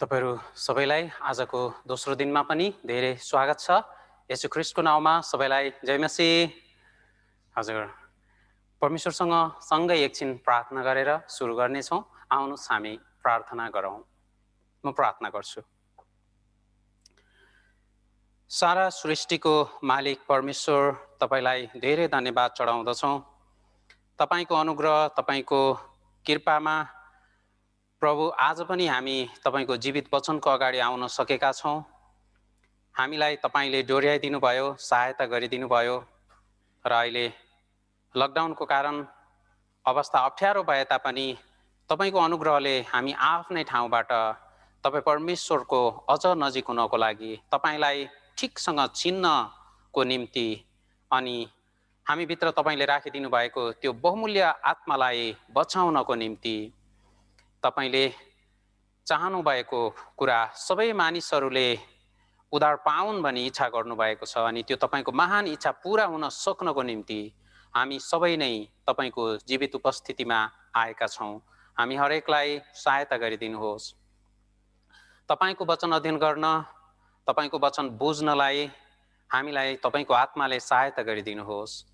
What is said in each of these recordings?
तपाईहरु सबैलाई आजको दोस्रो दिनमा पनि धेरै स्वागत छ। येशू ख्रीष्टको नाउँमा सबैलाई जय मसीह। हजुर, परमेश्वरसँग सँगै एकछिन प्रार्थना गरेर सुरु गर्नेछौँ। आउनुहोस् हामी प्रार्थना गरौँ। म प्रार्थना गर्छु। सारा सृष्टिको मालिक परमेश्वर, तपाईलाई धेरै धन्यवाद चढाउँदछौँ। तपाईको अनुग्रह, तपाईको कृपामा प्रभु आज पनि हामी तपाईको जीवित वचनको अगाडि आउन सकेका छौँ। हामीलाई तपाईले डोर्याइदिनु भयो, सहायता गरिदिनु भयो। र अहिले लकडाउनको कारण अवस्था अप्ठ्यारो भए तापनि तपाईको अनुग्रहले हामी आफ्नै ठाउँबाट तपाई परमेश्वरको अझ नजिक हुनको लागि, तपाईलाई ठिकसँग चिन्नको निम्ति अनि हामीभित्र तपाईले राखिदिनु भएको त्यो बहुमूल्य आत्मालाई बचाउनको निम्ति तपाईले चाहनु भएको कुरा सबै मानिसहरूले उद्धार पाउन् भनी इच्छा गर्नुभएको छ। अनि त्यो तपाईको महान इच्छा पूरा हुन सक्नको निम्ति हामी सबै नै तपाईको जीवित उपस्थितिमा आएका छौँ। हामी हरेकलाई सहायता गरिदिनुहोस्। तपाईको वचन अध्ययन गर्न, तपाईको वचन बुझ्नलाई हामीलाई तपाईको आत्माले सहायता गरिदिनुहोस्।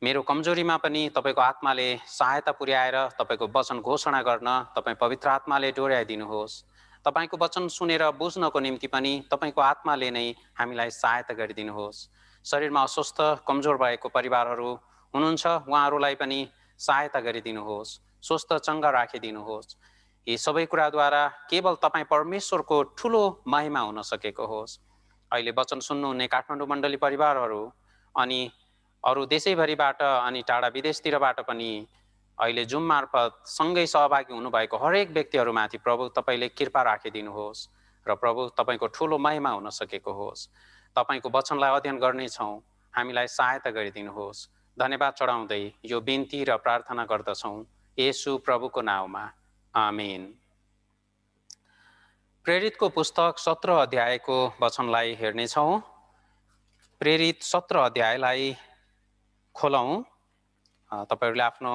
मेरो कमजोरीमा पनि तपाईको आत्माले सहायता पुर्याएर तपाईको वचन घोषणा गर्न तपाई पवित्र आत्माले डोर्याइदिनुहोस्। तपाईको वचन सुनेर बुझ्नको निम्ति पनि तपाईको आत्माले नै हामीलाई सहायता गरिदिनुहोस्। शरीरमा अस्वस्थ कमजोर भएको परिवारहरू हुनुहुन्छ, उहाँहरूलाई पनि सहायता गरिदिनुहोस्, स्वस्थ चङ्गा राखिदिनुहोस्। यी सबै कुराद्वारा केवल तपाई परमेश्वरको ठुलो महिमा हुन सकेको होस्। अहिले वचन सुन्नुहुने काठमाडौँ मण्डली परिवारहरू अनि अरू देशैभरिबाट अनि टाढा विदेशतिरबाट पनि अहिले जुम मार्फत सँगै सहभागी हुनुभएको हरेक व्यक्तिहरूमाथि प्रभु तपाईले कृपा राखिदिनुहोस् र प्रभु तपाईको ठुलो महिमा हुन सकेको होस्। तपाईको वचनलाई अध्ययन गर्नेछौँ, हामीलाई सहायता गरिदिनुहोस्। धन्यवाद चढाउँदै यो बिन्ती र प्रार्थना गर्दछौँ येशू प्रभुको नाउँमा, आमेन। प्रेरितको पुस्तक 17 अध्यायको वचनलाई हेर्नेछौँ। प्रेरित 17 अध्यायलाई खोलौँ। तपाईहरूले आफ्नो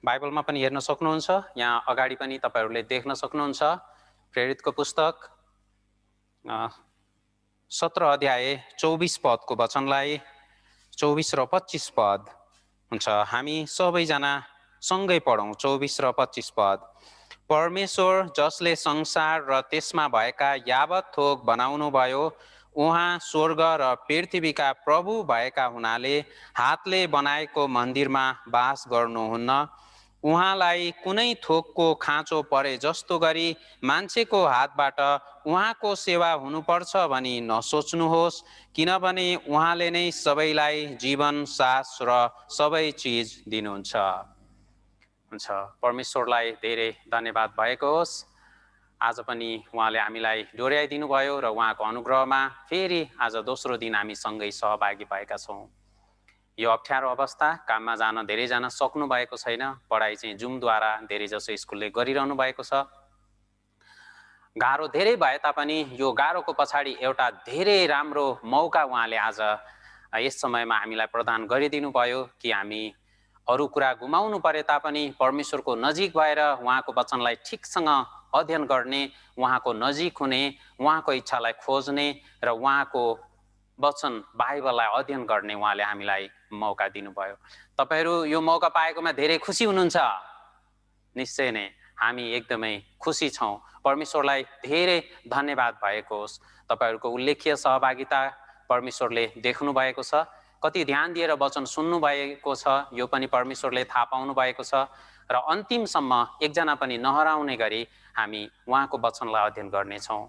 बाइबलमा पनि हेर्न सक्नुहुन्छ, यहाँ अगाडि पनि तपाईहरूले देख्न सक्नुहुन्छ। प्रेरितको पुस्तक 17 अध्याय 24 पदको वचनलाई 24 र 25 पद हुन्छ। हामी सबैजना सँगै पढौँ। 24 र 25 पद। परमेश्वर जसले संसार र त्यसमा भएका यावत थोक बनाउनु भयो, उहाँ स्वर्ग र पृथ्वीका प्रभु भएका हुनाले हातले बनाएको मन्दिरमा वास गर्नुहुन्न। उहाँलाई कुनै थोकको खाँचो परे जस्तो गरी मान्छेको हातबाट उहाँको सेवा हुनुपर्छ भनी नसोच्नुहोस्, किनभने उहाँले नै सबैलाई जीवन, सास र सबै चिज दिनुहुन्छ। हुन्छ, परमेश्वरलाई धेरै धन्यवाद भएको होस्। आज पनि उहाँले हामीलाई डोर्याइदिनु भयो र उहाँको अनुग्रहमा फेरि आज दोस्रो दिन हामी सँगै सहभागी भएका छौँ। यो अप्ठ्यारो अवस्था, काममा जान धेरैजना सक्नु भएको छैन। पढाइ चाहिँ जुमद्वारा धेरै जसो स्कुलले गरिरहनु भएको छ। गाह्रो धेरै भए तापनि यो गाह्रोको पछाडि एउटा धेरै राम्रो मौका उहाँले आज यस समयमा हामीलाई प्रदान गरिदिनु भयो कि हामी अरू कुरा गुमाउनु परे तापनि परमेश्वरको नजिक भएर उहाँको वचनलाई ठिकसँग अध्ययन गर्ने, उहाँको नजिक हुने, उहाँको इच्छालाई खोज्ने र उहाँको वचन बाइबललाई अध्ययन गर्ने उहाँले हामीलाई मौका दिनुभयो। तपाईहरू यो मौका पाएकोमा धेरै खुसी हुनुहुन्छ। निश्चय नै हामी एकदमै खुसी छौँ। परमेश्वरलाई धेरै धन्यवाद भएको होस्। तपाईहरूको उल्लेख्य सहभागिता परमेश्वरले देख्नु भएको छ। कति ध्यान दिएर वचन सुन्नु भएको छ यो पनि परमेश्वरले थाहा पाउनु भएको छ। र अन्तिमसम्म एकजना पनि नहराउने गरी हामी उहाँको वचनलाई अध्ययन गर्नेछौँ।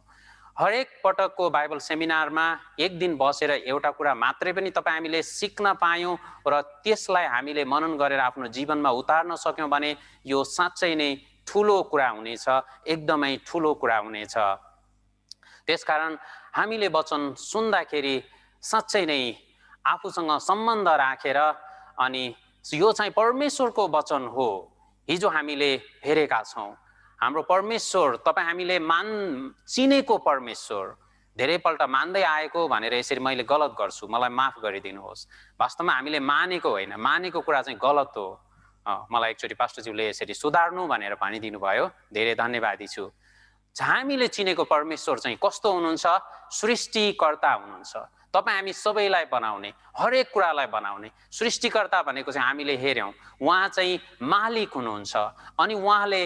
हरेक पटकको बाइबल सेमिनारमा एक दिन बसेर एउटा कुरा मात्रै पनि तपाईँ हामीले सिक्न पायौँ र त्यसलाई हामीले मनन गरेर आफ्नो जीवनमा उतार्न सक्यौँ भने यो साँच्चै नै ठुलो कुरा हुनेछ, एकदमै ठुलो कुरा हुनेछ। त्यसकारण हामीले वचन सुन्दाखेरि साँच्चै नै आफूसँग सम्बन्ध राखेर अनि यो चाहिँ परमेश्वरको वचन हो, हिजो हामीले हेरेका छौँ। हाम्रो परमेश्वर, तपाईँ हामीले चिनेको परमेश्वर, धेरैपल्ट मान्दै आएको भनेर यसरी मैले गलत गर्छु, मलाई माफ गरिदिनुहोस्। वास्तवमा हामीले मानेको होइन, मानेको कुरा चाहिँ गलत हो। मलाई एकचोटि पास्टरज्यूले यसरी सुधार्नु भनेर भनिदिनु भयो। धेरै धन्यवादी छु। हामीले चिनेको परमेश्वर चाहिँ कस्तो हुनुहुन्छ? सृष्टिकर्ता हुनुहुन्छ। तपाईँ हामी सबैलाई बनाउने, हरेक कुरालाई बनाउने सृष्टिकर्ता भनेको चाहिँ हामीले हेऱ्यौँ, उहाँ चाहिँ मालिक हुनुहुन्छ अनि उहाँले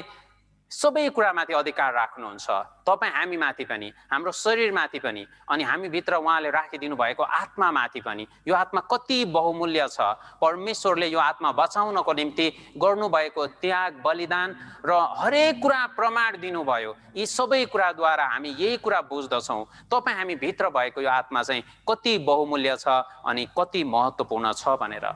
सबै कुरामाथि अधिकार राख्नुहुन्छ। तपाईँ हामी माथि पनि, हाम्रो शरीरमाथि पनि, अनि हामीभित्र उहाँले राखिदिनु भएको आत्मामाथि पनि। यो आत्मा कति बहुमूल्य छ। परमेश्वरले यो आत्मा बचाउनको निम्ति गर्नुभएको त्याग, बलिदान र हरेक कुरा प्रमाण दिनुभयो। यी सबै कुराद्वारा हामी यही कुरा बुझ्दछौँ, तपाईँ हामी भित्र भएको यो आत्मा चाहिँ कति बहुमूल्य छ अनि कति महत्त्वपूर्ण छ भनेर।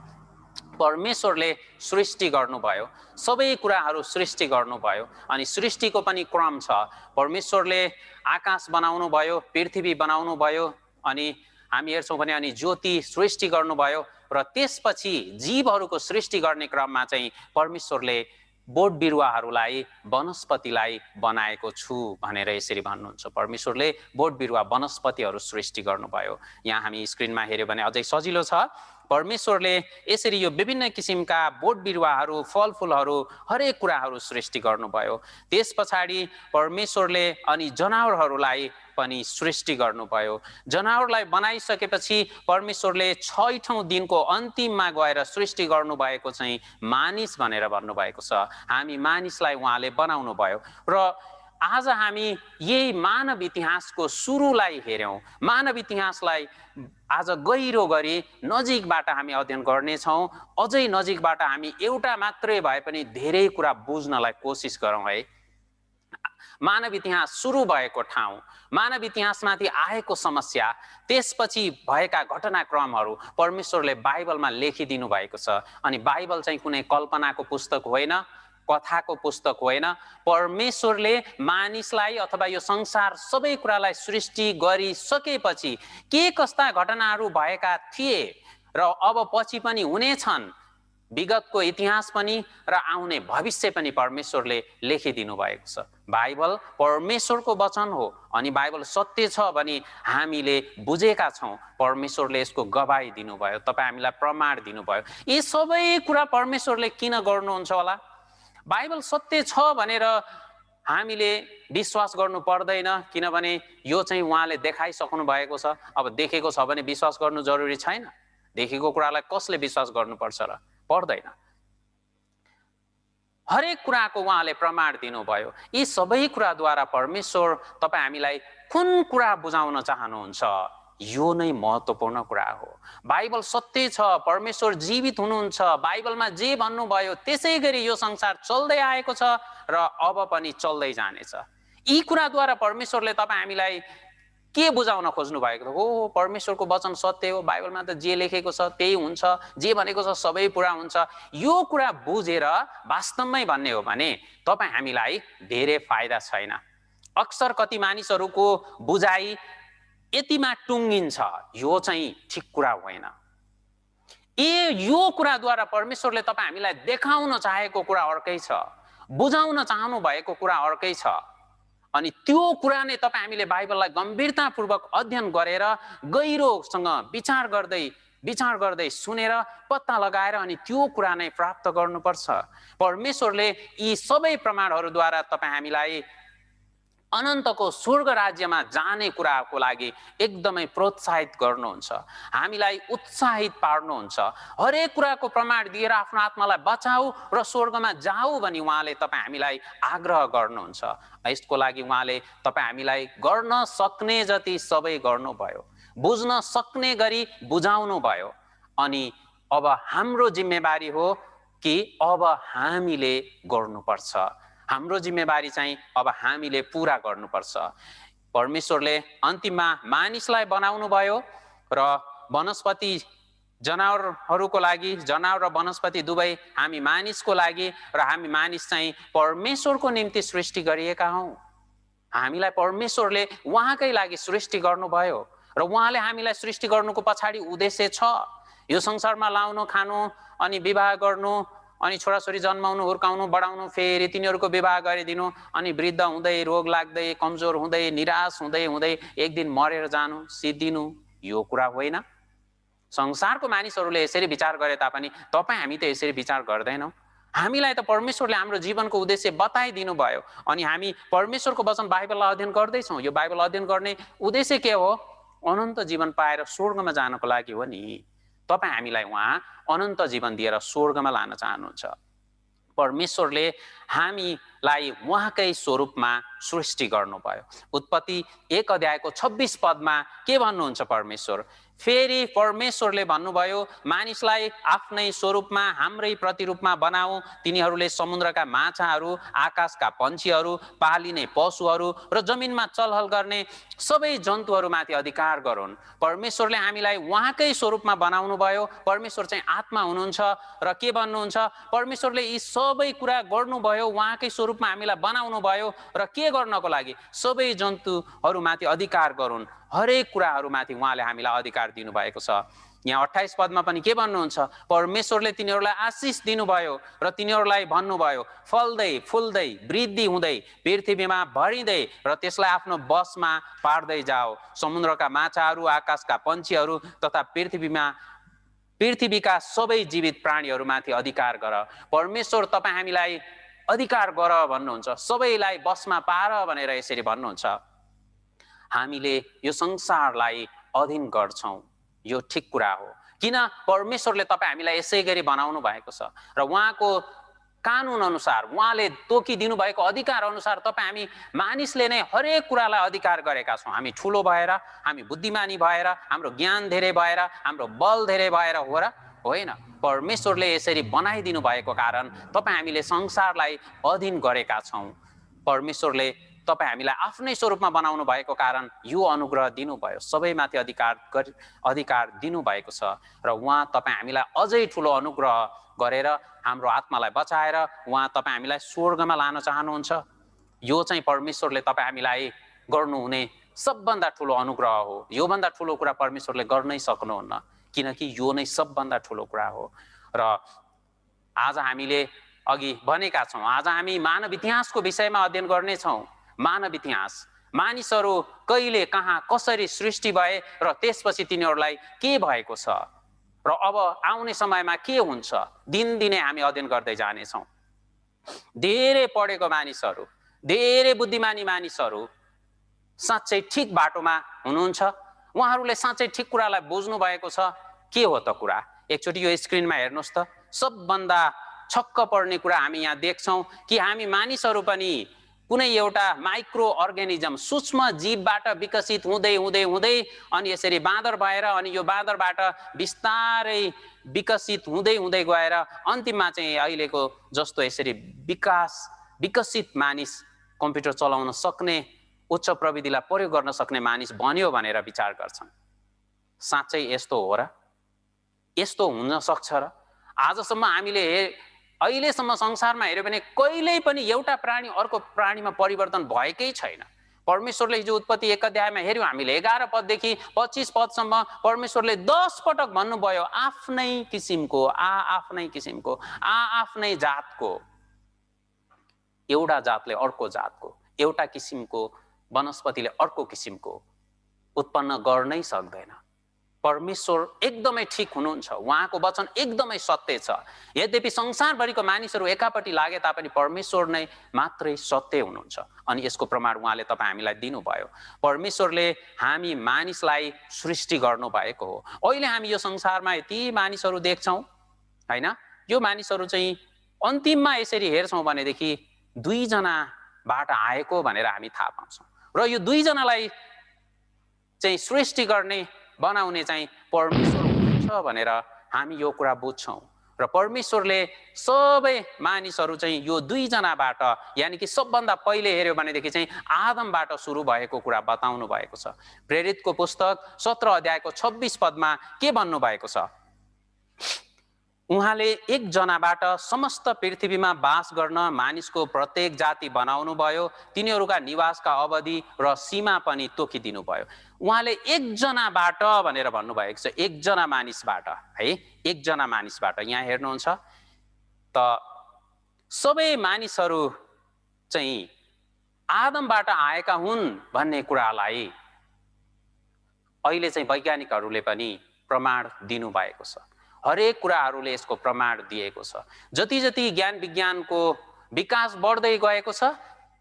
परमेश्वरले सृष्टि गर्नुभयो, सबै कुराहरू सृष्टि गर्नुभयो अनि सृष्टिको पनि क्रम छ। परमेश्वरले आकाश बनाउनु भयो, पृथ्वी बनाउनु भयो, अनि हामी हेर्छौँ भने अनि ज्योति सृष्टि गर्नुभयो र त्यसपछि जीवहरूको सृष्टि गर्ने क्रममा चाहिँ परमेश्वरले बोट बिरुवाहरूलाई, वनस्पतिलाई बनाएको छु भनेर यसरी भन्नुहुन्छ। परमेश्वरले बोट बिरुवा वनस्पतिहरू सृष्टि गर्नुभयो। यहाँ हामी स्क्रिनमा हेऱ्यो भने अझै सजिलो छ। परमेश्वरले यसरी यो विभिन्न किसिमका बोट बिरुवाहरू, फलफुलहरू, हरेक कुराहरू सृष्टि गर्नुभयो। त्यस पछाडि परमेश्वरले अनि जनावरहरूलाई पनि सृष्टि गर्नुभयो। जनावरलाई बनाइसकेपछि परमेश्वरले 6औं दिनको अन्तिममा गएर सृष्टि गर्नुभएको चाहिँ मानिस भनेर भन्नुभएको छ। हामी मानिसलाई उहाँले बनाउनु भयो र आज हामी यही मानव इतिहासको सुरुलाई हेऱ्यौँ। मानव इतिहासलाई आज गहिरो गरी नजिकबाट हामी अध्ययन गर्नेछौँ। अझै नजिकबाट हामी एउटा मात्रै भए पनि धेरै कुरा बुझ्नलाई कोसिस गरौँ है। मानव इतिहास सुरु भएको ठाउँ, मानव इतिहासमाथि आएको समस्या, त्यसपछि भएका घटनाक्रमहरू परमेश्वरले बाइबलमा लेखिदिनु भएको छ। अनि बाइबल चाहिँ कुनै कल्पनाको पुस्तक होइन, कथाको पुस्तक होइन। परमेश्वरले मानिसलाई अथवा यो संसार सबै कुरालाई सृष्टि गरिसकेपछि के कस्ता घटनाहरू भएका थिए र अब पछि पनि हुनेछन्, विगतको इतिहास पनि र आउने भविष्य पनि परमेश्वरले लेखिदिनु भएको छ। बाइबल परमेश्वरको वचन हो अनि बाइबल सत्य छ भने हामीले बुझेका छौँ। परमेश्वरले यसको गवाही दिनुभयो, तपाईँ हामीलाई प्रमाण दिनुभयो। यी सबै कुरा परमेश्वरले किन गर्नुहुन्छ होला? बाइबल सत्य छ भनेर हामीले विश्वास गर्नु पर्दैन, किनभने यो चाहिँ उहाँले देखाइसक्नु भएको छ। अब देखेको छ भने विश्वास गर्नु जरुरी छैन। देखेको कुरालाई कसले विश्वास गर्नुपर्छ र? पर्दैन। हरेक कुराको उहाँले प्रमाण दिनुभयो। यी सबै कुराद्वारा परमेश्वर तपाईँ हामीलाई कुन कुरा बुझाउन चाहनुहुन्छ? यो नै महत्त्वपूर्ण कुरा हो। बाइबल सत्य छ, परमेश्वर जीवित हुनुहुन्छ, बाइबलमा जे भन्नुभयो त्यसै गरी यो संसार चल्दै आएको छ र अब पनि चल्दै जानेछ। यी कुराद्वारा परमेश्वरले तपाईँ हामीलाई के बुझाउन खोज्नु भएको हो? परमेश्वरको वचन सत्य हो, बाइबलमा त जे लेखेको छ त्यही हुन्छ, जे भनेको छ सबै पुरा हुन्छ। यो कुरा बुझेर वास्तवमै भन्ने हो भने तपाईँ हामीलाई धेरै फाइदा छैन। अक्सर कति मानिसहरूको बुझाइ यतिमा टुङ्गिन्छ, यो चाहिँ ठिक कुरा होइन। यो कुराद्वारा परमेश्वरले तपाईँ हामीलाई देखाउन चाहेको कुरा अर्कै छ, बुझाउन चाहनु भएको कुरा अर्कै छ। अनि त्यो कुरा नै तपाईँ हामीले बाइबललाई गम्भीरतापूर्वक अध्ययन गरेर गहिरोसँग विचार गर्दै सुनेर पत्ता लगाएर अनि त्यो कुरा नै प्राप्त गर्नुपर्छ। परमेश्वरले यी सबै प्रमाणहरूद्वारा तपाईँ हामीलाई अनन्तको स्वर्ग राज्यमा जाने कुराको लागि एकदमै प्रोत्साहित गर्नुहुन्छ, हामीलाई उत्साहित पार्नुहुन्छ। हरेक कुराको प्रमाण दिएर आफ्नो आत्मालाई बचाऊ र स्वर्गमा जाऊ भनी उहाँले तपाईँ हामीलाई आग्रह गर्नुहुन्छ। यसको लागि उहाँले तपाईँ हामीलाई गर्न सक्ने जति सबै गर्नुभयो, बुझ्न सक्ने गरी बुझाउनु भयो। अनि अब हाम्रो जिम्मेवारी हो कि अब हामीले गर्नुपर्छ। हाम्रो जिम्मेवारी चाहिँ अब हामीले पुरा गर्नुपर्छ। परमेश्वरले अन्तिममा मानिसलाई बनाउनु भयो र वनस्पति जनावरहरूको लागि, जनावर र वनस्पति दुवै हामी मानिसको लागि, र हामी मानिस चाहिँ परमेश्वरको निम्ति सृष्टि गरिएका हौँ। हामीलाई परमेश्वरले उहाँकै लागि सृष्टि गर्नुभयो र उहाँले हामीलाई सृष्टि गर्नुको पछाडि उद्देश्य छ। यो संसारमा लाउनु, खानु, अनि विवाह गर्नु, अनि छोराछोरी जन्माउनु, हुर्काउनु, बढाउनु, फेरि तिनीहरूको विवाह गरिदिनु, अनि वृद्ध हुँदै, रोग लाग्दै, कमजोर हुँदै, निराश हुँदै हुँदै एक दिन मरेर जानु, सिद्धिनु, यो कुरा होइन। संसारको मानिसहरूले यसरी विचार गरे तापनि तपाईँ हामी त यसरी विचार गर्दैनौँ। हामीलाई त परमेश्वरले हाम्रो जीवनको उद्देश्य बताइदिनु भयो अनि हामी परमेश्वरको वचन बाइबललाई अध्ययन गर्दैछौँ। यो बाइबल अध्ययन गर्ने उद्देश्य के हो? अनन्त जीवन पाएर स्वर्गमा जानको लागि हो नि। तपाईँ हामीलाई उहाँ अनन्त जीवन दिएर स्वर्गमा लान चाहनुहुन्छ। परमेश्वरले हामीलाई उहाँकै स्वरूपमा सृष्टि गर्नुभयो। उत्पत्ति 1 अध्यायको 26 पदमा के भन्नुहुन्छ परमेश्वर? फेरि परमेश्वरले भन्नुभयो, मानिसलाई आफ्नै स्वरूपमा हाम्रै प्रतिरूपमा बनाऊ, तिनीहरूले समुद्रका माछाहरू, आकाशका पन्छीहरू, पालिने पशुहरू र जमिनमा चलहल गर्ने सबै जन्तुहरूमाथि अधिकार गरून्। परमेश्वरले हामीलाई उहाँकै स्वरूपमा बनाउनु भयो। परमेश्वर चाहिँ आत्मा हुनुहुन्छ र के भन्नुहुन्छ? परमेश्वरले यी सबै कुरा गर्नुभयो, उहाँकै स्वरूपमा हामीलाई बनाउनु भयो र के गर्नको लागि? सबै जन्तुहरूमाथि अधिकार गरून्। हरेक कुराहरूमाथि उहाँले हामीलाई अधिकार दिनुभएको छ। यहाँ 28 पदमा पनि के भन्नुहुन्छ? परमेश्वरले तिनीहरूलाई आशिष दिनुभयो र तिनीहरूलाई भन्नुभयो, फल्दै फुल्दै वृद्धि हुँदै पृथ्वीमा भरिँदै र त्यसलाई आफ्नो बसमा पार्दै जाओ। समुद्रका माछाहरू, आकाशका पन्छीहरू तथा पृथ्वीका सबै जीवित प्राणीहरूमाथि अधिकार गर। परमेश्वर तपाईँ हामीलाई अधिकार गर भन्नुहुन्छ, सबैलाई बसमा पार भनेर यसरी भन्नुहुन्छ। हामीले यो संसारलाई अधीन गर्छौँ, यो ठिक कुरा हो। किन? परमेश्वरले तपाईँ हामीलाई यसै गरी बनाउनु भएको छ र उहाँको कानुन अनुसार, उहाँले तोकिदिनु भएको अधिकार अनुसार तपाईँ हामी मानिसले नै हरेक कुरालाई अधिकार गरेका छौँ। हामी ठुलो भएर, हामी बुद्धिमानी भएर, हाम्रो ज्ञान धेरै भएर, हाम्रो बल धेरै भएर हो र? होइन। परमेश्वरले यसरी बनाइदिनु भएको कारण तपाईँ हामीले संसारलाई अधीन गरेका छौँ। परमेश्वरले तपाईँ हामीलाई आफ्नै स्वरूपमा बनाउनु भएको कारण यो अनुग्रह दिनुभयो, सबैमाथि अधिकार दिनुभएको छ र उहाँ तपाईँ हामीलाई अझै ठुलो अनुग्रह गरेर हाम्रो आत्मालाई बचाएर उहाँ तपाईँ हामीलाई स्वर्गमा लान चाहनुहुन्छ। यो चाहिँ परमेश्वरले तपाईँ हामीलाई गर्नुहुने सबभन्दा ठुलो अनुग्रह हो। योभन्दा ठुलो कुरा परमेश्वरले गर्नै सक्नुहुन्न, किनकि यो नै सबभन्दा ठुलो कुरा हो। र आज हामीले अघि भनेका छौँ, आज हामी मानव इतिहासको विषयमा अध्ययन गर्नेछौँ। मानव इतिहास, मानिसहरू कहिले कहाँ कसरी सृष्टि भए र त्यसपछि तिनीहरूलाई के भएको छ र अब आउने समयमा के हुन्छ, दिनदिनै हामी अध्ययन गर्दै जानेछौँ। धेरै पढेको मानिसहरू, धेरै बुद्धिमानी मानिसहरू साँच्चै ठिक बाटोमा हुनुहुन्छ। उहाँहरूले साँच्चै ठिक कुरालाई बुझ्नु भएको छ। के हो त कुरा? एकचोटि यो स्क्रिनमा हेर्नुहोस् त। सबभन्दा छक्क पर्ने कुरा हामी यहाँ देख्छौँ कि हामी मानिसहरू पनि कुनै एउटा माइक्रो अर्गानिजम, सूक्ष्म जीवबाट विकसित हुँदै हुँदै हुँदै अनि यसरी बाँदर भएर अनि यो बाँदरबाट बिस्तारै विकसित हुँदै हुँदै गएर अन्तिममा चाहिँ अहिलेको जस्तो यसरी विकसित मानिस, कम्प्युटर चलाउन सक्ने, उच्च प्रविधिलाई प्रयोग गर्न सक्ने मानिस बन्यो भनेर विचार गर्छन्। साँच्चै यस्तो हो र? यस्तो हुन सक्छ र? आजसम्म हामीले अहिलेसम्म संसारमा हेऱ्यो भने कहिल्यै पनि एउटा प्राणी अर्को प्राणीमा परिवर्तन भएकै छैन। परमेश्वरले हिजो उत्पत्ति 1 अध्यायमा हेऱ्यौँ हामीले 11 पददेखि 25 पदसम्म परमेश्वरले 10 पटक भन्नुभयो, आफ्नै किसिमको, आफ्नै किसिमको, आफ्नै जातको। एउटा जातले अर्को जातको, एउटा किसिमको वनस्पतिले अर्को किसिमको उत्पन्न गर्नै सक्दैन। परमेश्वर एकदमै ठिक हुनुहुन्छ, उहाँको वचन एकदमै सत्य छ। यद्यपि संसारभरिको मानिसहरू एकापट्टि लागे तापनि परमेश्वर नै मात्रै सत्य हुनुहुन्छ अनि यसको प्रमाण उहाँले तपाईँ हामीलाई दिनुभयो। परमेश्वरले हामी मानिसलाई सृष्टि गर्नुभएको हो। अहिले हामी यो संसारमा यति मानिसहरू देख्छौँ होइन, यो मानिसहरू चाहिँ अन्तिममा यसरी हेर्छौँ भनेदेखि 2 जनाबाट आएको भनेर हामी थाहा पाउँछौँ र यो 2 जनालाई चाहिँ सृष्टि गर्ने, बनाउने चाहिँ परमेश्वर हुनुहुन्छ भनेर हामी यो कुरा बुझ्छौँ र परमेश्वरले सबै मानिसहरू चाहिँ यो 2 जनाबाट, यानि कि सबभन्दा पहिले हेऱ्यो भनेदेखि चाहिँ आदमबाट सुरु भएको कुरा बताउनु भएको छ। प्रेरितको पुस्तक 17 अध्यायको 26 पदमा के भन्नुभएको छ? उहाँले 1 जनाबाट समस्त पृथ्वीमा बास गर्न मानिसको प्रत्येक जाति बनाउनु भयो, तिनीहरूका निवासका अवधि र सीमा पनि तोकिदिनु भयो। उहाँले 1 जनाबाट भनेर भन्नुभएको छ, 1 जना मानिसबाट है, 1 जना मानिसबाट। यहाँ हेर्नुहुन्छ त सबै मानिसहरू चाहिँ आदमबाट आएका हुन् भन्ने कुरालाई अहिले चाहिँ वैज्ञानिकहरूले पनि प्रमाण दिनुभएको छ। हरेक कुराहरूले यसको प्रमाण दिएको छ। जति जति ज्ञान विज्ञानको विकास बढ्दै गएको छ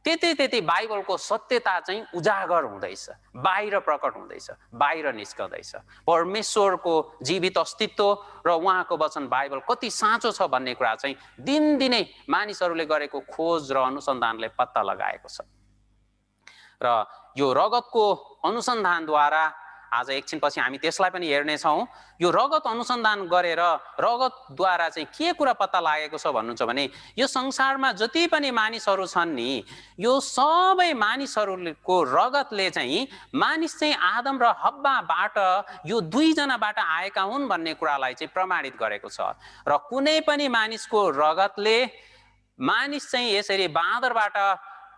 त्यति त्यति बाइबलको सत्यता चाहिँ उजागर हुँदैछ, बाहिर प्रकट हुँदैछ, बाहिर निस्कँदैछ। परमेश्वरको जीवित अस्तित्व र उहाँको वचन बाइबल कति साँचो छ भन्ने कुरा चाहिँ दिनदिनै मानिसहरूले गरेको खोज र अनुसन्धानले पत्ता लगाएको छ। र यो रगतको अनुसन्धानद्वारा आज एकछिनपछि हामी त्यसलाई पनि हेर्नेछौँ। यो रगत अनुसन्धान गरेर रगतद्वारा चाहिँ के कुरा पत्ता लागेको छ भन्नुहुन्छ भने यो संसारमा जति पनि मानिसहरू छन् नि, यो सबै मानिसहरूको रगतले चाहिँ मानिस चाहिँ आदम र हब्बाबाट यो दुईजनाबाट आएका हुन् भन्ने कुरालाई चाहिँ प्रमाणित गरेको छ। र कुनै पनि मानिसको रगतले मानिस चाहिँ यसरी बाँदरबाट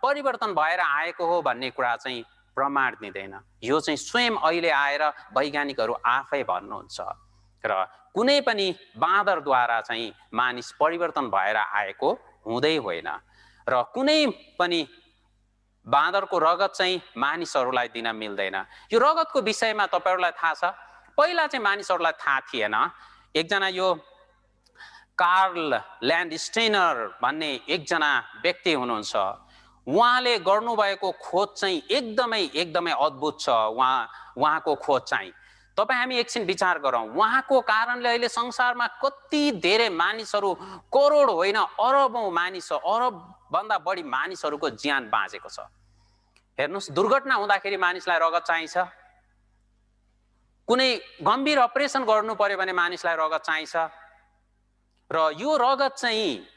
परिवर्तन भएर आएको हो भन्ने कुरा चाहिँ प्रमाण दिँदैन। यो चाहिँ स्वयं अहिले आएर वैज्ञानिकहरू आफै भन्नुहुन्छ। र कुनै पनि बाँदरद्वारा चाहिँ मानिस परिवर्तन भएर आएको हुँदै होइन। र कुनै पनि बाँदरको रगत चाहिँ मानिसहरूलाई दिन मिल्दैन। यो रगतको विषयमा तपाईहरूलाई थाहा छ, पहिला चाहिँ मानिसहरूलाई थाहा थिएन। एकजना यो कार्ल ल्यान्डस्टेनर भन्ने एकजना व्यक्ति हुनुहुन्छ, उहाँले गर्नुभएको खोज चाहिँ एकदमै अद्भुत छ। उहाँको खोज चाहिँ तपाईँ हामी एकछिन विचार गरौँ। उहाँको कारणले अहिले संसारमा कति धेरै मानिसहरू, करोड होइन अरबौँ मानिस, अरबभन्दा बढी मानिसहरूको ज्यान बाँचेको छ। हेर्नुहोस्, दुर्घटना हुँदाखेरि मानिसलाई रगत चाहिन्छ, कुनै गम्भीर अपरेसन गर्नु पर्यो भने मानिसलाई रगत चाहिन्छ। र यो रगत चाहिँ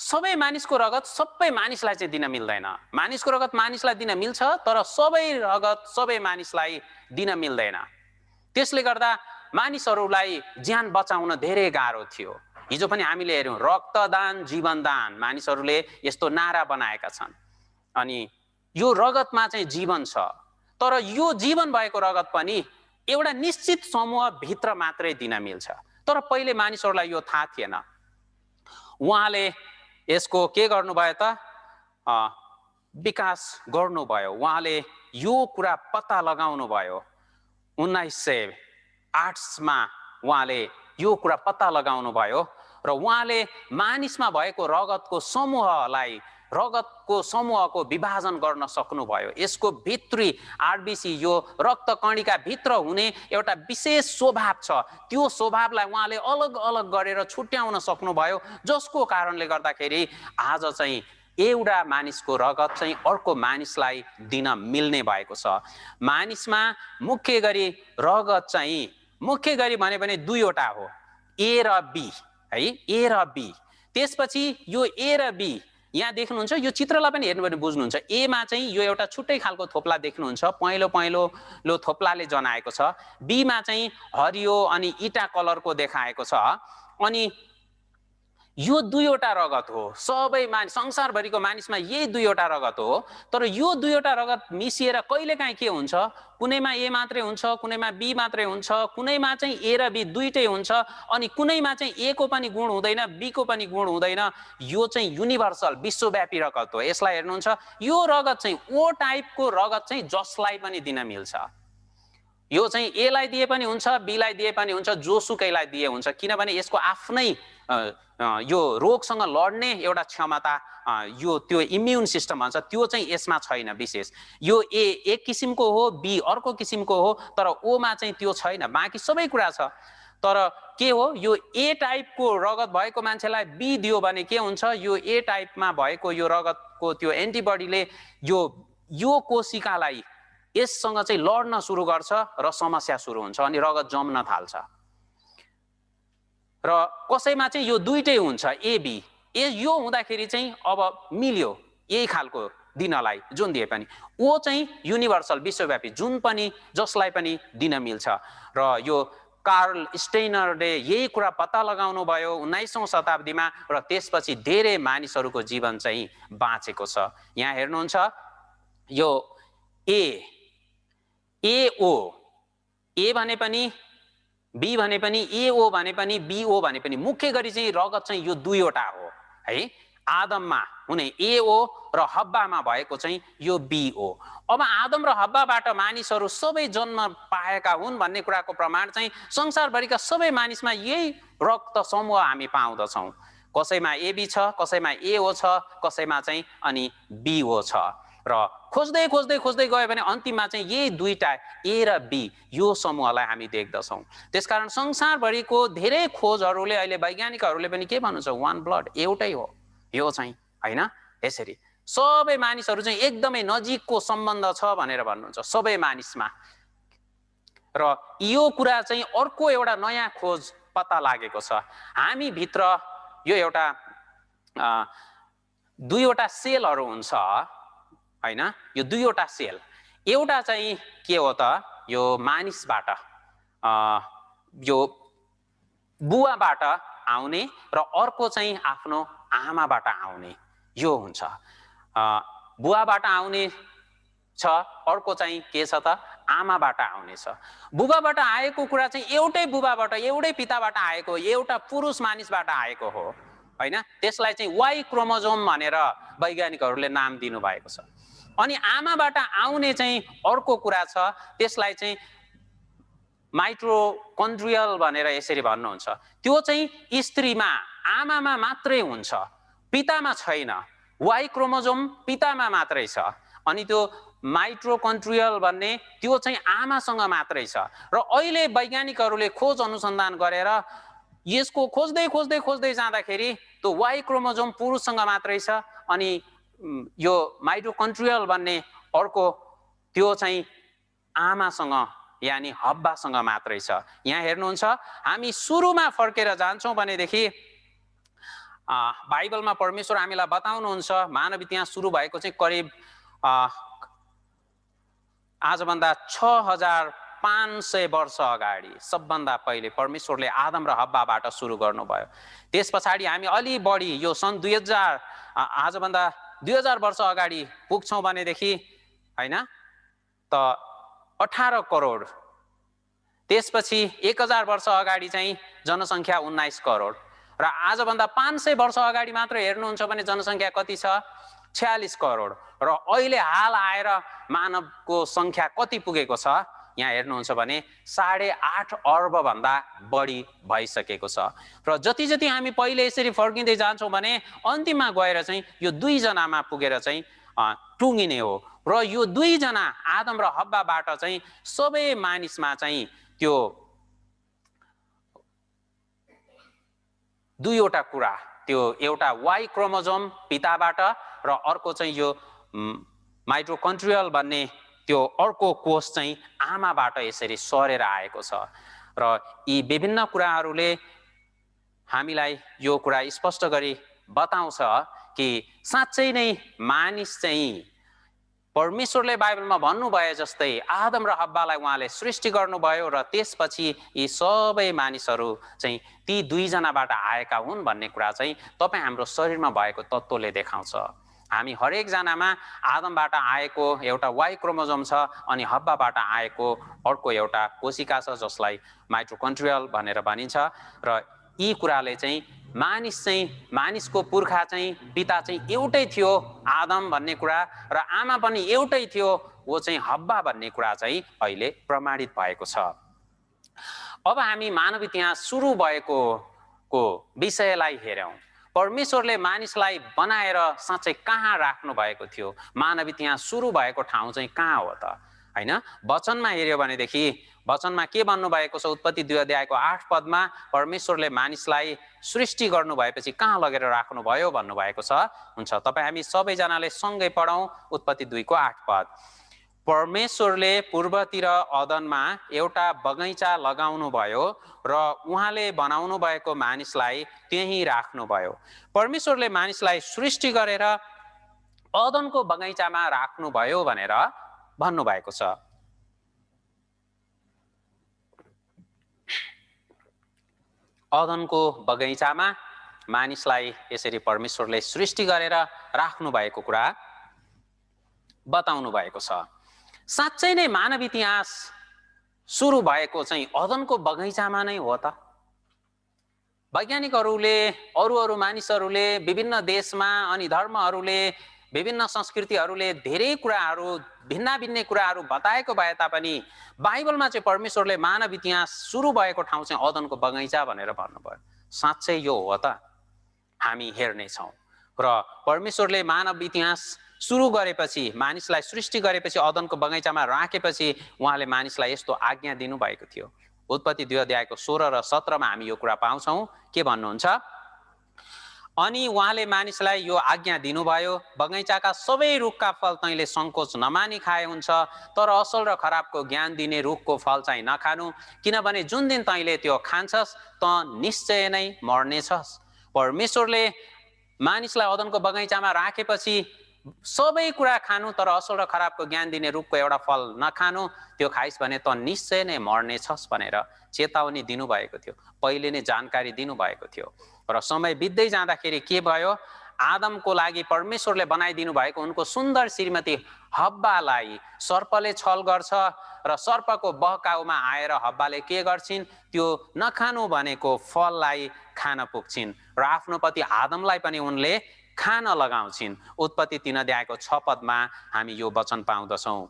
सबै मानिसको रगत सबै मानिसलाई चाहिँ दिन मिल्दैन। मानिसको रगत मानिसलाई दिन मिल्छ, तर सबै रगत सबै मानिसलाई दिन मिल्दैन। त्यसले गर्दा मानिसहरूलाई ज्यान बचाउन धेरै गाह्रो थियो। हिजो पनि हामीले हेऱ्यौँ, रक्तदान जीवनदान, मानिसहरूले यस्तो नारा बनाएका छन्। अनि यो रगतमा चाहिँ जीवन छ, तर यो जीवन भएको रगत पनि एउटा निश्चित समूहभित्र मात्रै दिन मिल्छ। तर पहिले मानिसहरूलाई यो थाहा थिएन। उहाँले यसको के गर्नुभयो त, विकास गर्नुभयो। उहाँले यो कुरा पत्ता लगाउनु भयो। 1908 मा उहाँले यो कुरा पत्ता लगाउनु भयो र उहाँले मानिसमा भएको रगतको समूहको विभाजन गर्न सक्नुभयो। यसको भित्री आरबीसी, यो रक्त कणिका भित्र हुने एउटा विशेष स्वभाव छ, त्यो स्वभावलाई उहाँले अलग अलग गरेर छुट्याउन सक्नुभयो, जसको कारणले गर्दाखेरि आज चाहिँ एउटा मानिसको रगत चाहिँ अर्को मानिसलाई दिन मिल्ने भएको छ। मानिसमा मुख्य गरी रगत चाहिँ मुख्य गरी भने दुईवटा हो, ए र बी है, ए र बी। त्यसपछि यो ए र बी यहाँ देख्नुहुन्छ, यो चित्रलाई पनि हेर्नु भने बुझ्नुहुन्छ। ए मा चाहिँ यो एउटा छुट्टै खालको थोप्ला देख्नुहुन्छ, पहेँलो थोप्लाले जनाएको छ। बी मा चाहिँ हरियो अनि इटा कलरको देखाएको छ। अनि यो दुईवटा रगत हो, सबै संसारभरिको मानिसमा यही दुईवटा रगत हो। तर यो दुईवटा रगत मिसिएर कहिलेकाहीँ के हुन्छ, कुनैमा ए मात्रै हुन्छ, कुनैमा बी मात्रै हुन्छ, कुनैमा चाहिँ ए र बी दुईटै हुन्छ, अनि कुनैमा चाहिँ ए को पनि गुण हुँदैन, बी को पनि गुण हुँदैन। यो चाहिँ युनिभर्सल विश्वव्यापी रगत हो। यसलाई हेर्नुहुन्छ, यो रगत चाहिँ ओ टाइपको रगत चाहिँ जसलाई पनि दिन मिल्छ। यो चाहिँ ए लाई दिए पनि हुन्छ, बी लाई दिए पनि हुन्छ, जोसुकैलाई दिए हुन्छ, किनभने यसको आफ्नै यो रोगसँग लड्ने एउटा क्षमता, यो त्यो इम्युन सिस्टम भन्छ, त्यो चाहिँ यसमा छैन विशेष। यो ए एक किसिमको हो, बी अर्को किसिमको हो, तर ओ मा चाहिँ त्यो छैन, बाँकी सबै कुरा छ। तर के हो, यो ए टाइपको रगत भएको मान्छेलाई बी दियो भने के हुन्छ, यो ए टाइपमा भएको यो रगतको त्यो एन्टिबडीले यो कोशिकालाई यससँग चाहिँ लड्न सुरु गर्छ र समस्या सुरु हुन्छ, अनि रगत जम्न थाल्छ। र कसैमा चाहिँ यो दुईटै हुन्छ, एबी। यो हुँदाखेरि चाहिँ अब मिल्यो यही खालको दिनलाई, जुन दिए पनि। ओ चाहिँ युनिभर्सल विश्वव्यापी, जुन पनि जसलाई पनि दिन मिल्छ। र यो कार्ल स्टेनरले यही कुरा पत्ता लगाउनु भयो 19औं शताब्दीमा, र त्यसपछि धेरै मानिसहरूको जीवन चाहिँ बाँचेको छ। यहाँ हेर्नुहुन्छ, यो एओ, ए भने पनि, बी भने पनि, एओ भने पनि, बीओ भने पनि, मुख्य गरी चाहिँ रगत चाहिँ यो दुईवटा हो है। आदममा हुने ए हो र हब्बामा भएको चाहिँ यो बी हो। अब आदम र हब्बाबाट मानिसहरू सबै जन्म पाएका हुन् भन्ने कुराको प्रमाण चाहिँ संसारभरिका सबै मानिसमा यही रक्त समूह हामी पाउँदछौँ। कसैमा एबी छ, कसैमा एओ छ, कसैमा चाहिँ अनि बीओ छ र खोज्दै खोज्दै खोज्दै गयो भने अन्तिममा चाहिँ यही दुईटा ए र बी यो समूहलाई हामी देख्दछौँ। त्यसकारण संसारभरिको धेरै खोजहरूले अहिले वैज्ञानिकहरूले पनि के भन्नुहुन्छ, वान ब्लड, एउटै हो यो चाहिँ, होइन? यसरी सबै मानिसहरू चाहिँ एकदमै नजिकको सम्बन्ध छ भनेर भन्नुहुन्छ सबै मानिसमा। र यो कुरा चाहिँ अर्को एउटा नयाँ खोज पत्ता लागेको छ। हामी भित्र यो एउटा दुईवटा सेलहरू हुन्छ, होइन? यो दुईवटा सेल, एउटा चाहिँ के हो त, यो मानिसबाट यो बुवाबाट आउने र अर्को चाहिँ आफ्नो आमाबाट आउने यो हुन्छ। बुवाबाट आउने छ, अर्को चाहिँ के छ त, आमाबाट आउने छ। बुबाबाट आएको कुरा चाहिँ एउटै बुबाबाट एउटै पिताबाट आएको एउटा पुरुष मानिसबाट आएको हो, होइन? त्यसलाई चाहिँ वाई क्रोमोजोम भनेर वैज्ञानिकहरूले नाम दिनुभएको छ। अनि आमाबाट आउने चाहिँ अर्को कुरा छ, त्यसलाई चाहिँ माइटोकन्ड्रियल भनेर यसरी भन्नुहुन्छ। त्यो चाहिँ स्त्रीमा आमामा मात्रै हुन्छ, पितामा छैन। वाई क्रोमोजोम पितामा मात्रै छ, अनि त्यो माइटोकन्ड्रियल भन्ने त्यो चाहिँ आमासँग मात्रै छ। र अहिले वैज्ञानिकहरूले खोज अनुसन्धान गरेर यसको खोज्दै खोज्दै खोज्दै जाँदाखेरि त्यो वाई क्रोमोजोम पुरुषसँग मात्रै छ, अनि यो माइटोकन्ड्रियल भन्ने अर्को त्यो चाहिँ आमासँग यानि हब्बासँग मात्रै छ। यहाँ हेर्नुहुन्छ, हामी सुरुमा फर्केर जान्छौँ भनेदेखि बाइबलमा परमेश्वर हामीलाई बताउनुहुन्छ मानव इतिहास सुरु भएको चाहिँ करिब आजभन्दा 6500 वर्ष अगाडि सबभन्दा पहिले परमेश्वरले आदम र हब्बाबाट सुरु गर्नुभयो। त्यस पछाडि हामी अलि बढी यो सन् 2000 आजभन्दा 2000 वर्ष अगाडि पुग्छौँ भनेदेखि, होइन त 18 करोड, त्यसपछि 1000 वर्ष अगाडि चाहिँ जनसङ्ख्या 19 करोड र आजभन्दा 500 वर्ष अगाडि मात्र हेर्नुहुन्छ भने जनसङ्ख्या कति छ, 46 करोड। र अहिले हाल आएर मानवको सङ्ख्या कति पुगेको छ, यहाँ हेर्नुहुन्छ भने 8.5 अर्ब भन्दा बढी भइसकेको छ। र जति जति हामी पहिले यसरी फर्किँदै जान्छौँ भने अन्तिममा गएर चाहिँ यो 2 जनामा पुगेर चाहिँ टुङ्गिने हो। र यो 2 जना आदम र हब्बाबाट चाहिँ सबै मानिसमा चाहिँ त्यो दुईवटा कुरा, त्यो एउटा वाई क्रोमोजोम पिताबाट र अर्को चाहिँ यो माइटोकन्ड्रियल भन्ने त्यो अर्को कोष चाहिँ आमाबाट यसरी सरेर आएको छ। र यी विभिन्न कुराहरूले हामीलाई यो कुरा स्पष्ट गरी बताउँछ कि साँच्चै नै मानिस चाहिँ परमेश्वरले बाइबलमा भन्नुभए जस्तै आदम र हब्बालाई उहाँले सृष्टि गर्नुभयो र त्यसपछि यी सबै मानिसहरू चाहिँ ती 2 जनाबाट आएका हुन् भन्ने कुरा चाहिँ तपाईँ हाम्रो शरीरमा भएको तत्त्वले देखाउँछ। हामी हरेक जनामा आदमबाट आएको एउटा वाई क्रोमोजोम छ, अनि हब्बाबाट आएको अर्को एउटा कोशिका छ जसलाई माइटोकन्ड्रियल भनेर भनिन्छ। र यी कुराले चाहिँ मानिसको पुर्खा चाहिँ पिता चाहिँ एउटै थियो आदम भन्ने कुरा, र आमा पनि एउटै थियो, वो चाहिँ हब्बा भन्ने कुरा चाहिँ अहिले प्रमाणित भएको छ। अब हामी मानव इतिहास सुरु भएको विषयलाई हेरौँ। परमेश्वरले मानिसलाई बनाएर साँच्चै कहाँ राख्नु भएको थियो, मानव इतिहास सुरु भएको ठाउँ चाहिँ कहाँ हो त, होइन? वचनमा हेर्यो भनेदेखि वचनमा के भन्नुभएको छ, उत्पत्ति 2 अध्यायको 8 पदमा परमेश्वरले मानिसलाई सृष्टि गर्नु भएपछि कहाँ लगेर राख्नुभयो भन्नुभएको छ। हुन्छ, तपाईँ हामी सबैजनाले सँगै पढौँ उत्पत्ति 2 को 8 पद। परमेश्वरले पूर्वतिर अदनमा एउटा बगैँचा लगाउनु भयो र उहाँले बनाउनु भएको मानिसलाई त्यहीँ राख्नुभयो। परमेश्वरले मानिसलाई सृष्टि गरेर अदनको बगैँचामा राख्नुभयो भनेर भन्नुभएको छ। अदनको बगैँचामा मानिसलाई यसरी परमेश्वरले सृष्टि गरेर राख्नु भएको कुरा बताउनु भएको छ। साँच्चै नै मानव इतिहास सुरु भएको चाहिँ अदनको बगैँचामा नै हो त? वैज्ञानिकहरूले अरू मानिसहरूले विभिन्न देशमा अनि धर्महरूले विभिन्न संस्कृतिहरूले धेरै कुराहरू भिन्न कुराहरू बताएको भए तापनि बाइबलमा चाहिँ परमेश्वरले मानव इतिहास सुरु भएको ठाउँ चाहिँ अदनको बगैँचा भनेर भन्नुभयो। साँच्चै यो हो त? हामी हेर्नेछौँ। र परमेश्वरले मानव इतिहास सुरु गरेपछि, मानिसलाई सृष्टि गरेपछि, अदनको बगैँचामा राखेपछि उहाँले मानिसलाई यस्तो आज्ञा दिनुभएको थियो। उत्पत्ति 2 अध्यायको 16 र 17 मा हामी यो कुरा पाउँछौँ। के भन्नुहुन्छ? अनि उहाँले मानिसलाई यो आज्ञा दिनुभयो, बगैँचाका सबै रुखका फल तैँले सङ्कोच नमानी खाए हुन्छ, तर असल र खराबको ज्ञान दिने रुखको फल चाहिँ नखानु, किनभने जुन दिन तैँले त्यो खान्छस् त निश्चय नै मर्नेछस्। परमेश्वरले मानिसलाई अदनको बगैँचामा राखेपछि सबै कुरा खानु, तर असल र खराबको ज्ञान दिने रुखको एउटा फल नखानु, त्यो खाइस् भने त निश्चय नै मर्नेछस् भनेर चेतावनी दिनुभएको थियो। पहिले नै जानकारी दिनुभएको थियो। र समय बित्दै जाँदाखेरि के भयो? आदमको लागि परमेश्वरले बनाइदिनु भएको उनको सुन्दर श्रीमती हब्बालाई सर्पले छल गर्छ र सर्पको बहकाउमा आएर हब्बाले के गर्छिन्? त्यो नखानु भनेको फललाई खान पुग्छिन् र आफ्नो पति आदमलाई पनि उनले खान लगाउँछिन्। उत्पत्ति 3 अध्यायको 6 पदमा हामी यो वचन पाउँदछौँ।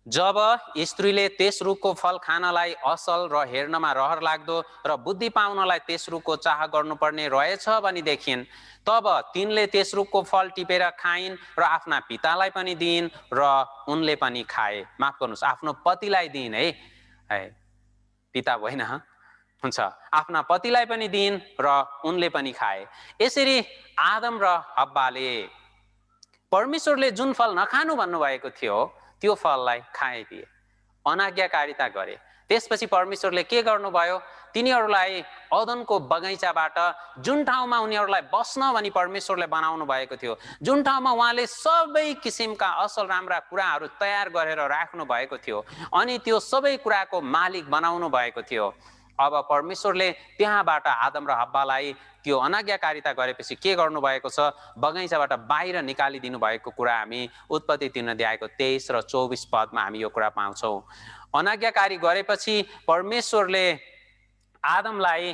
जब स्त्रीले त्यस रुखको फल खानलाई असल र हेर्नमा रहर लाग्दो र बुद्धि पाउनलाई त्यस रुखको चाह गर्नुपर्ने रहेछ भनी देखिन्, तब तिनले त्यस रुखको फल टिपेर खाइन् र आफ्ना पितालाई पनि दिइन् र उनले पनि खाए। माफ गर्नुहोस्, आफ्नो पतिलाई दिइन् है, पिता होइन, हुन्छ, आफ्ना पतिलाई पनि दिइन् र उनले पनि खाए। यसरी आदम र हब्बाले परमेश्वरले जुन फल नखानु भन्नुभएको थियो त्यो फललाई खाइदिए, अनाज्ञाकारिता गरे। त्यसपछि परमेश्वरले के गर्नुभयो? तिनीहरूलाई अदनको बगैँचाबाट जुन ठाउँमा उनीहरूलाई बस्न भनी परमेश्वरले बनाउनु भएको थियो, जुन ठाउँमा उहाँले सबै किसिमका असल राम्रा कुराहरू तयार गरेर राख्नु भएको थियो अनि त्यो सबै कुराको मालिक बनाउनु भएको थियो, अब परमेश्वरले त्यहाँबाट आदम र हब्बालाई त्यो अनाज्ञाकारिता गरेपछि के गर्नुभएको छ? बगैँचाबाट बाहिर निकालिदिनु भएको कुरा हामी उत्पत्ति 3 अध्यायको 23 र 24 पदमा हामी यो कुरा पाउँछौँ। अनाज्ञाकारी गरेपछि परमेश्वरले आदमलाई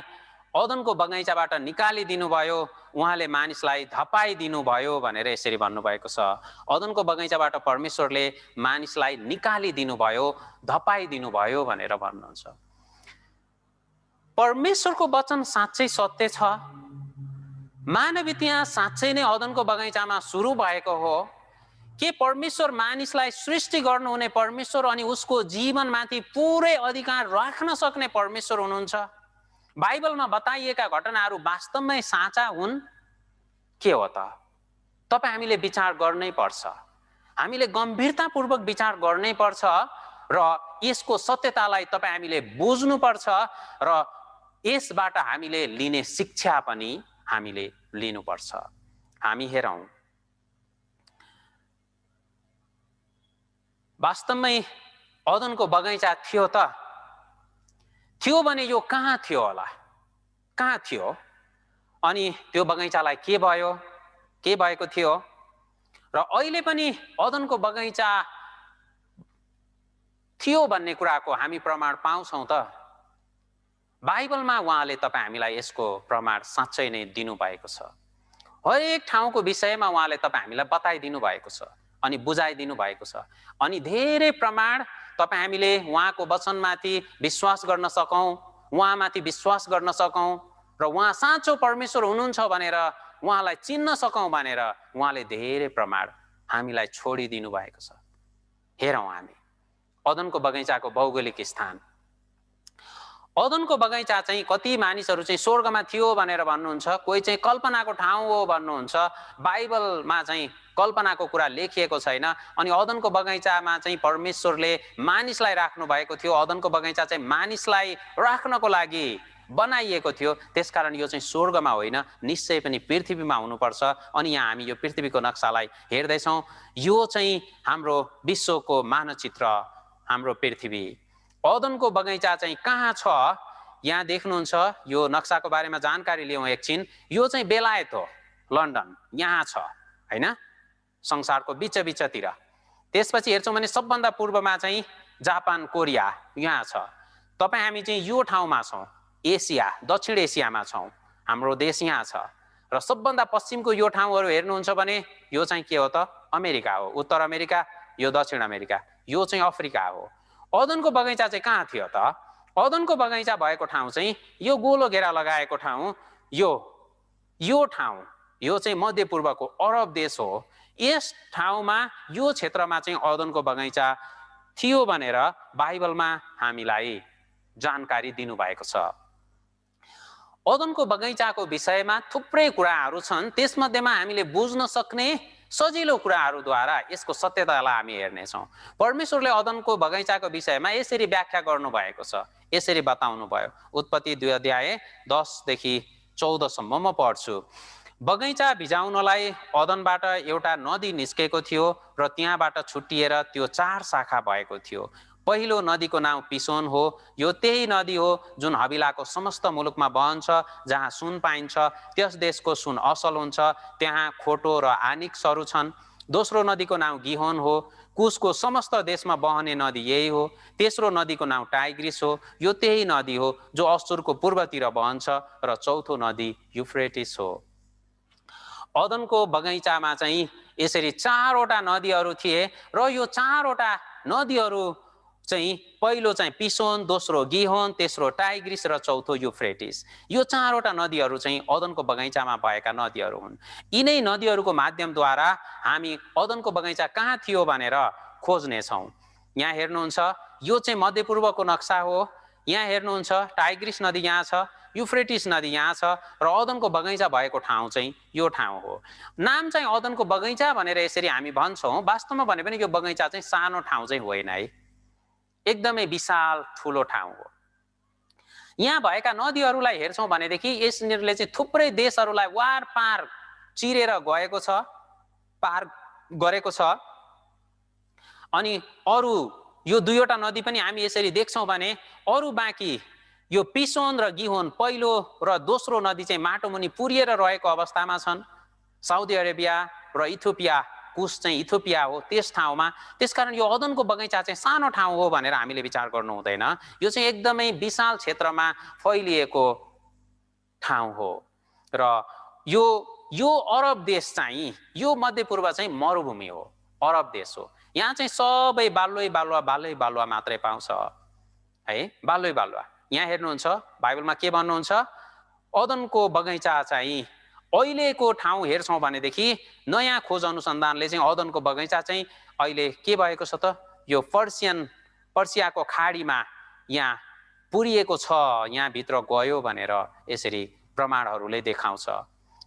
अदनको बगैँचाबाट निकालिदिनु भयो, उहाँले मानिसलाई धपाइदिनु भयो भनेर यसरी भन्नुभएको छ। अदनको बगैँचाबाट परमेश्वरले मानिसलाई निकालिदिनु भयो, धपाइदिनु भयो भनेर भन्नुहुन्छ। परमेश्वरको वचन साँच्चै सत्य छ। मानव इतिहास साँच्चै नै अदनको बगैँचामा सुरु भएको हो के परमेश्वर मानिसलाई सृष्टि गर्नुहुने परमेश्वर अनि उसको जीवनमाथि पुरै अधिकार राख्न सक्ने परमेश्वर हुनुहुन्छ? बाइबलमा बताइएका घटनाहरू वास्तवमै साँचा हुन्? के हो त? तपाईँ हामीले विचार गर्नै पर्छ, हामीले गम्भीरतापूर्वक विचार गर्नै पर्छ र यसको सत्यतालाई तपाईँ हामीले बुझ्नुपर्छ र यसबाट हामीले लिने शिक्षा पनि हामीले लिनुपर्छ। हामी हेरौँ, वास्तवमै अदनको बगैँचा थियो त? थियो भने यो कहाँ थियो होला? कहाँ थियो? अनि त्यो बगैँचालाई के भयो? के भएको थियो? र अहिले पनि अदनको बगैँचा थियो भन्ने कुराको हामी प्रमाण पाउँछौँ त? बाइबलमा उहाँले तपाईँ हामीलाई यसको प्रमाण साँच्चै नै दिनुभएको छ। हरेक ठाउँको विषयमा उहाँले तपाईँ हामीलाई बताइदिनु भएको छ अनि बुझाइदिनु भएको छ अनि धेरै प्रमाण तपाईँ हामीले उहाँको वचनमाथि विश्वास गर्न सकौँ, उहाँमाथि विश्वास गर्न सकौँ र उहाँ साँचो परमेश्वर हुनुहुन्छ भनेर उहाँलाई चिन्न सकौँ भनेर उहाँले धेरै प्रमाण हामीलाई छोडिदिनु भएको छ। हेरौँ हामी अदनको बगैँचाको भौगोलिक स्थान। अदनको बगैँचा चाहिँ कति मानिसहरू चाहिँ स्वर्गमा थियो भनेर भन्नुहुन्छ, कोही चाहिँ कल्पनाको ठाउँ हो भन्नुहुन्छ। बाइबलमा चाहिँ कल्पनाको कुरा लेखिएको छैन। अनि अदनको बगैँचामा चाहिँ परमेश्वरले मानिसलाई राख्नु भएको थियो। अदनको बगैँचा चाहिँ मानिसलाई राख्नको लागि बनाइएको थियो। त्यसकारण यो चाहिँ स्वर्गमा होइन, निश्चय पनि पृथ्वीमा हुनुपर्छ। अनि यहाँ हामी यो पृथ्वीको नक्सालाई हेर्दैछौँ। यो चाहिँ हाम्रो विश्वको मानचित्र, हाम्रो पृथ्वी। अदनको बगैँचा चाहिँ कहाँ छ यहाँ देख्नुहुन्छ। यो नक्साको बारेमा जानकारी लिउँ एकछिन। यो चाहिँ बेलायत हो, लन्डन यहाँ छ हैन, संसारको बिचतिर। त्यसपछि हेर्छौँ भने सबभन्दा पूर्वमा चाहिँ जापान, कोरिया यहाँ छ। तपाईँ हामी चाहिँ यो ठाउँमा छौँ। एसिया, दक्षिण एसियामा छौँ, हाम्रो देश यहाँ छ। र सबभन्दा पश्चिमको यो ठाउँहरू हेर्नुहुन्छ भने यो चाहिँ के हो त? अमेरिका हो, उत्तर अमेरिका, यो दक्षिण अमेरिका, यो चाहिँ अफ्रिका हो। अदनको बगैँचा चाहिँ कहाँ थियो त? अदनको बगैँचा भएको ठाउँ चाहिँ यो गोलो घेरा लगाएको ठाउँ, यो ठाउँ, यो चाहिँ मध्यपूर्वको अरब देश हो। यस ठाउँमा, यो क्षेत्रमा चाहिँ अदनको बगैँचा थियो भनेर बाइबलमा हामीलाई जानकारी दिनुभएको छ। अदनको बगैँचाको विषयमा थुप्रै कुराहरू छन्, त्यसमध्येमा हामीले बुझ्न सक्ने सजिलो कुराहरूद्वारा यसको सत्यतालाई हामी हेर्नेछौँ। परमेश्वरले अदनको बगैँचाको विषयमा यसरी व्याख्या गर्नुभएको छ, यसरी बताउनु भयो। उत्पत्ति 2 अध्याय 10 देखि 14 सम्म म पढ्छु। बगैँचा भिजाउनलाई अदनबाट एउटा नदी निस्केको थियो र त्यहाँबाट छुट्टिएर त्यो 4 शाखा भएको थियो। पहिलो नदीको नाउँ पिसोन हो। यो त्यही नदी हो जुन हबिलाको समस्त मुलुकमा बहन्छ, जहाँ सुन पाइन्छ। त्यस देशको सुन असल हुन्छ, त्यहाँ खोटो र आनिक्सहरू छन्। दोस्रो नदीको नाउँ गिहोन हो। कुशको समस्त देशमा बहने नदी यही हो। तेस्रो नदीको नाउँ टाइग्रिस हो। यो त्यही नदी हो जो अश्शुरको पूर्वतिर बहन्छ। र चौथो नदी युफ्रेटिस हो। अदनको बगैँचामा चाहिँ यसरी 4वटा नदीहरू थिए र यो 4वटा नदीहरू चाहिँ पहिलो चाहिँ पिसोन, दोस्रो गिहोन, तेस्रो टाइग्रिस र चौथो युफ्रेटिस। यो 4वटा नदीहरू चाहिँ अदनको बगैँचामा भएका नदीहरू हुन्। यिनै नदीहरूको माध्यमद्वारा हामी अदनको बगैँचा कहाँ थियो भनेर खोज्नेछौँ। यहाँ हेर्नुहुन्छ, यो चाहिँ मध्यपूर्वको नक्सा हो। यहाँ हेर्नुहुन्छ टाइग्रिस नदी यहाँ छ, युफ्रेटिस नदी यहाँ छ र अदनको बगैँचा भएको ठाउँ चाहिँ यो ठाउँ हो। नाम चाहिँ अदनको बगैँचा भनेर यसरी हामी भन्छौँ, वास्तवमा भने पनि यो बगैँचा चाहिँ सानो ठाउँ चाहिँ होइन है, एकदमै विशाल ठुलो ठाउँ हो। यहाँ भएका नदीहरूलाई हेर्छौँ भनेदेखि यसले चाहिँ थुप्रै देशहरूलाई वार पार चिरेर गएको छ, पार गरेको छ। अनि अरू यो 2वटा नदी पनि हामी यसरी देख्छौँ भने अरू बाँकी यो पिसोन र गिहोन पहिलो र दोस्रो नदी चाहिँ माटो मुनि पुरिएर रहेको अवस्थामा छन्। साउदी अरेबिया र इथियोपिया, कुश चाहिँ इथियोपिया हो त्यस ठाउँमा। त्यसकारण यो अदनको बगैँचा चाहिँ सानो ठाउँ हो भनेर हामीले विचार गर्नु हुँदैन। यो चाहिँ एकदमै विशाल क्षेत्रमा फैलिएको ठाउँ हो। र यो अरब देश चाहिँ, यो मध्यपूर्व चाहिँ मरुभूमि हो, अरब देश हो। यहाँ चाहिँ सबै बालुवै बालुवा मात्रै पाउँछ है, बालुवै बालुवा। यहाँ हेर्नुहुन्छ बाइबलमा के भन्नुहुन्छ, अदनको बगैँचा चाहिँ अहिलेको ठाउँ हेर्छौँ भनेदेखि नयाँ खोज अनुसन्धानले चाहिँ अदनको बगैँचा चाहिँ अहिले के भएको छ त, यो पर्सियाको खाडीमा यहाँ पुरिएको छ, यहाँभित्र गयो भनेर यसरी प्रमाणहरूले देखाउँछ।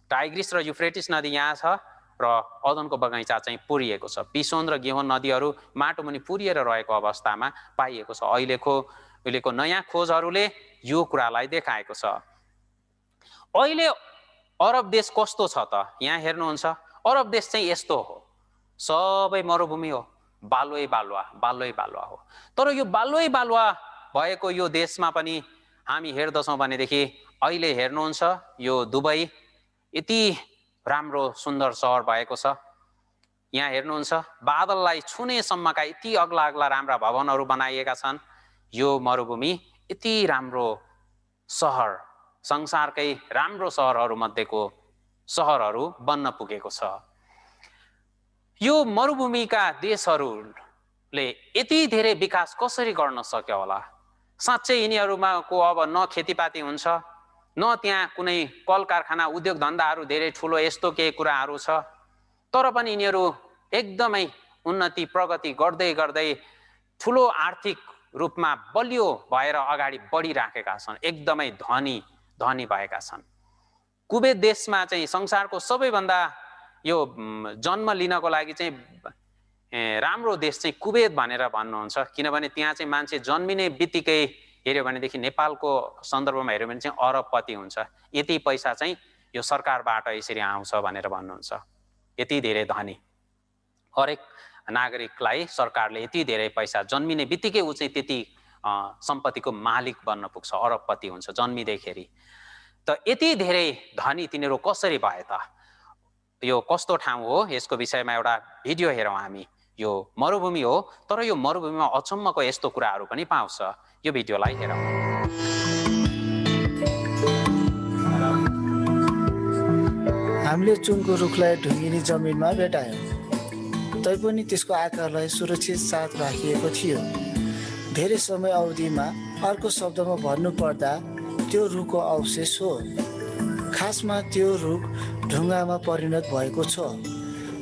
टाइग्रिस र युफ्रेटिस नदी यहाँ छ र अदनको बगैँचा चाहिँ पुरिएको छ। पिसोन र गिहोन नदीहरू माटो मुनि पुरिएर रहेको अवस्थामा पाइएको छ। अहिलेको नयाँ खोजहरूले यो कुरालाई देखाएको छ। अहिले अरब देश कस्तो छ त? यहाँ हेर्नुहुन्छ, अरब देश चाहिँ यस्तो हो, सबै मरुभूमि हो, बालुवै बालुवा हो। तर यो बालुवै बालुवा भएको यो देशमा पनि हामी हेर्दछौँ भनेदेखि अहिले हेर्नुहुन्छ यो दुबई यति राम्रो सुन्दर सहर भएको छ। यहाँ हेर्नुहुन्छ बादललाई छुनेसम्मका यति अग्ला अग्ला राम्रा भवनहरू बनाइएका छन्। यो मरुभूमि यति राम्रो सहर, संसारकै राम्रो सहरहरू मध्येको सहरहरू बन्न पुगेको छ। यो मरुभूमिका देशहरूले यति धेरै विकास कसरी गर्न सक्यो होला? साँच्चै यिनीहरूमा को अब न खेतीपाती हुन्छ, न त्यहाँ कुनै कल कारखाना उद्योग धन्दाहरू धेरै ठुलो यस्तो केही कुराहरू छ। तर पनि यिनीहरू एकदमै उन्नति प्रगति गर्दै गर्दै ठुलो आर्थिक रूपमा बलियो भएर अगाडि बढिराखेका छन्, एकदमै धनी भएका छन्। कुवेत देशमा चाहिँ संसारको सबैभन्दा यो जन्म लिनको लागि चाहिँ राम्रो देश चाहिँ कुवेत भनेर भन्नुहुन्छ, किनभने त्यहाँ चाहिँ मान्छे जन्मिने बित्तिकै हेऱ्यो भनेदेखि नेपालको सन्दर्भमा हेऱ्यो भने चाहिँ अरबपति हुन्छ। यति पैसा चाहिँ यो सरकारबाट यसरी आउँछ भनेर भन्नुहुन्छ। यति धेरै धनी, हरेक नागरिकलाई सरकारले यति धेरै पैसा जन्मिने बित्तिकै ऊ चाहिँ त्यति सम्पत्तिको मालिक बन्न पुग्छ, अरबपति हुन्छ जन्मिँदैखेरि। त यति धेरै धनी तिनीहरू कसरी भए त? यो कस्तो ठाउँ हो यसको विषयमा एउटा भिडियो हेरौँ हामी। यो मरुभूमि हो, तर यो मरुभूमिमा अचम्मको यस्तो कुराहरू पनि पाउँछ। यो भिडियोलाई हेरौँ। हामीले चुनको रुखलाई ढुङ्गिनी जमिनमा भेटायौँ, तैपनि त्यसको आकारलाई सुरक्षित साथ राखिएको थियो। धेरै समय अवधिमा अर्को शब्दमा भन्नुपर्दा त्यो रुखको अवशेष हो। खासमा त्यो रुख ढुङ्गामा परिणत भएको छ,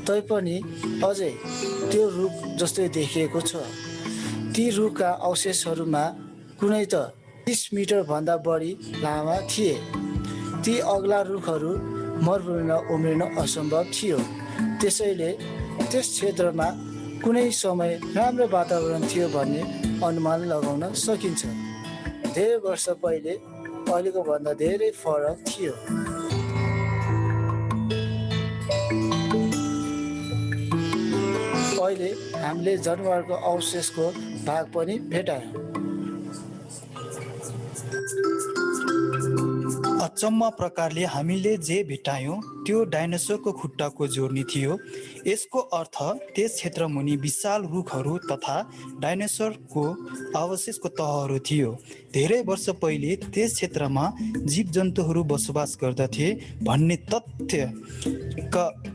तैपनि अझै त्यो रुख जस्तै देखिएको छ। ती रुखका अवशेषहरूमा कुनै त 30 मिटरभन्दा बढी लामा थिए। ती अग्ला रुखहरू मरुभूमिमा उम्रिन असम्भव थियो, त्यसैले त्यस क्षेत्रमा कुनै समय राम्रो वातावरण थियो भन्ने अनुमान लगाउन सकिन्छ। धेरै वर्ष पहिले अहिलेको भन्दा धेरै फरक थियो। अहिले हामीले जनावरको अवशेषको भाग पनि भेटायौँ। अचम्म प्रकारले हामीले जे भेटायौँ त्यो डाइनोसरको खुट्टाको जोड्नी थियो। यसको अर्थ त्यस क्षेत्र मुनि विशाल रुखहरू तथा डाइनोसरको अवशेषको तहहरू थियो। धेरै वर्ष पहिले त्यस क्षेत्रमा जीवजन्तुहरू बसोबास गर्दथे भन्ने तथ्य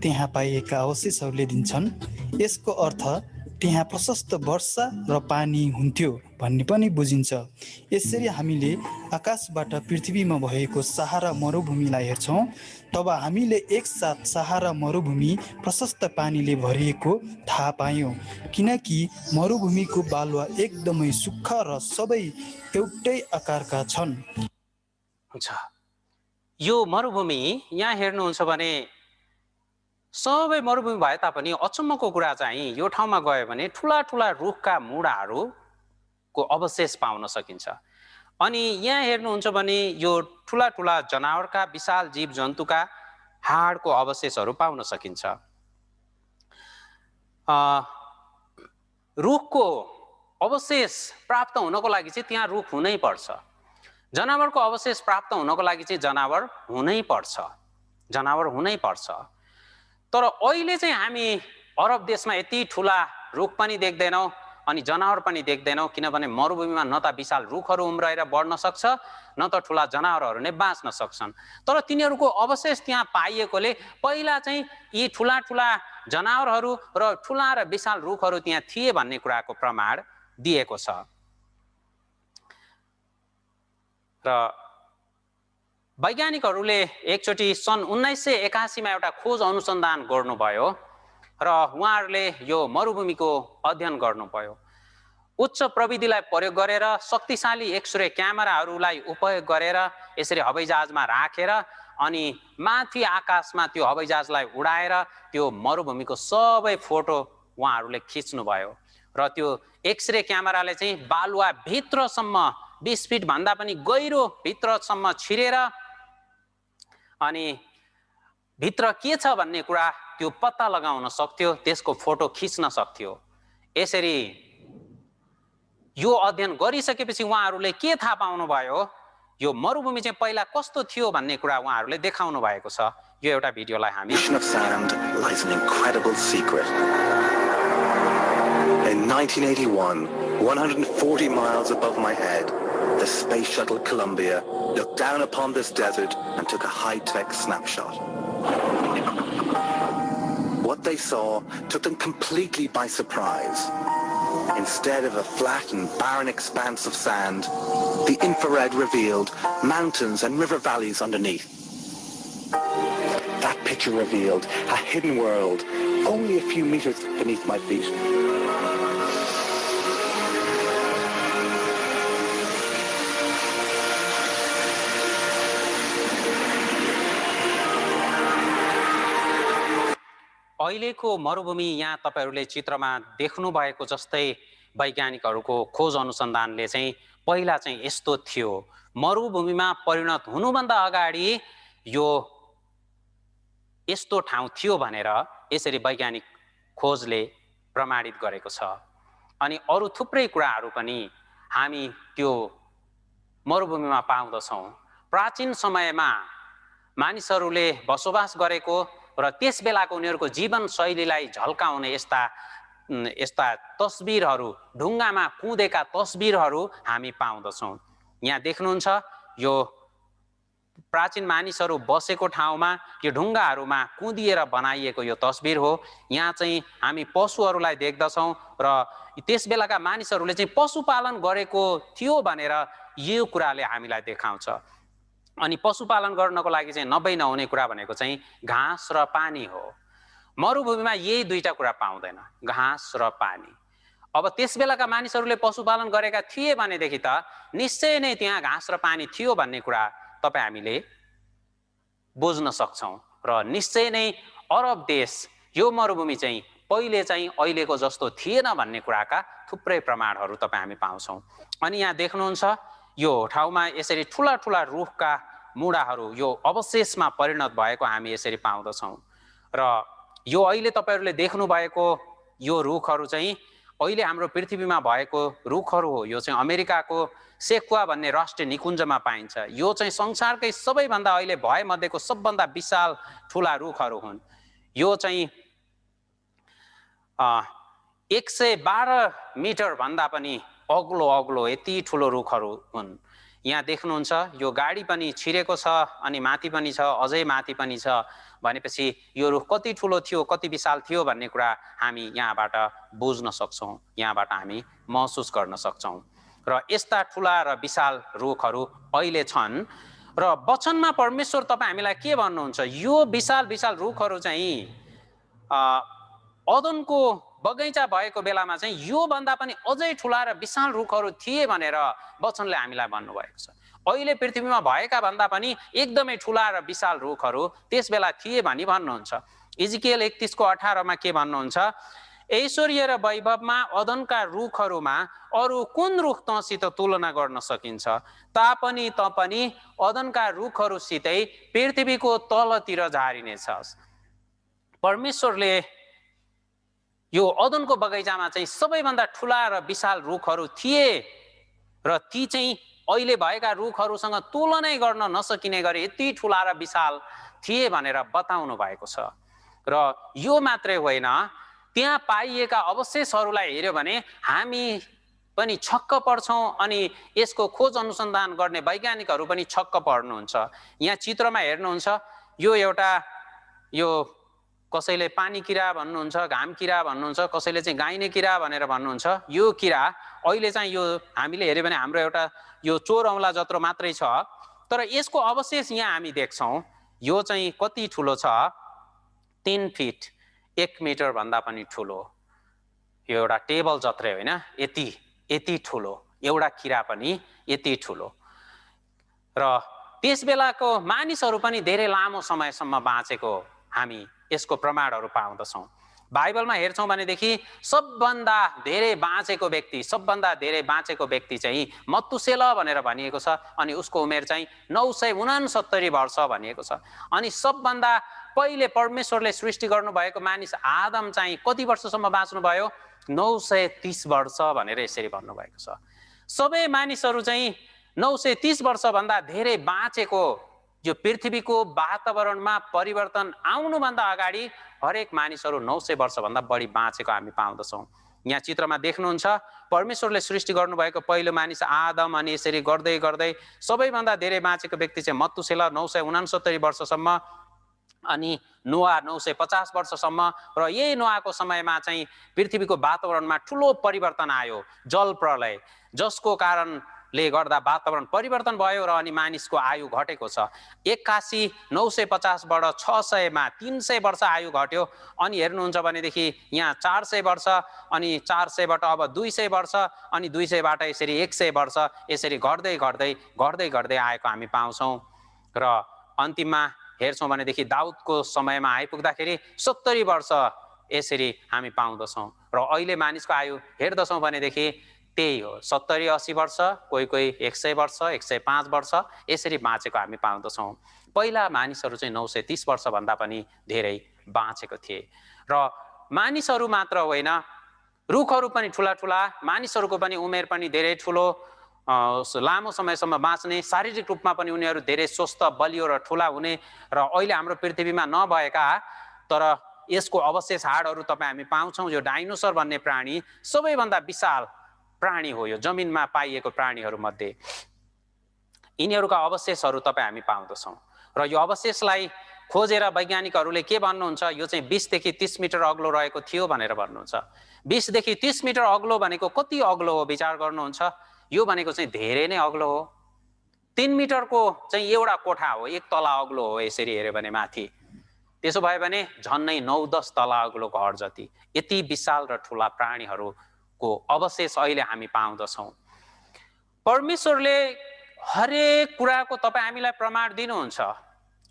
त्यहाँ पाइएका अवशेषहरूले दिन्छन्। यसको अर्थ त्यहाँ प्रशस्त वर्षा र पानी हुन्थ्यो भन्ने पनि बुझिन्छ। यसरी हामीले आकाशबाट पृथ्वीमा भएको सहारा मरुभूमिलाई हेर्छौँ, तब हामीले एकसाथ सहारा मरुभूमि प्रशस्त पानीले भरिएको थाहा पायौँ, किनकि मरुभूमिको बालुवा एकदमै सुक्खा र सबै एउटै आकारका छन्। यो मरुभूमि यहाँ हेर्नुहुन्छ भने सबै मरुभूमि भए तापनि अचम्मको कुरा चाहिँ यो ठाउँमा गयो भने ठुला ठुला रुखका मुढाहरूको अवशेष पाउन सकिन्छ। अनि यहाँ हेर्नुहुन्छ भने यो ठुला ठुला जनावरका विशाल जीव जन्तुका हाडको अवशेषहरू पाउन सकिन्छ। रुखको अवशेष प्राप्त हुनको लागि चाहिँ त्यहाँ रुख हुनै पर्छ। जनावरको अवशेष प्राप्त हुनको लागि चाहिँ जनावर हुनै पर्छ। तर अहिले चाहिँ हामी अरब देशमा यति ठुला रुख पनि देख्दैनौँ अनि जनावर पनि देख्दैनौँ, किनभने मरुभूमिमा न त विशाल रुखहरू उम्राएर बढ्न सक्छ न त ठुला जनावरहरू नै बाँच्न सक्छन्। तर तिनीहरूको अवशेष त्यहाँ पाइएकोले पहिला चाहिँ यी ठुला ठुला जनावरहरू र ठुला र विशाल रुखहरू त्यहाँ थिए भन्ने कुराको प्रमाण दिएको छ। र वैज्ञानिकहरूले एकचोटि सन् 1981 मा एउटा खोज अनुसन्धान गर्नुभयो र उहाँहरूले यो मरुभूमिको अध्ययन गर्नुभयो। उच्च प्रविधिलाई प्रयोग गरेर शक्तिशाली एक्सरे क्यामेराहरूलाई उपयोग गरेर यसरी हवाईजहाजमा राखेर अनि माथि आकाशमा त्यो हवाईजहाजलाई उडाएर त्यो मरुभूमिको सबै फोटो उहाँहरूले खिच्नुभयो र त्यो एक्सरे क्यामेराले चाहिँ बालुवा भित्रसम्म 20 फिट भन्दा पनि गहिरो भित्रसम्म छिरेर अनि भित्र के छ भन्ने कुरा त्यो पत्ता लगाउन सक्थ्यो, त्यसको फोटो खिच्न सक्थ्यो। यसरी यो अध्ययन गरिसकेपछि उहाँहरूले के थाहा पाउनु भयो, यो मरुभूमि चाहिँ पहिला कस्तो थियो भन्ने कुरा उहाँहरूले देखाउनु भएको छ। यो एउटा भिडियोलाई हामी In 1981, 140 miles above my head, the space shuttle Columbia looked down upon this desert and took a high-tech snapshot. What they saw took them completely by surprise. Instead of a flat and barren expanse of sand, the infrared revealed mountains and river valleys underneath. That picture revealed a hidden world only a few meters beneath my feet. अहिलेको मरुभूमि यहाँ तपाईहरूले चित्रमा देख्नु भएको जस्तै वैज्ञानिकहरूको खोज अनुसन्धानले चाहिँ पहिला चाहिँ यस्तो थियो। मरुभूमिमा परिणत हुनुभन्दा अगाडि यो यस्तो ठाउँ थियो भनेर यसरी वैज्ञानिक खोजले प्रमाणित गरेको छ। अनि अरू थुप्रै कुराहरू पनि हामी त्यो मरुभूमिमा पाउँदछौँ। प्राचीन समयमा मानिसहरूले बसोबास गरेको र त्यस बेलाको उनीहरूको जीवन शैलीलाई झल्काउने यस्ता तस्बिरहरू, ढुङ्गामा कुदेका तस्बिरहरू हामी पाउँदछौँ। यहाँ देख्नुहुन्छ यो प्राचीन मानिसहरू बसेको ठाउँमा यो ढुङ्गाहरूमा कुदिएर बनाइएको यो तस्बिर हो। यहाँ चाहिँ हामी पशुहरूलाई देख्दछौँ र त्यस बेलाका मानिसहरूले चाहिँ पशुपालन गरेको थियो भनेर यो कुराले हामीलाई देखाउँछ। अनि पशुपालन गर्नको लागि चाहिँ नहुने कुरा भनेको चाहिँ घाँस र पानी हो। मरुभूमिमा यही दुईटा कुरा पाउँदैन, घाँस र पानी। अब त्यस बेलाका मानिसहरूले पशुपालन गरेका थिए भनेदेखि त निश्चय नै त्यहाँ घाँस र पानी थियो भन्ने कुरा तपाईँ हामीले बुझ्न सक्छौँ। र निश्चय नै अरब देश यो मरुभूमि चाहिँ पहिले चाहिँ अहिलेको जस्तो थिएन भन्ने कुराका थुप्रै प्रमाणहरू तपाईँ हामी पाउँछौँ। अनि यहाँ देख्नुहुन्छ यो ठाउँमा यसरी ठुला ठुला रुखका मुढाहरू यो अवशेषमा परिणत भएको हामी यसरी पाउँदछौँ। र यो अहिले तपाईँहरूले देख्नु भएको यो रुखहरू चाहिँ अहिले हाम्रो पृथ्वीमा भएको रुखहरू हो। यो चाहिँ अमेरिकाको सेक्वा भन्ने राष्ट्रिय निकुञ्जमा पाइन्छ। यो चाहिँ संसारकै सबैभन्दा अहिले भएमध्येको सबभन्दा विशाल ठुला रुखहरू हुन्। यो चाहिँ 112 मिटर भन्दा पनि अग्लो यति ठुलो रुखहरू हुन्। यहाँ देख्नुहुन्छ यो गाडी पनि छिरेको छ अनि माथि पनि छ, अझै माथि पनि छ भनेपछि यो रुख कति ठुलो थियो, कति विशाल थियो भन्ने कुरा हामी यहाँबाट बुझ्न सक्छौँ, यहाँबाट हामी महसुस गर्न सक्छौँ। र यस्ता ठुला र विशाल रुखहरू अहिले छन्। र वचनमा परमेश्वर तपाईँ हामीलाई के भन्नुहुन्छ, यो विशाल विशाल रुखहरू चाहिँ अदनको बगैँचा भएको बेलामा चाहिँ यो भन्दा पनि अझै ठुला र विशाल रुखहरू थिए भनेर वचनले हामीलाई भन्नुभएको छ। अहिले पृथ्वीमा भएका भन्दा पनि एकदमै ठुला र विशाल रुखहरू त्यस बेला थिए भनी भन्नुहुन्छ। इजिकियल 31:18 मा के भन्नुहुन्छ, ऐश्वर्य र वैभवमा अदनका रुखहरूमा अरू कुन रुख तँसित तुलना गर्न सकिन्छ, तापनि त पनि अदनका रुखहरूसितै पृथ्वीको तलतिर झारिनेछस्। परमेश्वरले यो अदनको बगैँचामा चाहिँ सबैभन्दा ठुला र विशाल रुखहरू थिए र ती चाहिँ अहिले भएका रुखहरूसँग तुलनै गर्न नसकिने गरी यति ठुला र विशाल थिए भनेर बताउनु भएको छ। र यो मात्रै होइन, त्यहाँ पाइएका अवशेषहरूलाई हेर्यो भने हामी पनि छक्क पर्छौँ अनि यसको खोज अनुसन्धान गर्ने वैज्ञानिकहरू पनि छक्क पर्नुहुन्छ। यहाँ चित्रमा हेर्नुहुन्छ यो एउटा यो कसैले पानी किरा भन्नुहुन्छ, घाम किरा भन्नुहुन्छ, कसैले चाहिँ गाइने किरा भनेर भन्नुहुन्छ। यो किरा अहिले चाहिँ यो हामीले हेऱ्यो भने हाम्रो एउटा यो चोर औँला जत्रो मात्रै छ, तर यसको अवशेष यहाँ हामी देख्छौँ। यो चाहिँ कति ठुलो छ, 3 फिट 1 मिटर भन्दा पनि ठुलो। यो एउटा टेबल जत्रै होइन, यति ठुलो एउटा किरा पनि यति ठुलो। र त्यस बेलाको मानिसहरू पनि धेरै लामो समयसम्म बाँचेको हामी यसको प्रमाणहरू पाउँदछौँ। बाइबलमा हेर्छौँ भनेदेखि सबभन्दा धेरै बाँचेको व्यक्ति चाहिँ मत्तुसेला भनेर भनिएको छ अनि उसको उमेर चाहिँ 969 वर्ष भनिएको छ। अनि सबभन्दा पहिले परमेश्वरले सृष्टि गर्नुभएको मानिस आदम चाहिँ कति वर्षसम्म बाँच्नुभयो, 930 वर्ष भनेर यसरी भन्नुभएको छ। सबै मानिसहरू चाहिँ 930 वर्षभन्दा धेरै बाँचेको, यो पृथ्वीको वातावरणमा परिवर्तन आउनुभन्दा अगाडि हरेक मानिसहरू 900 वर्षभन्दा बढी बाँचेको हामी पाउँदछौँ। यहाँ चित्रमा देख्नुहुन्छ परमेश्वरले सृष्टि गर्नुभएको पहिलो मानिस आदम, अनि यसरी गर्दै गर्दै सबैभन्दा धेरै बाँचेको व्यक्ति चाहिँ मत्तुसेला 969 वर्षसम्म, अनि नोआ 950 वर्षसम्म। र यही नोआको समयमा चाहिँ पृथ्वीको वातावरणमा ठुलो परिवर्तन आयो, जल प्रलय, जसको कारणले गर्दा वातावरण परिवर्तन भयो र अनि मानिसको आयु घटेको छ। 950बाट 600 मा 300 वर्ष आयु घट्यो। अनि हेर्नुहुन्छ भनेदेखि यहाँ 400 वर्ष, अनि 400बाट अब 200 वर्ष, अनि 200बाट यसरी 100 वर्ष, यसरी घट्दै घट्दै घट्दै घट्दै आएको हामी पाउँछौँ। र अन्तिममा हेर्छौँ भनेदेखि दाउदको समयमा आइपुग्दाखेरि 70 वर्ष यसरी हामी पाउँदछौँ। र अहिले मानिसको आयु हेर्दछौँ भनेदेखि त्यही हो, 70-80 वर्ष, कोही 100 वर्ष, 105 वर्ष यसरी बाँचेको हामी पाउँदछौँ। पहिला मानिसहरू चाहिँ 930 वर्षभन्दा पनि धेरै बाँचेको थिए। र मानिसहरू मात्र होइन, रुखहरू पनि ठुला ठुला, मानिसहरूको पनि उमेर पनि धेरै ठुलो, लामो समयसम्म बाँच्ने, शारीरिक रूपमा पनि उनीहरू धेरै स्वस्थ, बलियो र ठुला हुने। र अहिले हाम्रो पृथ्वीमा नभएका तर यसको अवशेष हाडहरू तपाईँ हामी पाउँछौँ। यो डाइनोसर भन्ने प्राणी सबैभन्दा विशाल प्राणी हो, यो जमिनमा पाइएको प्राणीहरू मध्ये। यिनीहरूका अवशेषहरू तपाईँ हामी पाउँदछौँ र यो अवशेषलाई खोजेर वैज्ञानिकहरूले के भन्नुहुन्छ, यो चाहिँ 20 देखि 30 मिटर अग्लो रहेको थियो भनेर भन्नुहुन्छ। 20 देखि 30 मिटर अग्लो भनेको कति अग्लो हो विचार गर्नुहुन्छ? यो भनेको चाहिँ धेरै नै अग्लो हो। 3 मिटरको चाहिँ एउटा कोठा हो, एक तला अग्लो हो यसरी हेऱ्यो भने माथि। त्यसो भयो भने झन्नै 9-10 तला अग्लो घर जति यति विशाल र ठुला प्राणीहरूको अवशेष अहिले हामी पाउँदछौँ। परमेश्वरले हरेक कुराको तपाईँ हामीलाई प्रमाण दिनुहुन्छ।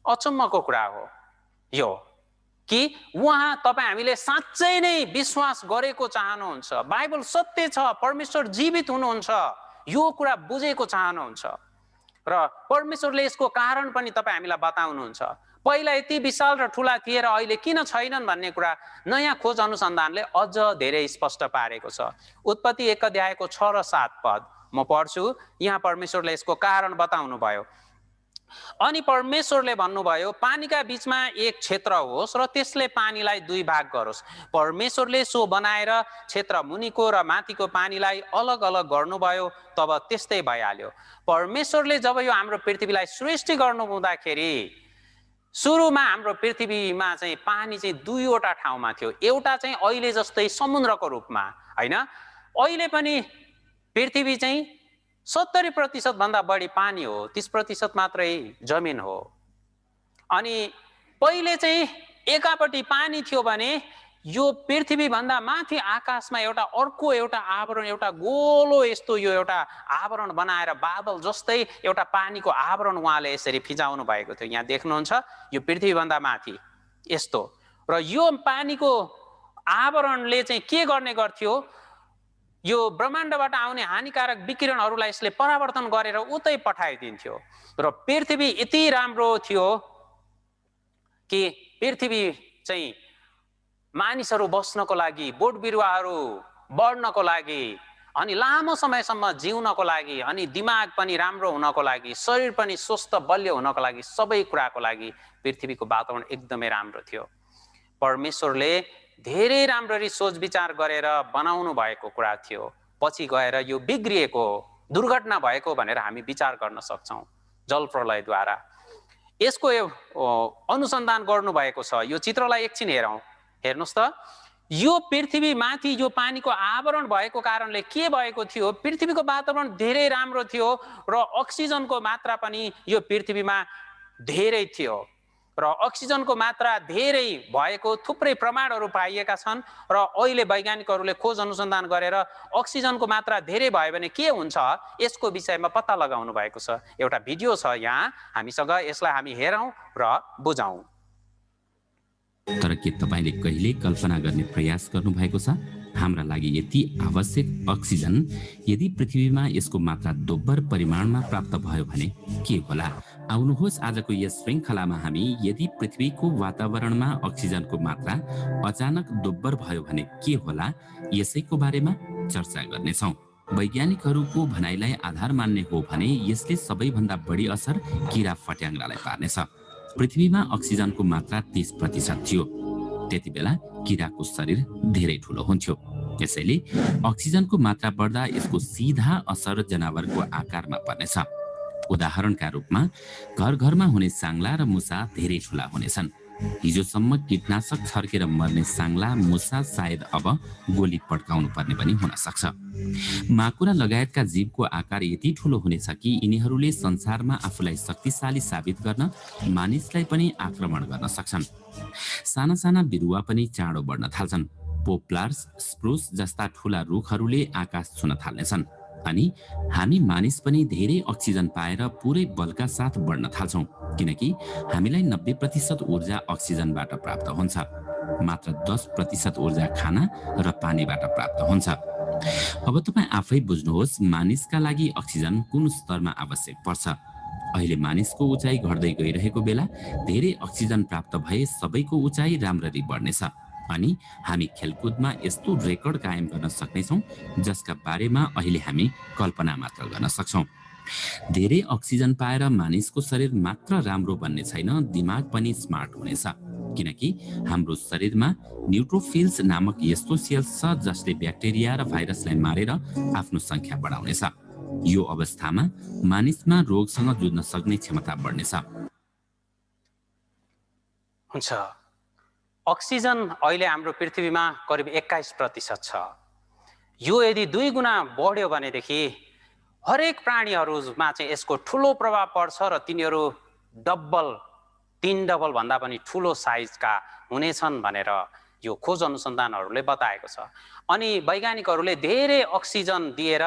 अचम्मको कुरा हो यो कि उहाँ तपाईँ हामीले साँच्चै नै विश्वास गरेको चाहनुहुन्छ। बाइबल सत्य छ, परमेश्वर जीवित हुनुहुन्छ, यो कुरा बुझेको चाहनुहुन्छ र परमेश्वरले यसको कारण पनि तपाईँ हामीलाई बताउनुहुन्छ। पहिला यति विशाल र ठुला थिए र अहिले किन छैनन् भन्ने कुरा नयाँ खोज अनुसन्धानले अझ धेरै स्पष्ट पारेको छ। उत्पत्ति 1 अध्यायको 6 र 7 पद म पढ्छु। यहाँ परमेश्वरले यसको कारण बताउनु भयो। अनि परमेश्वरले भन्नुभयो, पानीका बीचमा एक क्षेत्र होस् र त्यसले पानीलाई 2 भाग गरोस्। परमेश्वरले सो बनाएर क्षेत्र मुनिको र माथिको पानीलाई अलग अलग गर्नुभयो। तब त्यस्तै भइहाल्यो। परमेश्वरले जब यो हाम्रो पृथ्वीलाई सृष्टि गर्नु हुँदाखेरि सुरुमा हाम्रो पृथ्वीमा चाहिँ पानी चाहिँ 2वटा ठाउँमा थियो। एउटा चाहिँ अहिले जस्तै समुद्रको रूपमा हैन, अहिले पनि पृथ्वी चाहिँ 70% भन्दा बढी पानी हो, 30% मात्रै जमिन हो। अनि पहिले चाहिँ एकापट्टि पानी थियो भने यो पृथ्वी भन्दा माथि आकाशमा अर्को आवरण, एउटा गोलो यस्तो यो एउटा आवरण बनाएर बादल जस्तै एउटा पानीको आवरण उहाँले यसरी फिजाउनु भएको थियो। यहाँ देख्नुहुन्छ यो पृथ्वी भन्दा माथि यस्तो, र यो पानीको आवरणले चाहिँ के गर्ने गर्थ्यो, यो ब्रह्माण्डबाट आउने हानिकारक विकिरणहरूलाई यसले परावर्तन गरेर उतै पठाइदिन्थ्यो। र पृथ्वी यति राम्रो थियो कि पृथ्वी चाहिँ मानिसहरू बस्नको लागि, बोट बिरुवाहरू बढ्नको लागि, अनि लामो समयसम्म जिउनको लागि, अनि दिमाग पनि राम्रो हुनको लागि, शरीर पनि स्वस्थ बलियो हुनको लागि, सबै कुराको लागि पृथ्वीको वातावरण एकदमै राम्रो थियो। परमेश्वरले धेरै राम्ररी सोच विचार गरेर बनाउनु भएको कुरा थियो। पछि गएर यो बिग्रिएको, दुर्घटना भएको भनेर हामी विचार गर्न सक्छौँ जल प्रलयद्वारा। यसको अनुसन्धान गर्नुभएको छ। यो चित्रलाई एकछिन हेरौँ, हेर्नुहोस् त। यो पृथ्वी माथि यो पानीको आवरण भएको कारणले के भएको थियो, पृथ्वीको वातावरण धेरै राम्रो थियो र अक्सिजनको मात्रा पनि यो पृथ्वीमा धेरै थियो। र अक्सिजनको मात्रा धेरै भएको थुप्रै प्रमाणहरू पाइएका छन् र अहिले वैज्ञानिकहरूले खोज अनुसन्धान गरेर अक्सिजनको मात्रा धेरै भयो भने के हुन्छ यसको विषयमा पत्ता लगाउनु भएको छ। एउटा भिडियो छ यहाँ हामीसँग, यसलाई हामी हेरौँ र बुझौँ। तर के तपाईले कहिले कल्पना गर्ने प्रयास गर्नुभएको छ, हाम्रा लागि यति आवश्यक अक्सिजन यदि पृथ्वीमा यसको मात्रा दोब्बर परिमाणमा प्राप्त भयो भने के होला? आउनुहोस् आजको यस श्रृङ्खलामा हामी यदि पृथ्वीको वातावरणमा अक्सिजनको मात्रा अचानक दोब्बर भयो भने के होला यसैको बारेमा चर्चा गर्नेछौँ। वैज्ञानिकहरूको भनाइलाई आधार मान्ने हो भने यसले सबैभन्दा बढी असर किरा फट्याङ्ग्रालाई पार्नेछ। पृथ्वीमा अक्सिजनको मात्रा 30% थियो। त्यति बेला किराको शरीर धेरै ठुलो हुन्थ्यो। यसैले अक्सिजनको मात्रा बढ्दा यसको सिधा असर जनावरको आकारमा पर्नेछ। उदाहरणका रूपमा घर घरमा हुने साङ्ला र मुसा धेरै ठुला हुनेछन्। हिजोसम्म कीटनाशक छर्केर मर्ने साङ्ला मुसा सायद अब गोली पड्काउनु पर्ने पनि हुन सक्छ। माकुरा लगायतका जीवको आकार यति ठुलो हुनेछ कि यिनीहरूले संसारमा आफूलाई शक्तिशाली साबित गर्न मानिसलाई पनि आक्रमण गर्न सक्छन्। साना साना बिरुवा पनि चाँडो बढ्न थाल्छन्। पोप्लार्स, स्प्रुस जस्ता ठुला रुखहरूले आकाश छुन थाल्नेछन्। अनि हामी मानिस पनि धेरै अक्सिजन पाएर पुरै बलका साथ बढ्न थाल्छौँ, किनकि हामीलाई 90% ऊर्जा अक्सिजनबाट प्राप्त हुन्छ। मात्र 10% ऊर्जा खाना र पानीबाट प्राप्त हुन्छ। अब तपाईँ आफै बुझ्नुहोस् मानिसका लागि अक्सिजन कुन स्तरमा आवश्यक पर्छ। अहिले मानिसको उचाइ घट्दै गइरहेको बेला धेरै अक्सिजन प्राप्त भए सबैको उचाइ राम्ररी बढ्नेछ अनि हामी खेलकुदमा यस्तो रेकर्ड कायम गर्न सक्नेछौँ जसका बारेमा अहिले हामी कल्पना मात्र गर्न सक्छौँ। धेरै अक्सिजन पाएर मानिसको शरीर मात्र राम्रो बन्ने छैन, दिमाग पनि स्मार्ट हुनेछ, किनकि हाम्रो शरीरमा न्युट्रोफिल्स नामक यस्तो सेल्स छ जसले ब्याक्टेरिया र भाइरसलाई मारेर आफ्नो संख्या बढाउनेछ। यो अवस्थामा मानिसमा रोगसँग जुझ्न सक्ने क्षमता बढ्नेछ। हुन्छ। अक्सिजन अहिले हाम्रो पृथ्वीमा करिब 21% छ। यो यदि 2 गुणा बढ्यो भनेदेखि हरेक प्राणीहरूमा चाहिँ यसको ठुलो प्रभाव पर्छ र तिनीहरू डबल 3 डबल भन्दा पनि ठुलो साइजका हुनेछन् भनेर यो खोज अनुसन्धानहरूले बताएको छ। अनि वैज्ञानिकहरूले धेरै अक्सिजन दिएर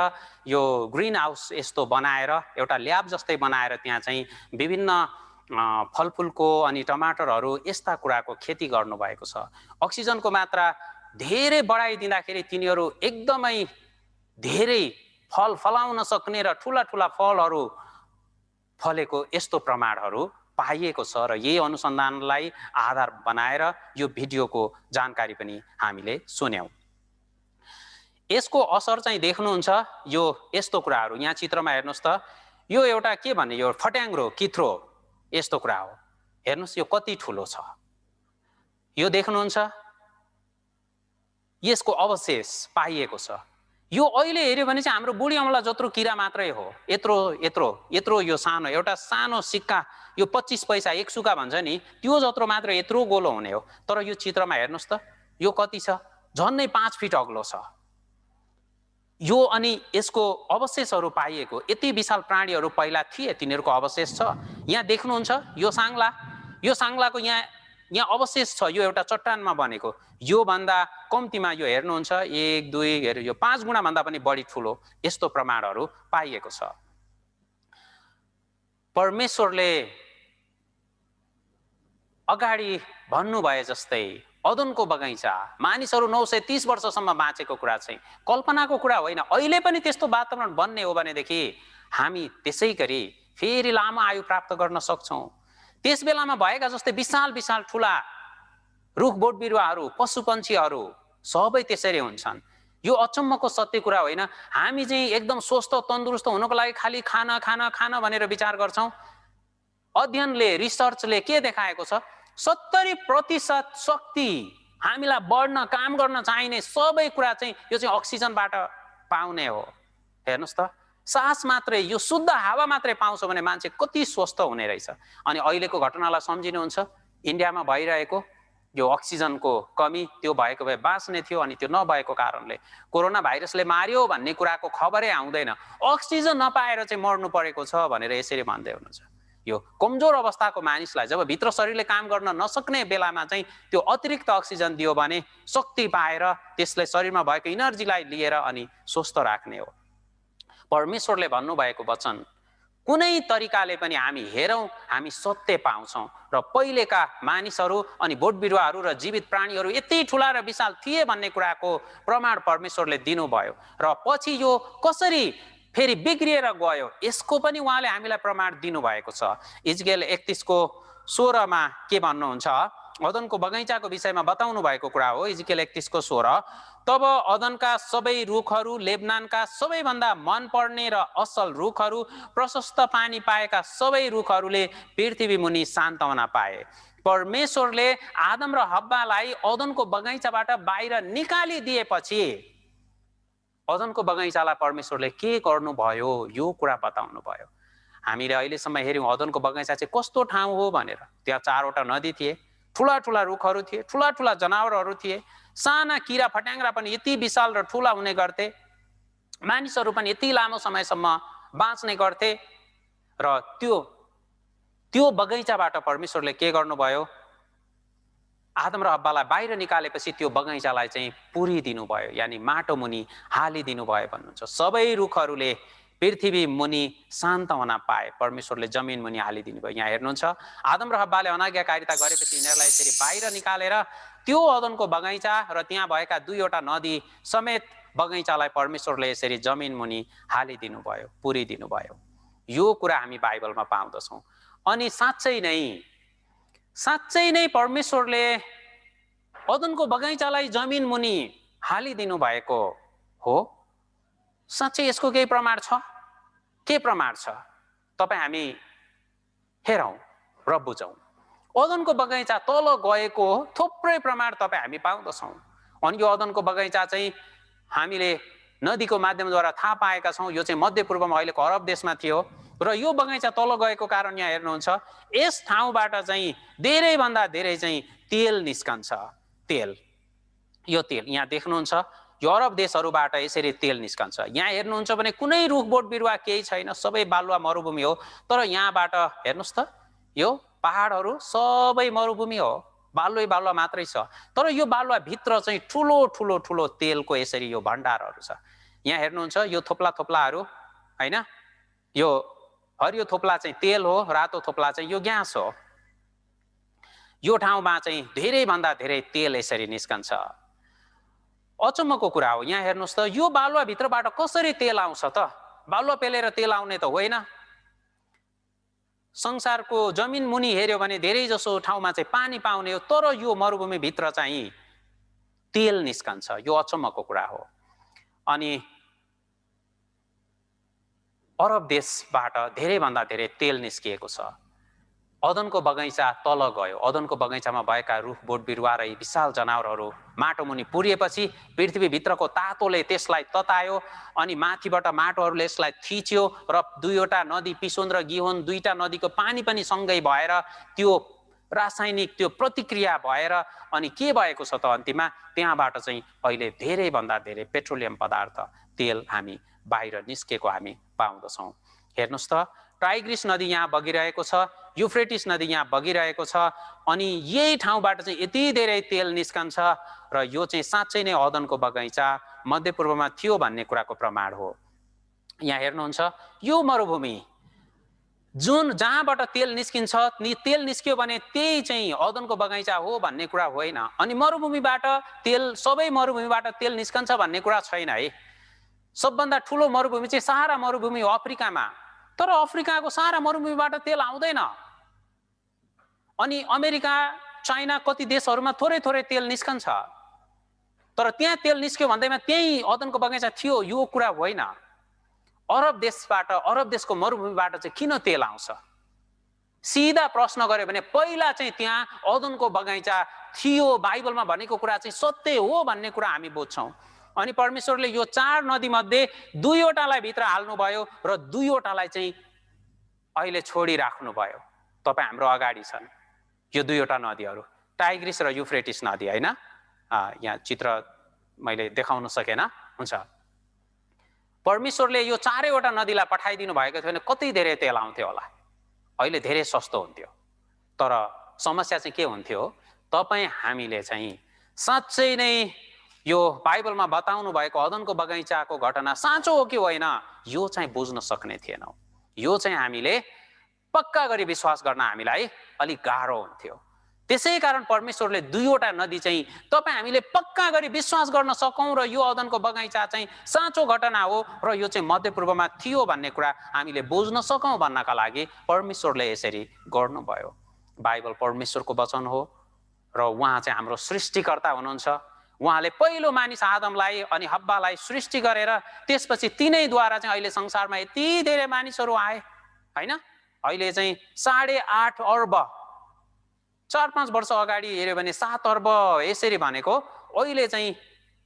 यो ग्रिन हाउस यस्तो बनाएर एउटा ल्याब जस्तै बनाएर त्यहाँ चाहिँ विभिन्न फलफुलको अनि टमाटरहरू यस्ता कुराको खेती गर्नुभएको छ। अक्सिजनको मात्रा धेरै बढाइदिँदाखेरि तिनीहरू एकदमै धेरै फल फलाउन सक्ने र ठुला ठुला फलहरू फलेको यस्तो प्रमाणहरू पाइएको छ र यही अनुसन्धानलाई आधार बनाएर यो भिडियोको जानकारी पनि हामीले सुन्यौं। यसको असर चाहिँ देख्नुहुन्छ यो यस्तो कुराहरू यहाँ चित्रमा हेर्नुस् त, यो एउटा के भन्ने यो फट्याङ्ग्रो किथ्रो यस्तो कुरा हो। हेर्नुस् यो कति ठुलो छ, यो देख्नुहुन्छ यसको अवशेष पाइएको छ। यो अहिले हेर्यो भने चाहिँ हाम्रो बुढी अमला जत्रो किरा मात्रै हो, यत्रो यत्रो यत्रो यो सानो एउटा सानो सिक्का, यो 25 पैसा 1 सुका भन्छ नि, त्यो जत्रो मात्र यत्रो गोलो हुने हो। तर यो चित्रमा हेर्नुस् त यो कति छ, झन्नै 5 फिट अग्लो छ यो। अनि यसको अवशेषहरू पाइएको, यति विशाल प्राणीहरू पहिला थिए, तिनीहरूको अवशेष छ। यहाँ देख्नुहुन्छ यो साङ्ला, यो साङ्लाको यहाँ अवशेष छ, यो एउटा चट्टानमा बनेको। यो भन्दा कम्तीमा यो हेर्नुहुन्छ 1 2 हेर्नु यो 5 गुणा भन्दा पनि बढी ठुलो यस्तो प्रमाणहरू पाइएको छ। परमेश्वरले अगाडि भन्नुभए जस्तै अदनको बगैँचा मानिसहरू 930 वर्षसम्म बाँचेको कुरा चाहिँ कल्पनाको कुरा होइन। अहिले पनि त्यस्तो वातावरण बन्ने हो भनेदेखि हामी त्यसै गरी फेरि लामो आयु प्राप्त गर्न सक्छौँ। त्यस बेलामा भएका जस्तै विशाल विशाल ठुला रुख बोट बिरुवाहरू पशु पन्छीहरू सबै त्यसरी हुन्छन्। यो अचम्मको सत्य कुरा होइन। हामी चाहिँ एकदम स्वस्थ तन्दुरुस्त हुनको लागि खालि खाना खाना खाना भनेर विचार गर्छौँ। अध्ययनले रिसर्चले के देखाएको छ, 70% शक्ति हामीलाई बढ्न काम गर्न चाहिने सबै कुरा चाहिँ यो चाहिँ अक्सिजनबाट पाउने हो। हेर्नुस् त, सास मात्रै यो शुद्ध हावा मात्रै पाउँछ भने मान्छे कति स्वस्थ हुने रहेछ। अनि अहिलेको घटनालाई सम्झिनुहुन्छ, इन्डियामा भइरहेको यो अक्सिजनको कमी, त्यो भएको भए बाँच्ने थियो, अनि त्यो नभएको कारणले कोरोना भाइरसले मार्यो भन्ने कुराको खबरै आउँदैन। अक्सिजन नपाएर चाहिँ मर्नु परेको छ भनेर यसरी भन्दै हुनुहुन्छ। यो कमजोर अवस्थाको मानिसलाई जब भित्र शरीरले काम गर्न नसक्ने बेलामा चाहिँ त्यो अतिरिक्त अक्सिजन दियो भने शक्ति पाएर त्यसले शरीरमा भएको इनर्जीलाई लिएर अनि स्वस्थ राख्ने हो। परमेश्वरले भन्नुभएको वचन कुनै तरिकाले पनि हामी हेरौँ हामी सत्य पाउँछौँ। र पहिलेका मानिसहरू अनि बोट बिरुवाहरू र जीवित प्राणीहरू यति ठुला र विशाल थिए भन्ने कुराको प्रमाण परमेश्वरले दिनुभयो। र पछि यो कसरी फेरि बिग्रिएर गयो यसको पनि उहाँले हामीलाई प्रमाण दिनुभएको छ। इजकेल 31:16 के भन्नुहुन्छ, अदनको बगैँचाको विषयमा बताउनु भएको कुरा हो। इजकेल 31:16, तब अदनका सबै रुखहरू, लेबनानका सबैभन्दा मनपर्ने र असल रुखहरू, प्रशस्त पानी पाएका सबै रुखहरूले पृथ्वी मुनि सान्तवना पाए। परमेश्वरले आदम र हव्वालाई अदनको बगैँचाबाट बाहिर निकालिदिएपछि अदनको बगैँचालाई परमेश्वरले के गर्नुभयो यो कुरा बताउनु भयो। हामीले अहिलेसम्म हेऱ्यौँ अदनको बगैँचा चाहिँ कस्तो ठाउँ हो भनेर। त्यहाँ 4वटा नदी थिए, ठुला ठुला रुखहरू थिए, ठुला ठुला जनावरहरू थिए, साना किरा फट्याङ्ग्रा पनि यति विशाल र ठुला हुने गर्थे, मानिसहरू पनि यति लामो समयसम्म बाँच्ने गर्थे। र त्यो बगैँचाबाट परमेश्वरले के गर्नुभयो, आदम र हव्वालाई बाहिर निकालेपछि त्यो बगैँचालाई चाहिँ पुरिदिनु भयो, यानि माटो मुनि हालिदिनु भयो भन्नुहुन्छ। सबै रुखहरूले पृथ्वी मुनि सान्तवना पाए, परमेश्वरले जमिन मुनि हालिदिनु भयो। यहाँ हेर्नुहुन्छ आदम र हव्वाले अनाज्ञाकारिता गरेपछि यिनीहरूलाई यसरी बाहिर निकालेर त्यो अदनको बगैँचा र त्यहाँ भएका 2वटा नदी समेत बगैँचालाई परमेश्वरले यसरी जमिन मुनि हालिदिनु भयो, पुरिदिनु भयो। यो कुरा हामी बाइबलमा पाउँदछौँ। अनि साँच्चै नै परमेश्वरले अदनको बगैँचालाई जमिन मुनि हालिदिनु भएको हो? साँच्चै यसको केही प्रमाण छ? के प्रमाण छ? तपाईँ हामी हेरौँ र बुझौँ। अदनको बगैँचा तल गएको थुप्रै प्रमाण तपाईँ हामी पाउँदछौँ। अनि यो अदनको बगैँचा चाहिँ हामीले नदीको माध्यमद्वारा थाहा पाएका छौँ यो चाहिँ मध्यपूर्वमा अहिलेको अरब देशमा थियो र यो बगैँचा तल गएको कारण यहाँ हेर्नुहुन्छ यस ठाउँबाट चाहिँ धेरैभन्दा धेरै चाहिँ तेल निस्कन्छ। तेल, यो तेल यहाँ देख्नुहुन्छ यो अरब देशहरूबाट यसरी तेल निस्कन्छ। यहाँ हेर्नुहुन्छ भने कुनै रुख बोट बिरुवा केही छैन, सबै बालुवा मरुभूमि हो। तर यहाँबाट हेर्नुहोस् त यो पहाडहरू सबै मरुभूमि हो, बालुवा मात्रै छ। तर यो बालुवा भित्र चाहिँ ठुलो ठुलो ठुलो तेलको यसरी यो भण्डारहरू छ। यहाँ हेर्नुहुन्छ यो थोप्ला थोप्लाहरू हैन, यो हरियो थोप्ला चाहिँ तेल हो, रातो थोप्ला चाहिँ यो ग्यास हो। यो ठाउँमा चाहिँ धेरैभन्दा धेरै तेल यसरी निस्कन्छ। अचम्मको कुरा हो। यहाँ हेर्नुहोस् त यो बालुवा भित्रबाट कसरी तेल आउँछ त? बालुवा पेलेर तेल आउने त होइन। संसारको जमिन मुनि हेर्यो भने धेरै जसो ठाउँमा चाहिँ पानी पाउने हो, तर यो मरुभूमि भित्र चाहिँ तेल निस्कन्छ। यो अचम्मको कुरा हो। अनि अरब देशबाट धेरैभन्दा धेरै तेल निस्किएको छ। अदनको बगैँचा तल गयो। अदनको बगैँचामा भएका रुख बोट बिरुवा र विशाल जनावरहरू माटो मुनि पुरिएपछि पृथ्वीभित्रको तातोले त्यसलाई ततायो अनि माथिबाट माटोहरूले यसलाई थिच्यो र दुईवटा नदी पिसोन र गिहोन दुईटा नदीको पानी पनि सँगै भएर त्यो रासायनिक त्यो प्रतिक्रिया भएर अनि के भएको छ त अन्तिममा त्यहाँबाट चाहिँ अहिले धेरैभन्दा धेरै पेट्रोलियम पदार्थ तेल हामी बाहिर निस्केको हामी पाउँदछौँ। हेर्नुहोस् त टाइग्रिस नदी यहाँ बगिरहेको छ, युफ्रेटिस नदी यहाँ बगिरहेको छ अनि यही ठाउँबाट चाहिँ यति धेरै तेल निस्कन्छ र यो चाहिँ साँच्चै नै अदनको बगैँचा मध्यपूर्वमा थियो भन्ने कुराको प्रमाण हो। यहाँ हेर्नुहुन्छ यो मरुभूमि जुन जहाँबाट तेल निस्किन्छ नि तेल निस्क्यो भने त्यही चाहिँ अदनको बगैँचा हो भन्ने कुरा होइन। अनि मरुभूमिबाट तेल सबै मरुभूमिबाट तेल निस्कन्छ भन्ने कुरा छैन है। सबभन्दा ठुलो मरुभूमि चाहिँ सहारा मरुभूमि हो अफ्रिकामा, तर अफ्रिकाको सहारा मरुभूमिबाट तेल आउँदैन। अनि अमेरिका चाइना कति देशहरूमा थोरै थोरै तेल निस्कन्छ, तर त्यहाँ तेल निस्क्यो भन्दैमा त्यही अदनको बगैँचा थियो यो कुरा होइन। अरब देशको मरुभूमिबाट चाहिँ किन तेल आउँछ? सिधा प्रश्न गर्यो भने पहिला चाहिँ त्यहाँ अदनको बगैँचा थियो, बाइबलमा भनेको कुरा चाहिँ सत्य हो भन्ने कुरा हामी बुझ्छौँ। अनि परमेश्वरले यो 4 नदी मध्ये 2वटालाई भित्र हाल्नुभयो र 2वटालाई चाहिँ अहिले छोडिराख्नु भयो। तपाईँ हाम्रो अगाडि छन् यो 2वटा नदीहरू, टाइग्रिस र युफ्रेटिस नदी होइन। यहाँ चित्र मैले देखाउन सकेन, हुन्छ। परमेश्वरले यो 4वटा नदीलाई पठाइदिनु भएको थियो भने कति धेरै तेल आउँथ्यो होला, अहिले धेरै सस्तो हुन्थ्यो। तर समस्या चाहिँ के हुन्थ्यो? तपाईँ हामीले चाहिँ साँच्चै नै यो बाइबलमा बताउनु भएको अदनको बगैँचाको घटना साँचो हो कि होइन यो चाहिँ बुझ्न सक्ने थिएनौँ। यो चाहिँ हामीले पक्का गरी विश्वास गर्न हामीलाई अलिक गाह्रो हुन्थ्यो। त्यसै कारण परमेश्वरले 2वटा नदी चाहिँ तपाईँ हामीले पक्का गरी विश्वास गर्न सकौँ र यो अदनको बगैँचा चाहिँ साँचो घटना हो र यो चाहिँ मध्यपूर्वमा थियो भन्ने कुरा हामीले बुझ्न सकौँ भन्नका लागि परमेश्वरले यसरी गर्नुभयो। बाइबल परमेश्वरको वचन हो र उहाँ चाहिँ हाम्रो सृष्टिकर्ता हुनुहुन्छ। उहाँले पहिलो मानिस आदमलाई अनि हब्बालाई सृष्टि गरेर त्यसपछि तिनैद्वारा चाहिँ अहिले संसारमा यति धेरै मानिसहरू आए होइन। अहिले चाहिँ 8.5 अर्ब 4-5 वर्ष अगाडि हेऱ्यो भने 7 अर्ब यसरी भनेको अहिले चाहिँ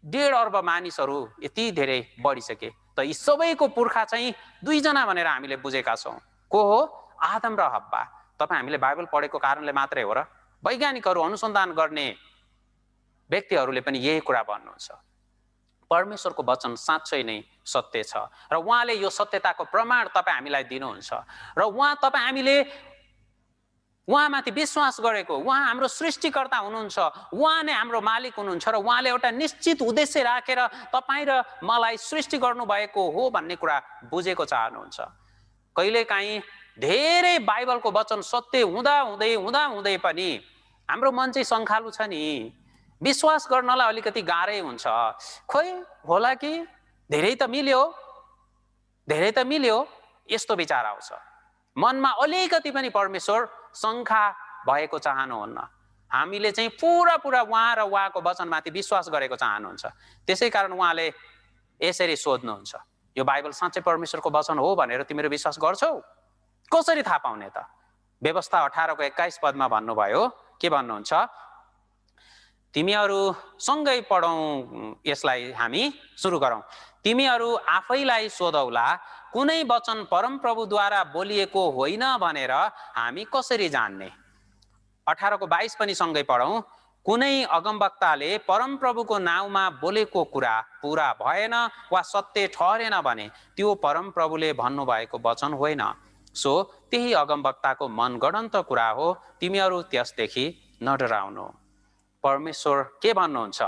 1.5 अर्ब मानिसहरू यति धेरै बढिसके। त यी सबैको पुर्खा चाहिँ 2 जना भनेर हामीले बुझेका छौँ। को हो? आदम र हब्बा। तपाईँ हामीले बाइबल पढेको कारणले मात्रै हो र? वैज्ञानिकहरू अनुसन्धान गर्ने व्यक्तिहरूले पनि यही कुरा भन्नुहुन्छ। परमेश्वरको वचन साँच्चै नै सत्य छ र उहाँले यो सत्यताको प्रमाण तपाईँ हामीलाई दिनुहुन्छ र तपाईँ हामीले उहाँमाथि विश्वास गरेको, उहाँ हाम्रो सृष्टिकर्ता हुनुहुन्छ, उहाँ नै हाम्रो मालिक हुनुहुन्छ र उहाँले एउटा निश्चित उद्देश्य राखेर तपाईँ र मलाई सृष्टि गर्नुभएको हो भन्ने कुरा बुझेको चाहनुहुन्छ। कहिलेकाहीँ धेरै बाइबलको वचन सत्य हुँदा पनि हाम्रो मन चाहिँ सङ्खालु छ नि, विश्वास गर्नलाई अलिकति गाह्रै हुन्छ। खोइ होला कि धेरै त मिल्यो यस्तो विचार आउँछ मनमा। अलिकति पनि परमेश्वर शङ्का भएको चाहनुहुन्न। हामीले चाहिँ पुरा उहाँ र उहाँको वचनमाथि विश्वास गरेको चाहनुहुन्छ। त्यसै कारण उहाँले यसरी सोध्नुहुन्छ, यो बाइबल साँच्चै परमेश्वरको वचन हो भनेर तिमीहरू विश्वास गर्छौ? कसरी थाहा पाउने त? व्यवस्था 18 को 21 पदमा भन्नुभयो, के भन्नुहुन्छ? तिमीहरू सँगै पढौँ, यसलाई हामी सुरु गरौँ। तिमीहरू आफैलाई सोधौला, कुनै वचन परमप्रभुद्वारा बोलिएको होइन भनेर हामी कसरी जान्ने? 18 को 22 पनि सँगै पढौँ। कुनै अगमवक्ताले परमप्रभुको नाउँमा बोलेको कुरा पूरा भएन वा सत्य ठहरेन भने त्यो परमप्रभुले भन्नुभएको वचन होइन, सो त्यही अगमवक्ताको मनगढन्त कुरा हो। तिमीहरू त्यसदेखि नडराउनु। परमेश्वर के भन्नुहुन्छ?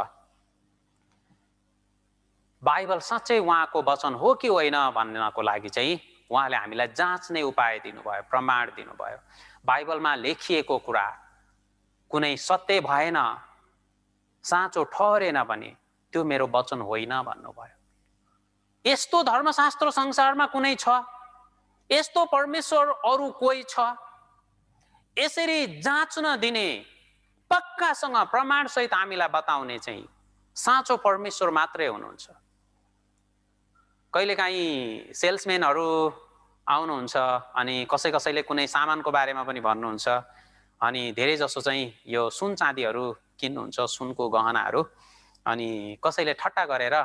बाइबल साँच्चै उहाँको वचन हो कि होइन भन्नको लागि चाहिँ उहाँले हामीलाई जाँच्ने उपाय दिनुभयो, प्रमाण दिनुभयो। बाइबलमा लेखिएको कुरा कुनै सत्य भएन, साँचो ठहरेन भने त्यो मेरो वचन होइन भन्नुभयो। यस्तो धर्मशास्त्र संसारमा कुनै छ? यस्तो परमेश्वर अरू कोही छ? यसरी जाँच्न दिने, पक्कासँग प्रमाणसहित हामीलाई बताउने चाहिँ साँचो परमेश्वर मात्रै हुनुहुन्छ। कहिलेकाहीँ सेल्सम्यानहरू आउनुहुन्छ अनि कसैले कुनै सामानको बारेमा पनि भन्नुहुन्छ, अनि धेरै जसो चाहिँ यो सुन चाँदीहरू किन्नुहुन्छ, सुनको गहनाहरू, अनि कसैले ठट्टा गरेर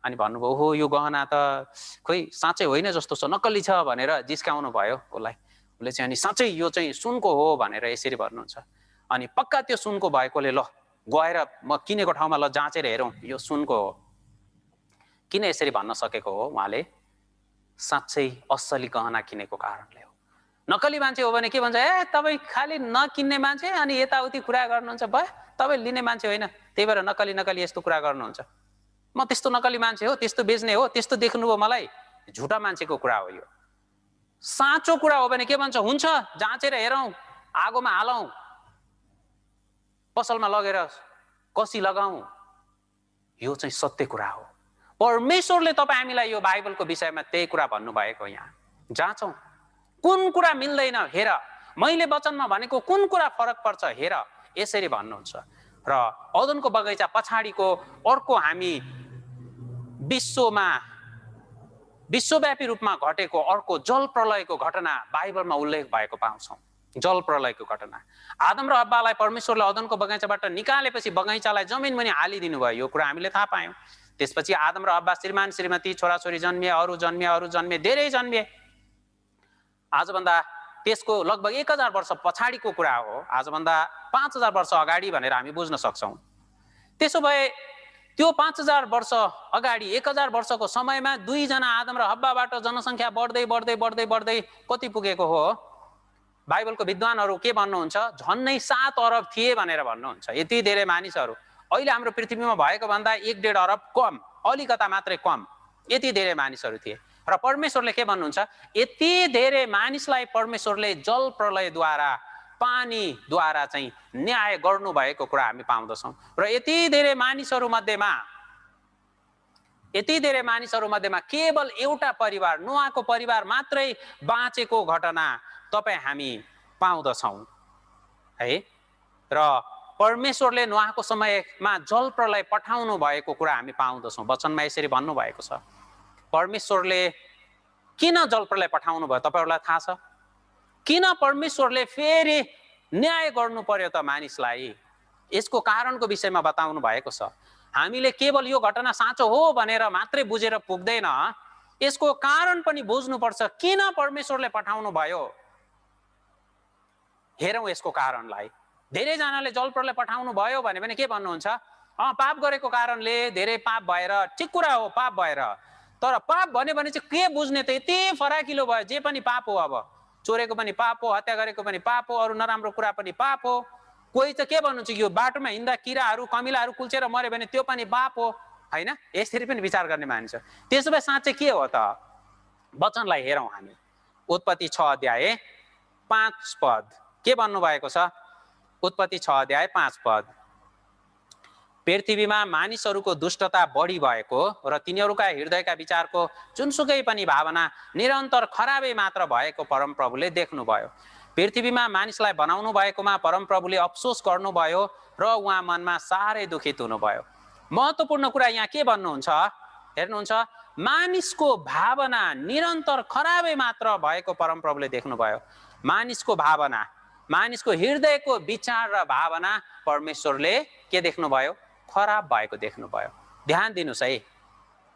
अनि भन्नुभयो, हो यो गहना त खोइ साँच्चै होइन जस्तो छ, नक्कली छ भनेर जिस्काउनु भयो उसलाई। उसले चाहिँ अनि साँच्चै यो चाहिँ सुनको हो भनेर यसरी भन्नुहुन्छ। अनि पक्का त्यो सुनको भएकोले ल गएर म किनेको ठाउँमा ल जाँचेर हेरौँ यो सुनको हो। किन यसरी भन्न सकेको हो? उहाँले साँच्चै असली गहना किनेको कारणले हो। नक्कली मान्छे हो भने के भन्छ, ए तपाईँ खालि नकिन्ने मान्छे अनि यताउति कुरा गर्नुहुन्छ, भयो तपाईँ लिने मान्छे होइन, त्यही भएर नक्कली यस्तो कुरा गर्नुहुन्छ। म त्यस्तो नक्कली मान्छे हो, त्यस्तो बेच्ने हो, त्यस्तो देख्नुभयो मलाई? झुटा मान्छेको कुरा हो यो। साँचो कुरा हो भने के भन्छ, हुन्छ जाँचेर हेरौँ, आगोमा हालौँ, पसलमा लगेर कसी लगाऊ। यो चाहिँ सत्य कुरा हो। परमेश्वरले तपाईँ हामीलाई यो बाइबलको विषयमा त्यही कुरा भन्नुभएको। यहाँ जाँचौँ, कुन कुरा मिल्दैन हेर, मैले वचनमा भनेको कुन कुरा फरक पर्छ हेर, यसरी भन्नुहुन्छ। र अदनको बगैँचा पछाडिको अर्को हामी विश्वव्यापी रूपमा घटेको अर्को जल प्रलयको घटना बाइबलमा उल्लेख भएको पाउँछौँ। जल प्रलयको घटना, आदम र हव्वालाई परमेश्वरले अदनको बगैँचाबाट निकालेपछि बगैँचालाई जमिन मुनि हालिदिनु भयो, यो कुरा हामीले थाहा पायौँ। त्यसपछि आदम र हव्वा श्रीमान श्रीमती छोराछोरी जन्मिए, अरू जन्मिए, धेरै जन्मिए। आजभन्दा त्यसको लगभग 1000 वर्ष पछाडिको कुरा हो, आजभन्दा 5000 वर्ष अगाडि भनेर हामी बुझ्न सक्छौँ। त्यसो भए त्यो 5000 वर्ष अगाडि 1000 वर्षको समयमा 2 जना आदम र हव्वाबाट जनसङ्ख्या बढ्दै बढ्दै बढ्दै बढ्दै कति पुगेको हो? बाइबलको विद्वानहरू के भन्नुहुन्छ, झन्नै 7 अरब थिए भनेर भन्नुहुन्छ। यति धेरै मानिसहरू अहिले हाम्रो पृथ्वीमा भएको भन्दा 1.5 अरब कम, अलिकता मात्रै कम, यति धेरै मानिसहरू थिए। र परमेश्वरले के भन्नुहुन्छ, यति धेरै मानिसलाई परमेश्वरले जल प्रलयद्वारा, पानीद्वारा चाहिँ न्याय गर्नुभएको कुरा हामी पाउँदछौँ। र यति धेरै मानिसहरू मध्येमा केवल एउटा परिवार, नोआको परिवार मात्रै बाँचेको घटना तपाईँ हामी पाउँदछौँ है। र परमेश्वरले नोआको समयमा जल प्रलय पठाउनु भएको कुरा हामी पाउँदछौँ। वचनमा यसरी भन्नुभएको छ। परमेश्वरले किन जल प्रलय पठाउनु भयो तपाईँहरूलाई थाहा छ? किन परमेश्वरले फेरि न्याय गर्नु पर्यो त मानिसलाई? यसको कारणको विषयमा बताउनु भएको छ। हामीले केवल यो घटना साँचो हो भनेर मात्रै बुझेर पुग्दैन, यसको कारण पनि बुझ्नुपर्छ। किन परमेश्वरले पठाउनु भयो? हेरौँ यसको कारणलाई। धेरैजनाले जल प्रलय पठाउनु भयो भने पनि के भन्नुहुन्छ, पाप गरेको कारणले धेरै पाप भएर, ठिक कुरा हो पाप भएर, तर पाप भन्यो भने चाहिँ के बुझ्ने त? यति फराकिलो भयो, जे पनि पाप हो। अब चोरेको पनि पाप हो, हत्या गरेको पनि पाप हो, अरू नराम्रो कुरा पनि पाप हो। कोही चाहिँ के भन्नुहुन्छ, यो बाटोमा हिँड्दा किराहरू कमिलाहरू कुल्चेर मर्यो भने त्यो पनि पाप हो, होइन? यसरी पनि विचार गर्ने मानिस। त्यसो भए साँच्चै के हो त? वचनलाई हेरौँ हामी। उत्पत्ति 6 अध्याय 5 पद के भन्नुभएको छ? उत्पत्ति 6 अध्याय 5 पद, पृथ्वीमा मानिसहरूको दुष्टता बढी भएको र तिनीहरूका हृदयका विचारको जुनसुकै पनि भावना निरन्तर खराबै मात्र भएको परमप्रभुले देख्नुभयो। पृथ्वीमा मानिसलाई बनाउनु भएकोमा परमप्रभुले अफसोस गर्नुभयो र उहाँ मनमा साह्रै दुखित हुनुभयो। महत्त्वपूर्ण कुरा यहाँ के भन्नुहुन्छ हेर्नुहुन्छ, मानिसको भावना निरन्तर खराबै मात्र भएको परमप्रभुले देख्नुभयो। मानिसको भावना, मानिसको हृदयको विचार र भावना परमेश्वरले के देख्नुभयो? खराब भएको देख्नुभयो। ध्यान दिनुस् है,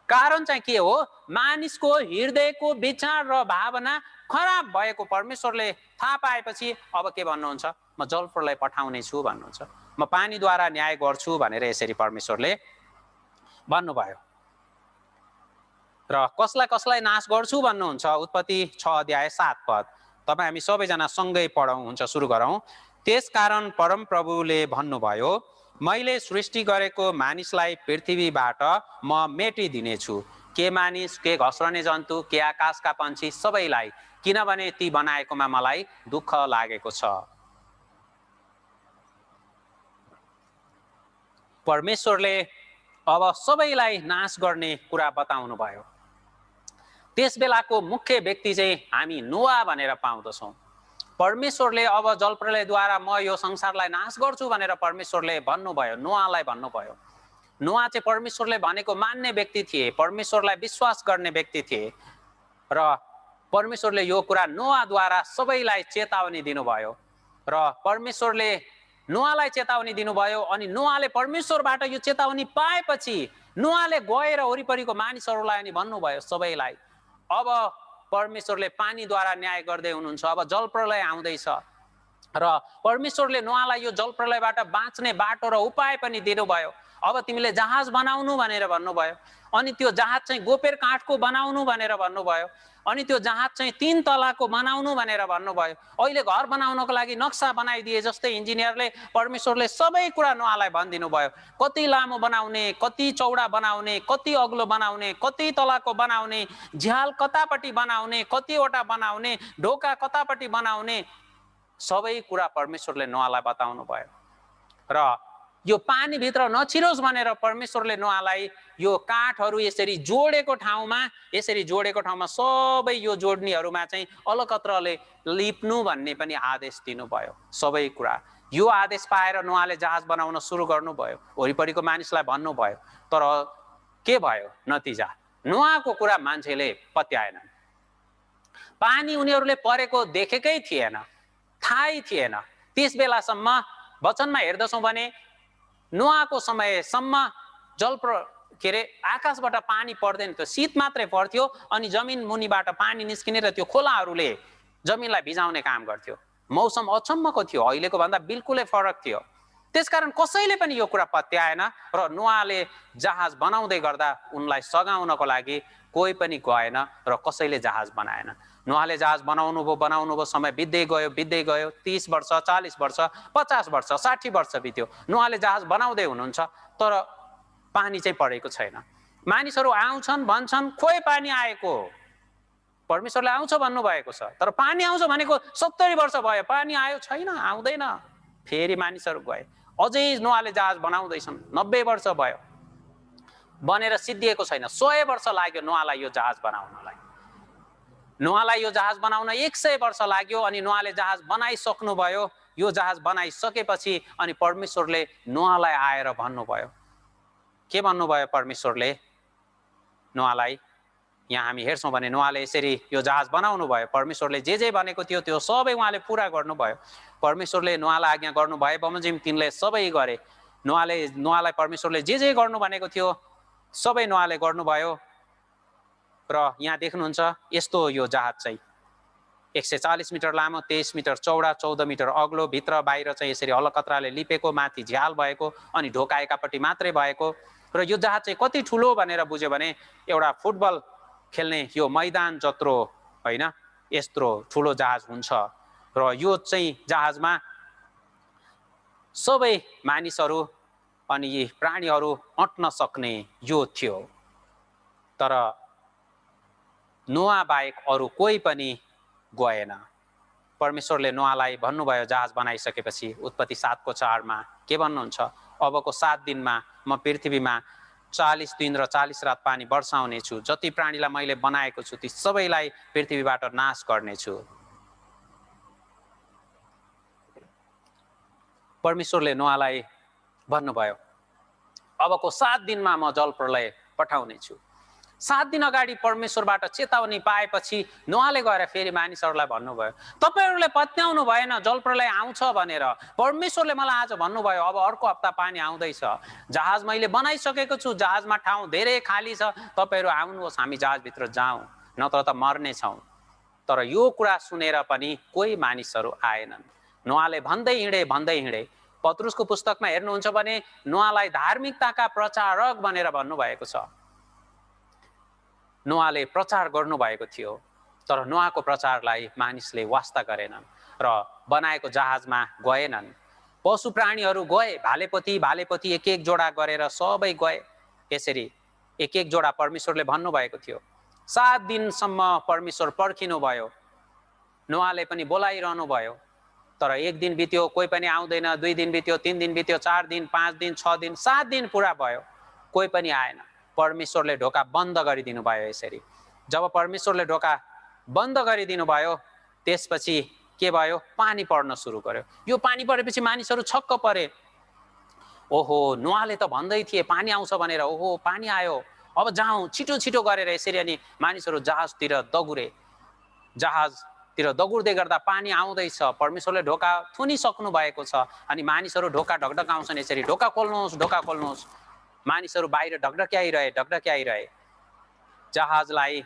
कारण चाहिँ के हो? मानिसको हृदयको विचार र भावना खराब भएको परमेश्वरले थाहा पाएपछि अब के भन्नुहुन्छ? म जलप्रलय पठाउने छु भन्नुहुन्छ। म पानीद्वारा न्याय गर्छु भनेर यसरी परमेश्वरले भन्नुभयो। र कसलाई कसलाई नाश गर्छु भन्नुहुन्छ? उत्पत्ति 6:7 तपाईँ हामी सबैजना सँगै पढौँ, हुन्छ, सुरु गरौँ। त्यसकारण परमप्रभुले भन्नुभयो, मैले सृष्टि गरेको मानिसलाई पृथ्वीबाट म मेटिदिनेछु, के मानिस, के घस्रने जन्तु, के आकाशका पन्छी, सबैलाई, किनभने ती बनाएकोमा मलाई दुःख लागेको छ। परमेश्वरले अब सबैलाई नाश गर्ने कुरा बताउनु भयो। त्यस बेलाको मुख्य व्यक्ति चाहिँ हामी नोआ भनेर पाउँदछौँ। परमेश्वरले अब जलप्रलयद्वारा म यो संसारलाई नाश गर्छु भनेर परमेश्वरले भन्नुभयो, नोआलाई भन्नुभयो। नोआ चाहिँ परमेश्वरले भनेको मान्ने व्यक्ति थिए, परमेश्वरलाई विश्वास गर्ने व्यक्ति थिए र परमेश्वरले यो कुरा नोआद्वारा सबैलाई चेतावनी दिनुभयो र परमेश्वरले नोआलाई चेतावनी दिनुभयो। अनि नोआले परमेश्वरबाट यो चेतावनी पाएपछि नोआले गएर वरिपरिको मानिसहरूलाई अनि भन्नुभयो सबैलाई, अब परमेश्वरले पानीद्वारा न्याय गर्दै हुनुहुन्छ, अब जलप्रलय आउँदैछ र परमेश्वरले नोआलाई यो जलप्रलयबाट बाँच्ने बाटो र उपाय पनि दिनुभयो। अब तिमीले जहाज बनाउनु भनेर भन्नुभयो। अनि त्यो जहाज चाहिँ गोपेर काठको बनाउनु भनेर भन्नुभयो। अनि त्यो जहाज चाहिँ 3 तलाको बनाउनु भनेर भन्नुभयो। अहिले घर बनाउनको लागि नक्सा बनाइदिए जस्तै इन्जिनियरले परमेश्वरले सबै कुरा नोआलाई भनिदिनु भयो। कति लामो बनाउने, कति चौडा बनाउने, कति अग्लो बनाउने, कति तलाको बनाउने, झ्याल कतापट्टि बनाउने, कतिवटा बनाउने, ढोका कतापट्टि बनाउने, सबै कुरा परमेश्वरले नोआलाई बताउनु भयो। र यो पानीभित्र नछिरोस् भनेर परमेश्वरले नोआलाई यो काठहरू यसरी जोडेको ठाउँमा सबै यो जोड्नीहरूमा चाहिँ अलकत्रले लिप्नु भन्ने पनि आदेश दिनुभयो। सबै कुरा यो आदेश पाएर नोआले जहाज बनाउन सुरु गर्नुभयो, वरिपरिको मानिसलाई भन्नुभयो। तर के भयो नतिजा? नोआको कुरा मान्छेले पत्याएन। पानी उनीहरूले परेको देखेकै थिएन, थाहै थिएन। त्यस बेलासम्म वचनमा हेर्दछौँ भने नोआको समयसम्म आकाशबाट पानी पर्दैन थियो, शीत मात्रै पर्थ्यो। अनि जमिन मुनिबाट पानी निस्किने र त्यो खोलाहरूले जमिनलाई भिजाउने काम गर्थ्यो। मौसम अचम्मको थियो, अहिलेको भन्दा बिल्कुलै फरक थियो। त्यसकारण कसैले पनि यो कुरा पत्याएन र नोआले जहाज बनाउँदै गर्दा उनलाई सघाउनको लागि कोही पनि गएन र कसैले जहाज बनाएन। नोआले जहाज बनाउनु भयो, समय बित्दै गयो 30 वर्ष, 40 वर्ष, 50 वर्ष, 60 वर्ष बित्यो। नोआले जहाज बनाउँदै हुनुहुन्छ तर पानी चाहिँ परेको छैन। मानिसहरू आउँछन् भन्छन् खोइ पानी आएको, परमेश्वरले आउँछ भन्नुभएको छ, तर पानी आउँछ भनेको 70 वर्ष भयो, पानी आयो छैन, आउँदैन। फेरि मानिसहरू गए, अझै नोआले जहाज बनाउँदैछन्, 90 वर्ष भयो, बनेर सिद्धिएको छैन। 100 वर्ष लाग्यो नोआलाई यो जहाज बनाउनलाई। नोआलाई यो जहाज बनाउन 100 वर्ष लाग्यो। अनि नोआले जहाज बनाइसक्नुभयो। यो जहाज बनाइसकेपछि अनि परमेश्वरले नोआलाई आएर भन्नुभयो। के भन्नुभयो परमेश्वरले नोआलाई? यहाँ हामी हेर्छौँ भने नोआले यसरी यो जहाज बनाउनु भयो। परमेश्वरले जे भनेको थियो त्यो सबै उहाँले पुरा गर्नुभयो। परमेश्वरले नोआलाई आज्ञा गर्नुभयो बमोजिम तिनले सबै गरे। नोआलाई परमेश्वरले जे गर्नु भनेको थियो सबै नोआले गर्नुभयो। र यहाँ देख्नुहुन्छ यस्तो यो जहाज चाहिँ 140 मिटर लामो, 23 मिटर चौडा, 14 मिटर अग्लो, भित्र बाहिर चाहिँ यसरी अलकत्राले लिपेको, माथि झ्याल भएको अनि ढोका एकापट्टि मात्रै भएको। र यो जहाज चाहिँ कति ठुलो भनेर बुझ्यो भने एउटा फुटबल खेल्ने यो मैदान जत्रो होइन, यत्रो ठुलो जहाज हुन्छ। र यो चाहिँ जहाजमा सबै मानिसहरू अनि यी प्राणीहरू अट्न सक्ने यो थियो। तर नोआ बाहेक अरू कोही पनि गएन। परमेश्वरले नोआलाई भन्नुभयो जहाज बनाइसकेपछि उत्पत्ति 7:4 के भन्नुहुन्छ? अबको 7 दिनमा म पृथ्वीमा 40 दिन र 40 रात पानी वर्षाउने छु। जति प्राणीलाई मैले बनाएको छु ती सबैलाई पृथ्वीबाट नाश गर्नेछु। परमेश्वरले नोआलाई भन्नुभयो अबको 7 दिनमा म जलप्रलय पठाउने छु। 7 दिन अगाडि परमेश्वरबाट चेतावनी पाएपछि नोआले गएर फेरि मानिसहरूलाई भन्नुभयो, तपाईहरूले पत्याउनु भएन, जलप्रलय आउँछ भनेर। परमेश्वरले मलाई आज भन्नुभयो, अब अर्को हप्ता पानी आउँदैछ, जहाज मैले बनाइसकेको छु, जहाजमा ठाउँ धेरै खाली छ, तपाईहरू आउनुहोस्, हामी जहाजभित्र जाउँ, नत्र त मर्नेछौँ। तर यो कुरा सुनेर पनि कोही मानिसहरू आएनन्। नोआले भन्दै हिँडे। पत्रुसको पुस्तकमा हेर्नुहुन्छ भने नोआलाई धार्मिकताका प्रचारक भनेर भन्नुभएको छ। नोआले प्रचार गर्नुभएको थियो, तर नोआको प्रचारलाई मानिसले वास्ता गरेनन् र बनाएको जहाजमा गएनन्। पशु प्राणीहरू गए, भालेपति एक एक जोडा गरेर सबै गए। यसरी एक एक जोडा परमेश्वरले भन्नुभएको थियो। 7 दिनसम्म परमेश्वर पर्खिनु भयो। नोआले पनि बोलाइरहनु भयो, तर 1 दिन बित्यो, कोही पनि आउँदैन। 2 दिन बित्यो, 3 दिन बित्यो, 4 दिन, 5 दिन, 6 दिन, 7 दिन पुरा भयो, कोही पनि आएन। परमेश्वरले ढोका बन्द गरिदिनु भयो। यसरी जब परमेश्वरले ढोका बन्द गरिदिनु भयो, त्यसपछि के भयो? पानी पर्न सुरु गर्यो। यो पानी परेपछि मानिसहरू छक्क परे। ओहो, नोआले त भन्दै थिए पानी आउँछ भनेर। ओहो, पानी आयो, अब जाउँ छिटो गरेर। यसरी अनि मानिसहरू जहाजतिर दगुर्दै गर्दा पानी आउँदैछ। परमेश्वरले ढोका थुनिसक्नु भएको छ अनि मानिसहरू ढोका ढकढकाउँछन्। यसरी ढोका खोल्नुहोस्। मानिसहरू बाहिर ढकढक्याइरहे। जहाजलाई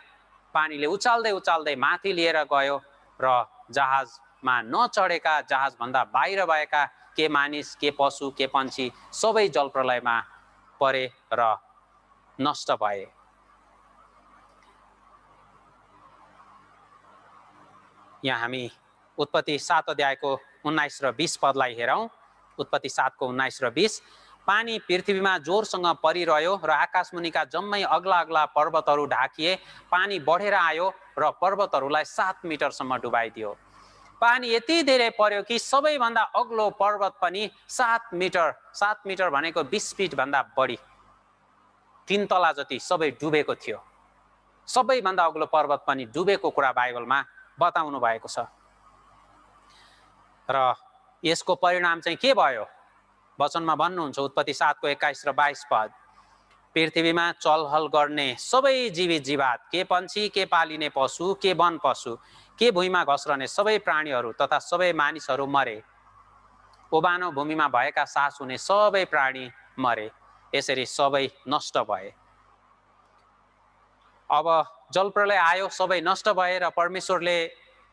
पानीले उचाल्दै माथि लिएर गयो र जहाजमा नचढेका, जहाजभन्दा बाहिर भएका के मानिस, के पशु, के पन्छी सबै जलप्रलयमा परे र नष्ट भए। यहाँ हामी उत्पत्ति 7 अध्यायको 19 र 20 पदलाई हेरौँ। उत्पत्ति 7 को 19 र 20। पानी पृथ्वीमा जोरसँग परिरह्यो र आकाशमुनिका जम्मै अग्ला पर्वतहरू ढाकिए। पानी बढेर आयो र पर्वतहरूलाई 7 मिटरसम्म डुबाइदियो। पानी यति धेरै पर्यो कि सबैभन्दा अग्लो पर्वत पनि 7 मिटर भनेको 20 फिट भन्दा बढी, 3 तला जति सबै डुबेको थियो। सबैभन्दा अग्लो पर्वत पनि डुबेको कुरा बाइबलमा बताउनु भएको छ। र यसको परिणाम चाहिँ के भयो? वचनमा भन्नुहुन्छ, उत्पत्ति 7 को 21 र 22 पद। पृथ्वीमा चलहल गर्ने सबै जीवित जीवात, के पन्छी, के पालिने पशु, के वन पशु, के भुइँमा घस्रने सबै प्राणीहरू तथा सबै मानिसहरू मरे। ओबानो भूमिमा भएका सास हुने सबै प्राणी मरे। यसरी सबै नष्ट भए। अब जलप्रलय आयो, सबै नष्ट भए र परमेश्वरले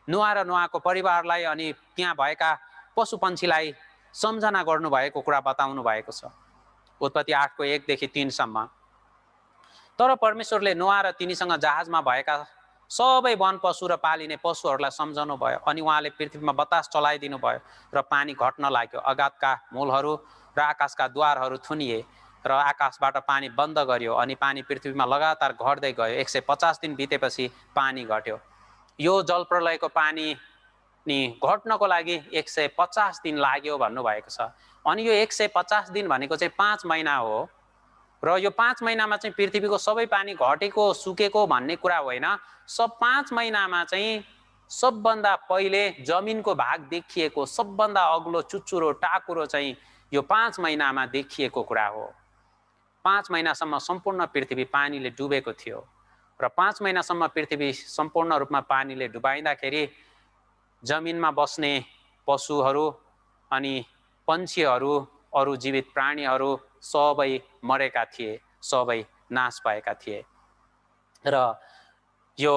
नोआ र नोआको परिवारलाई अनि त्यहाँ भएका पशु पन्छीलाई सम्झना गर्नुभएको कुरा बताउनु भएको छ। उत्पत्ति 8 को 1 देखि 3 सम्म। तर परमेश्वरले नोआ र तिनीसँग जहाजमा भएका सबै वन पशु र पालिने पशुहरूलाई सम्झाउनु भयो। अनि उहाँले पृथ्वीमा बतास चलाइदिनु भयो र पानी घट्न लाग्यो। अगाधका मूलहरू र आकाशका द्वारहरू थुनिए र आकाशबाट पानी बन्द गरियो। अनि पानी पृथ्वीमा लगातार घट्दै गयो। 150 दिन बितेपछि पानी घट्यो। यो जलप्रलयको पानी नि घट्नको लागि 150 दिन लाग्यो भन्नुभएको छ। अनि यो 150 दिन भनेको चाहिँ 5 महिना हो र यो 5 महिनामा चाहिँ पृथ्वीको सबै पानी घटेको सुकेको भन्ने कुरा होइन। 5 महिनामा चाहिँ सबभन्दा पहिले जमिनको भाग देखिएको, सबभन्दा अग्लो चुच्चुरो टाकुरो चाहिँ यो 5 महिनामा देखिएको कुरा हो। 5 महिनासम्म सम्पूर्ण पृथ्वी पानीले डुबेको थियो र 5 महिनासम्म पृथ्वी सम्पूर्ण रूपमा पानीले डुबाइँदाखेरि जमिनमा बस्ने पशुहरू अनि पन्छीहरू, अरू जीवित प्राणीहरू सबै मरेका थिए, सबै नाश भएका थिए। र यो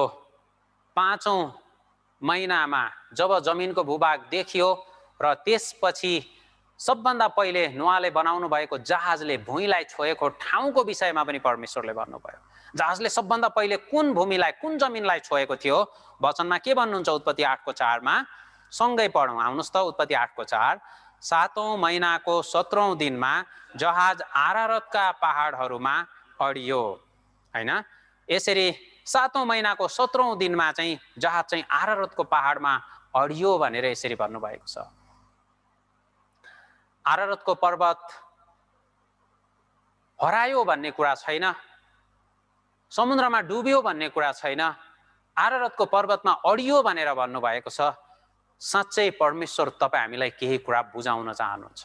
5औं महिनामा जब जमिनको भूभाग देखियो र त्यसपछि सबभन्दा पहिले नोआले बनाउनु भएको जहाजले भुइँलाई छोएको ठाउँको विषयमा पनि परमेश्वरले भन्नुभयो। जहाजले सबभन्दा पहिले कुन भूमिलाई, कुन जमिनलाई छोएको थियो? वचनमा के भन्नुहुन्छ? उत्पत्ति 8 को 4 मा सँगै पढौँ, आउनुहोस् त। उत्पत्ति 8 को 4। 7औं महिनाको 17औं दिनमा जहाज आरारतका पहाडहरूमा अडियो। हैन, यसरी 7औं महिनाको 17औं दिनमा चाहिँ जहाज चाहिँ आरारतको पहाडमा अडियो भनेर यसरी भन्नुभएको छ। आरारतको पर्वत हरायो भन्ने कुरा छैन, समुद्रमा डुब्यो भन्ने कुरा छैन। आरारतको पर्वतमा अडियो भनेर भन्नुभएको छ। साँच्चै परमेश्वर तपाईँ हामीलाई केही कुरा बुझाउन चाहनुहुन्छ।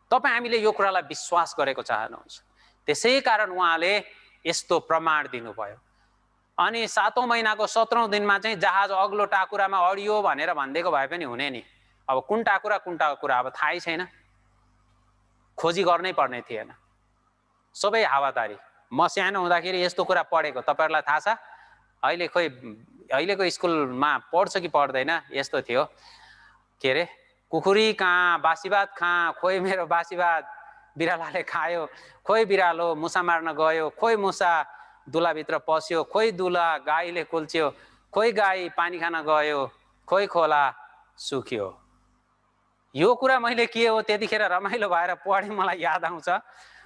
तपाईँ हामीले यो कुरालाई विश्वास गरेको चाहनुहुन्छ। त्यसै कारण उहाँले यस्तो प्रमाण दिनुभयो। अनि 7औं महिनाको 17औं दिनमा चाहिँ जहाज अग्लो टाकुरामा अडियो भनेर भनिदिएको भए पनि हुने नि। अब कुन टाकुरा अब थाहै छैन, खोजी गर्नै पर्ने थिएन, सबै हावादारी। म सानो हुँदाखेरि यस्तो कुरा पढेको तपाईहरुलाई थाहा छ? अहिलेको स्कुलमा पढ्छ कि पढ्दैन, यस्तो थियो के अरे, कुखुरी कहाँ बासी भात कहाँ, खोइ मेरो बासी भात बिरालाले खायो, खोइ बिरालो मुसा मार्न गयो, खोइ मुसा दुलाभित्र पस्यो, खोइ दुला गाईले कुल्च्यो, खोइ गाई पानी खान गयो, खोइ खोला सुक्यो। यो कुरा मैले के हो त्यतिखेर रमाइलो भएर पढे, मलाई याद आउँछ।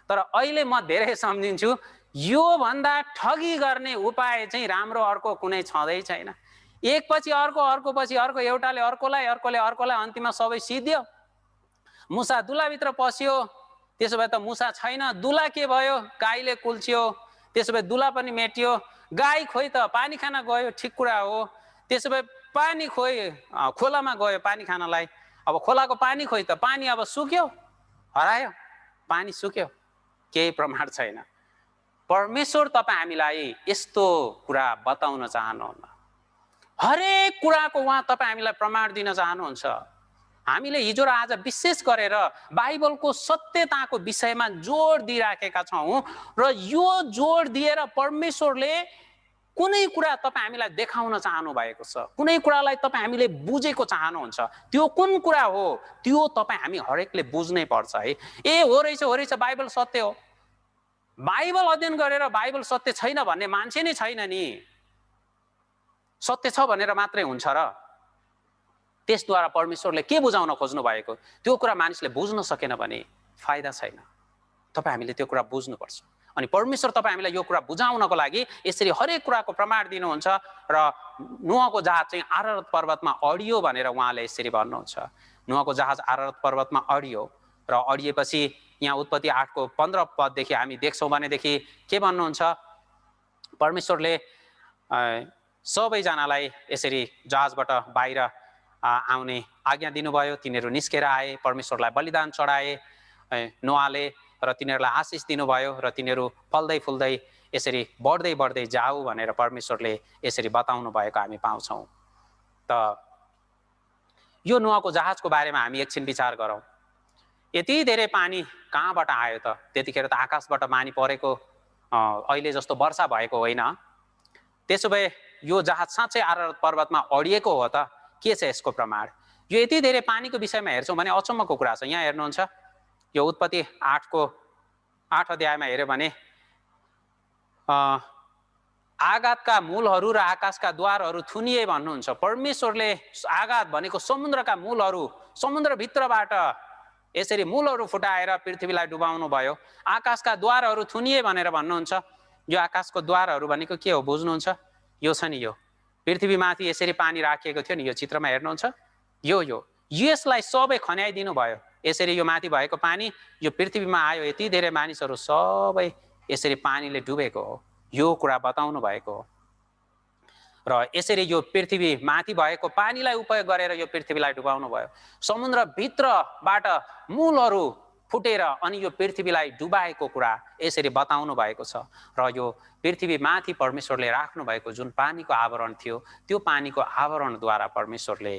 तर अहिले म धेरै सम्झिन्छु, यो भन्दा ठगी गर्ने उपाय चाहिँ राम्रो अर्को कुनै छँदै छैन। एकपछि अर्को पछि अर्को, एउटाले अर्कोलाई अन्तिममा सबै सिद्धियो। मुसा दुलाभित्र पस्यो, त्यसो भए त मुसा छैन, दुला के भयो, गाईले कुल्च्यो, त्यसो भए दुला पनि मेट्यो। गाई खोइ त पानी खान गयो, ठिक कुरा हो, त्यसो भए पानी खोइ खोलामा गयो पानी खानलाई। अब खोलाको पानी खोइ त, पानी अब सुक्यो, हरायो, पानी सुक्यो, केही प्रमाण छैन। परमेश्वर तपाईँ हामीलाई यस्तो कुरा बताउन चाहनुहुन्न, हरेक कुराको उहाँ तपाईँ हामीलाई प्रमाण दिन चाहनुहुन्छ। हामीले हिजो र आज विशेष गरेर बाइबलको सत्यताको विषयमा जोड दिइराखेका छौँ र यो जोड दिएर परमेश्वरले कुनै कुरा तपाईँ हामीलाई देखाउन चाहनु भएको छ, कुनै कुरालाई तपाईँ हामीले बुझेको चाहनुहुन्छ। त्यो कुन कुरा हो त्यो तपाईँ हामी हरेकले बुझ्नै पर्छ है। हो रहेछ बाइबल सत्य हो, बाइबल अध्ययन गरेर बाइबल सत्य छैन भन्ने मान्छे नै छैन नि। सत्य छ भनेर मात्रै हुन्छ र? त्यसद्वारा परमेश्वरले के बुझाउन खोज्नु भएको त्यो कुरा मानिसले बुझ्न सकेन भने फाइदा छैन। तपाईँ हामीले त्यो कुरा बुझ्नुपर्छ। अनि परमेश्वर तपाईँ हामीलाई यो कुरा बुझाउनको लागि यसरी हरेक कुराको प्रमाण दिनुहुन्छ। र नोहको जहाज चाहिँ आरारत पर्वतमा अडियो भनेर उहाँले यसरी भन्नुहुन्छ। नोहको जहाज आरारत पर्वतमा अडियो र अडिएपछि यहाँ उत्पत्ति 8को 15 पददेखि हामी देख्छौँ भनेदेखि के भन्नुहुन्छ, परमेश्वरले सबैजनालाई यसरी जहाजबाट बाहिर आउने आज्ञा दिनुभयो। तिनीहरू निस्केर आए, परमेश्वरलाई बलिदान चढाए नोहले, र तिनीहरूलाई आशिष दिनुभयो र तिनीहरू फल्दै फुल्दै यसरी बढ्दै जाऊ भनेर परमेश्वरले यसरी बताउनु भएको हामी पाउँछौँ। त यो नोहको जहाजको बारेमा हामी एकछिन विचार गरौँ। यति धेरै पानी कहाँबाट आयो त? त्यतिखेर त आकाशबाट पानी परेको अहिले जस्तो वर्षा भएको होइन। त्यसो भए यो जहाज साँच्चै आरारत पर्वतमा अडिएको हो त? के छ यसको प्रमाण? यो यति धेरै पानीको विषयमा हेर्छौँ भने अचम्मको कुरा छ। यहाँ हेर्नुहुन्छ, यो उत्पत्ति 8को 8 अध्यायमा हेऱ्यो भने आगातका मूलहरू र आकाशका द्वारहरू थुनिए भन्नुहुन्छ। परमेश्वरले आगात भनेको समुद्रका मूलहरू, समुद्रभित्रबाट यसरी मूलहरू फुटाएर पृथ्वीलाई डुबाउनु भयो। आकाशका द्वारहरू थुनिए भनेर भन्नुहुन्छ। यो आकाशको द्वारहरू भनेको के हो बुझ्नुहुन्छ? यो छ नि, यो पृथ्वीमाथि यसरी पानी राखिएको थियो नि, यो चित्रमा हेर्नुहुन्छ, यसलाई सबै खन्याइदिनु भयो। यसरी यो माथि भएको पानी यो पृथ्वीमा आयो, यति धेरै मानिसहरू सबै यसरी पानीले डुबेको हो, यो कुरा बताउनु भएको हो। र यसरी यो पृथ्वी माथि भएको पानीलाई उपयोग गरेर यो पृथ्वीलाई डुबाउनु भयो। समुद्रभित्रबाट मूलहरू फुटेर अनि यो पृथ्वीलाई डुबाएको कुरा यसरी बताउनु भएको छ। र यो पृथ्वी माथि परमेश्वरले राख्नु भएको जुन पानीको आवरण थियो, त्यो पानीको आवरणद्वारा परमेश्वरले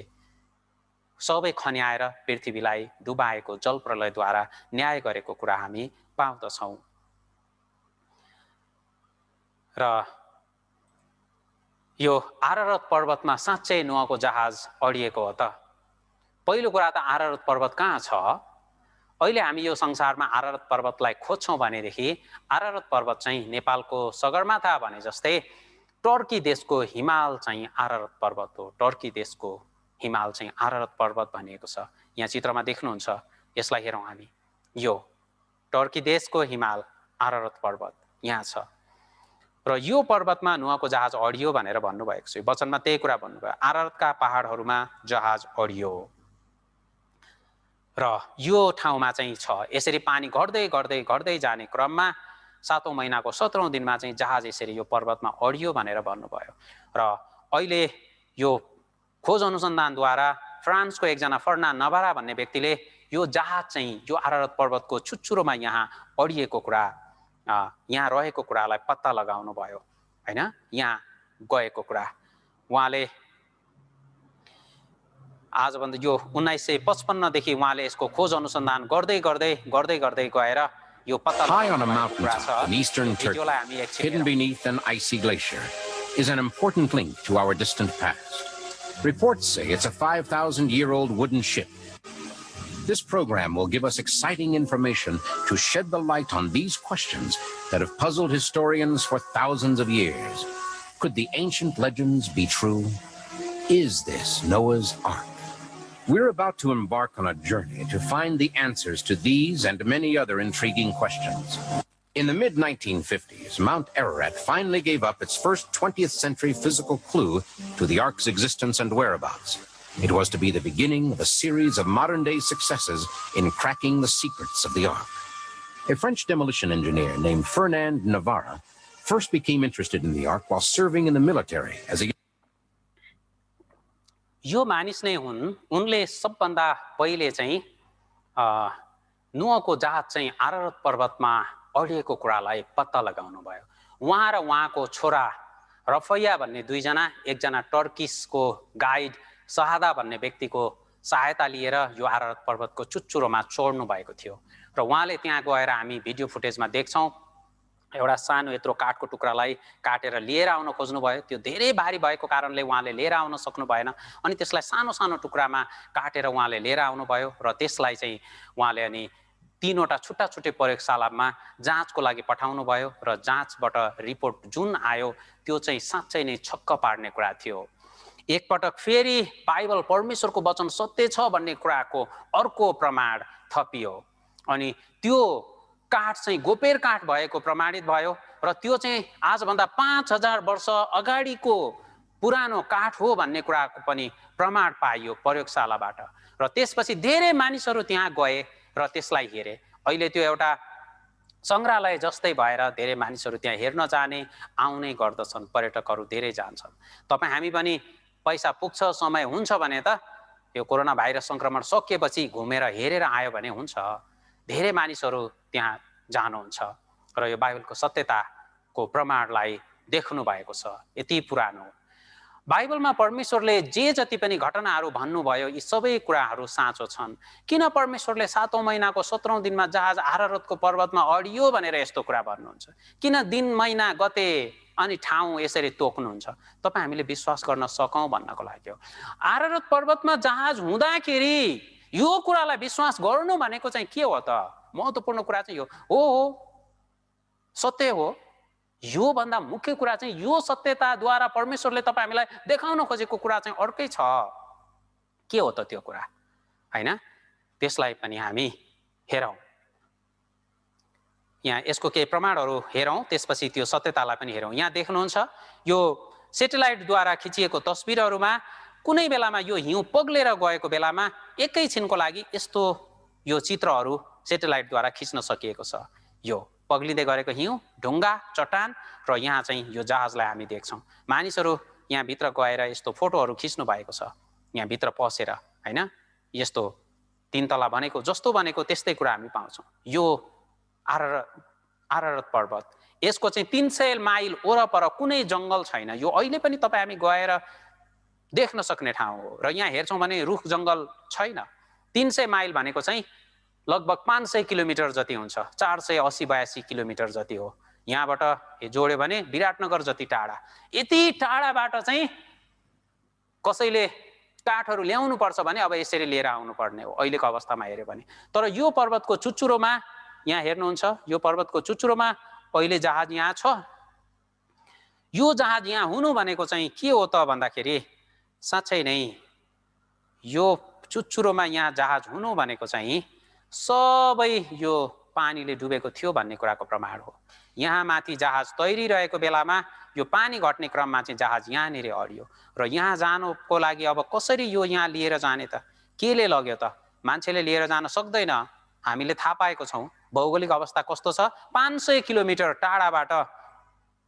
सबै खन्याएर पृथ्वीलाई डुबाएको जलप्रलयद्वारा न्याय गरेको कुरा हामी पाउँदछौँ। र यो आरारत पर्वतमा साँच्चै नोहको जहाज अडिएको हो त? पहिलो कुरा त आरारत पर्वत कहाँ छ? अहिले हामी यो संसारमा आरारत पर्वतलाई खोज्छौँ भनेदेखि आरारत पर्वत चाहिँ नेपालको सगरमाथा भने जस्तै टर्की देशको हिमाल चाहिँ आरारत पर्वत हो। टर्की देशको हिमाल चाहिँ आरारत पर्वत भनिएको छ। यहाँ चित्रमा देख्नुहुन्छ, यसलाई हेरौँ हामी। यो टर्की देशको हिमाल आरारत पर्वत यहाँ छ। र यो पर्वतमा नोहको जहाज अडियो भनेर भन्नुभएको छ। वचनमा त्यही कुरा भन्नुभयो, आरारतका पहाडहरूमा जहाज अडियो। र यो ठाउँमा चाहिँ छ। यसरी पानी घट्दै जाने क्रममा 7औं महिनाको 17औं दिनमा चाहिँ जहाज यसरी यो पर्वतमा अडियो भनेर भन्नुभयो। र अहिले यो खोज अनुसन्धानद्वारा फ्रान्सको एकजना फर्नान्ड नभारा भन्ने व्यक्तिले यो जहाज चाहिँ यो आरारत पर्वतको छुच्चुरोमा यहाँ अडिएको कुरा, यहाँ रहेको कुरालाई पत्ता लगाउनु भयो होइन। यहाँ गएको कुरा उहाँले आजभन्दा यो 1955 देखि उहाँले यसको खोज अनुसन्धान गर्दै गएर यो पत्ता High on a लगाउनु कुरा mountaintop in eastern Turkey, भिडियोलाई हामी एकछिन hidden हेरौँ। beneath an icy glacier, is an important link to our distant past. Reports say it's a 5,000-year-old wooden ship. This program will give us exciting information to shed the light on these questions that have puzzled historians for thousands of years. Could the ancient legends be true? Is this Noah's Ark? We're about to embark on a journey to find the answers to these and many other intriguing questions. In the mid-1950s, Mount Ararat finally gave up its first 20th century physical clue to the Ark's existence and whereabouts. It was to be the beginning of a series of modern-day successes in cracking the secrets of the Ark. A French demolition engineer named Fernand Navarra first became interested in the Ark while serving in the military as a यो मानिस नै हुन् उनले सबभन्दा पहिले चाहिँ नुहको जहाज चाहिँ आरारत पर्वतमा अडिएको कुरालाई पत्ता लगाउनु भयो। उहाँ र उहाँको छोरा रफैया भन्ने दुईजना, एकजना टर्किसको गाइड सहादा भन्ने व्यक्तिको सहायता लिएर यो आरारत पर्वतको चुच्चुरोमा चढ्नु भएको थियो र उहाँले त्यहाँ गएर हामी भिडियो फुटेजमा देख्छौँ एउटा सानो यत्रो काठको टुक्रालाई काटेर लिएर आउन खोज्नुभयो। त्यो धेरै भारी भएको कारणले उहाँले लिएर आउन सक्नु भएन अनि त्यसलाई सानो सानो टुक्रामा काटेर उहाँले लिएर आउनुभयो र त्यसलाई चाहिँ उहाँले अनि तीनवटा छुट्टा छुट्टै प्रयोगशालामा जाँचको लागि पठाउनु भयो र जाँचबाट रिपोर्ट जुन आयो त्यो चाहिँ साँच्चै नै छक्क पार्ने कुरा थियो। एकपटक फेरि बाइबल परमेश्वरको वचन सत्य छ भन्ने कुराको अर्को प्रमाण थपियो अनि त्यो काठ चाहिँ गोपेर काठ भएको प्रमाणित भयो र त्यो चाहिँ आजभन्दा 5000 वर्ष अगाडिको पुरानो काठ हो भन्ने कुराको पनि प्रमाण पाइयो प्रयोगशालाबाट र त्यसपछि धेरै मानिसहरू त्यहाँ गए र त्यसलाई हेरे। अहिले त्यो एउटा संग्रहालय जस्तै भएर धेरै मानिसहरू त्यहाँ हेर्न जाने आउने गर्दछन्, पर्यटकहरू धेरै जान्छन्। तपाईँ हामी पनि पैसा पुग्छ समय हुन्छ भने त यो कोरोना भाइरस संक्रमण सकिएपछि घुमेर हेरेर आयो भने हुन्छ। धेरै मानिसहरू त्यहाँ जानुहुन्छ र यो बाइबलको सत्यताको प्रमाणलाई देख्नु भएको छ। यति पुरानो बाइबलमा परमेश्वरले जे जति पनि घटनाहरू भन्नुभयो यी सबै कुराहरू साँचो छन्। किन परमेश्वरले 7औं महिनाको 17औं दिनमा जहाज आरारतको पर्वतमा अडियो भनेर यस्तो कुरा भन्नुहुन्छ? किन दिन महिना गते अनि ठाउँ यसरी तोक्नुहुन्छ? तपाईँ हामीले विश्वास गर्न सकौँ भन्नको लागि हो। आरारत पर्वतमा जहाज हुँदाखेरि यो कुरालाई विश्वास गर्नु भनेको चाहिँ के हो त? महत्त्वपूर्ण कुरा चाहिँ यो हो, सत्य हो। यो भन्दा मुख्य कुरा चाहिँ यो सत्यताद्वारा परमेश्वरले तपाईँ हामीलाई देखाउन खोजेको कुरा चाहिँ अर्कै छ। के हो त त्यो कुरा? हैन, त्यसलाई पनि हामी हेरौँ। यहाँ यसको केही प्रमाणहरू हेरौँ, त्यसपछि त्यो सत्यतालाई पनि हेरौँ। यहाँ देख्नुहुन्छ यो सेटेलाइटद्वारा खिचिएको तस्बिरहरूमा कुनै बेलामा यो हिउँ पग्लेर गएको बेलामा एकैछिनको लागि यस्तो यो चित्रहरू सेटेलाइटद्वारा खिच्न सकिएको छ। यो पग्लिँदै गरेको हिउँ, ढुङ्गा, चट्टान र यहाँ चाहिँ यो जहाजलाई हामी देख्छौँ। मानिसहरू यहाँ भित्र गएर यस्तो फोटोहरू खिच्नु भएको छ। यहाँ भित्र पसेर हैन, यस्तो 3 तला भनेको जस्तो भनेको त्यस्तै कुरा हामी पाउँछौँ। यो आरारत पर्वत, यसको चाहिँ 300 माइल वरपर कुनै जङ्गल छैन। यो अहिले पनि तपाईँ हामी गएर देख्न सक्ने ठाउँ हो र यहाँ हेर्छौँ भने रुख जङ्गल छैन। 300 माइल भनेको चाहिँ लगभग 500 किलोमिटर जति हुन्छ, 480-82 किलोमिटर जति हो। यहाँबाट जोड्यो भने विराटनगर जति टाढा। यति टाढाबाट चाहिँ कसैले काठहरू ल्याउनु पर्छ भने अब यसरी लिएर आउनु पर्ने हो अहिलेको अवस्थामा हेऱ्यो भने। तर यो पर्वतको चुच्चुरोमा यहाँ हेर्नुहुन्छ, यो पर्वतको चुच्चुरोमा अहिले जहाज यहाँ छ। यो जहाज यहाँ हुनु भनेको चाहिँ के हो त भन्दाखेरि साँच्चै नै यो चुच्चुरोमा यहाँ जहाज हुनु भनेको चाहिँ सबै यो पानीले डुबेको थियो भन्ने कुराको प्रमाण हो। यहाँ माथि जहाज तैरिरहेको बेलामा यो पानी घट्ने क्रममा चाहिँ जहाज यहाँनिर अडियो र यहाँ जानुको लागि अब कसरी यो यहाँ लिएर जाने त? केले लग्यो त? मान्छेले लिएर जान सक्दैन। हामीले थाहा पाएको छौँ भौगोलिक अवस्था कस्तो छ। 500 किलोमिटर टाढाबाट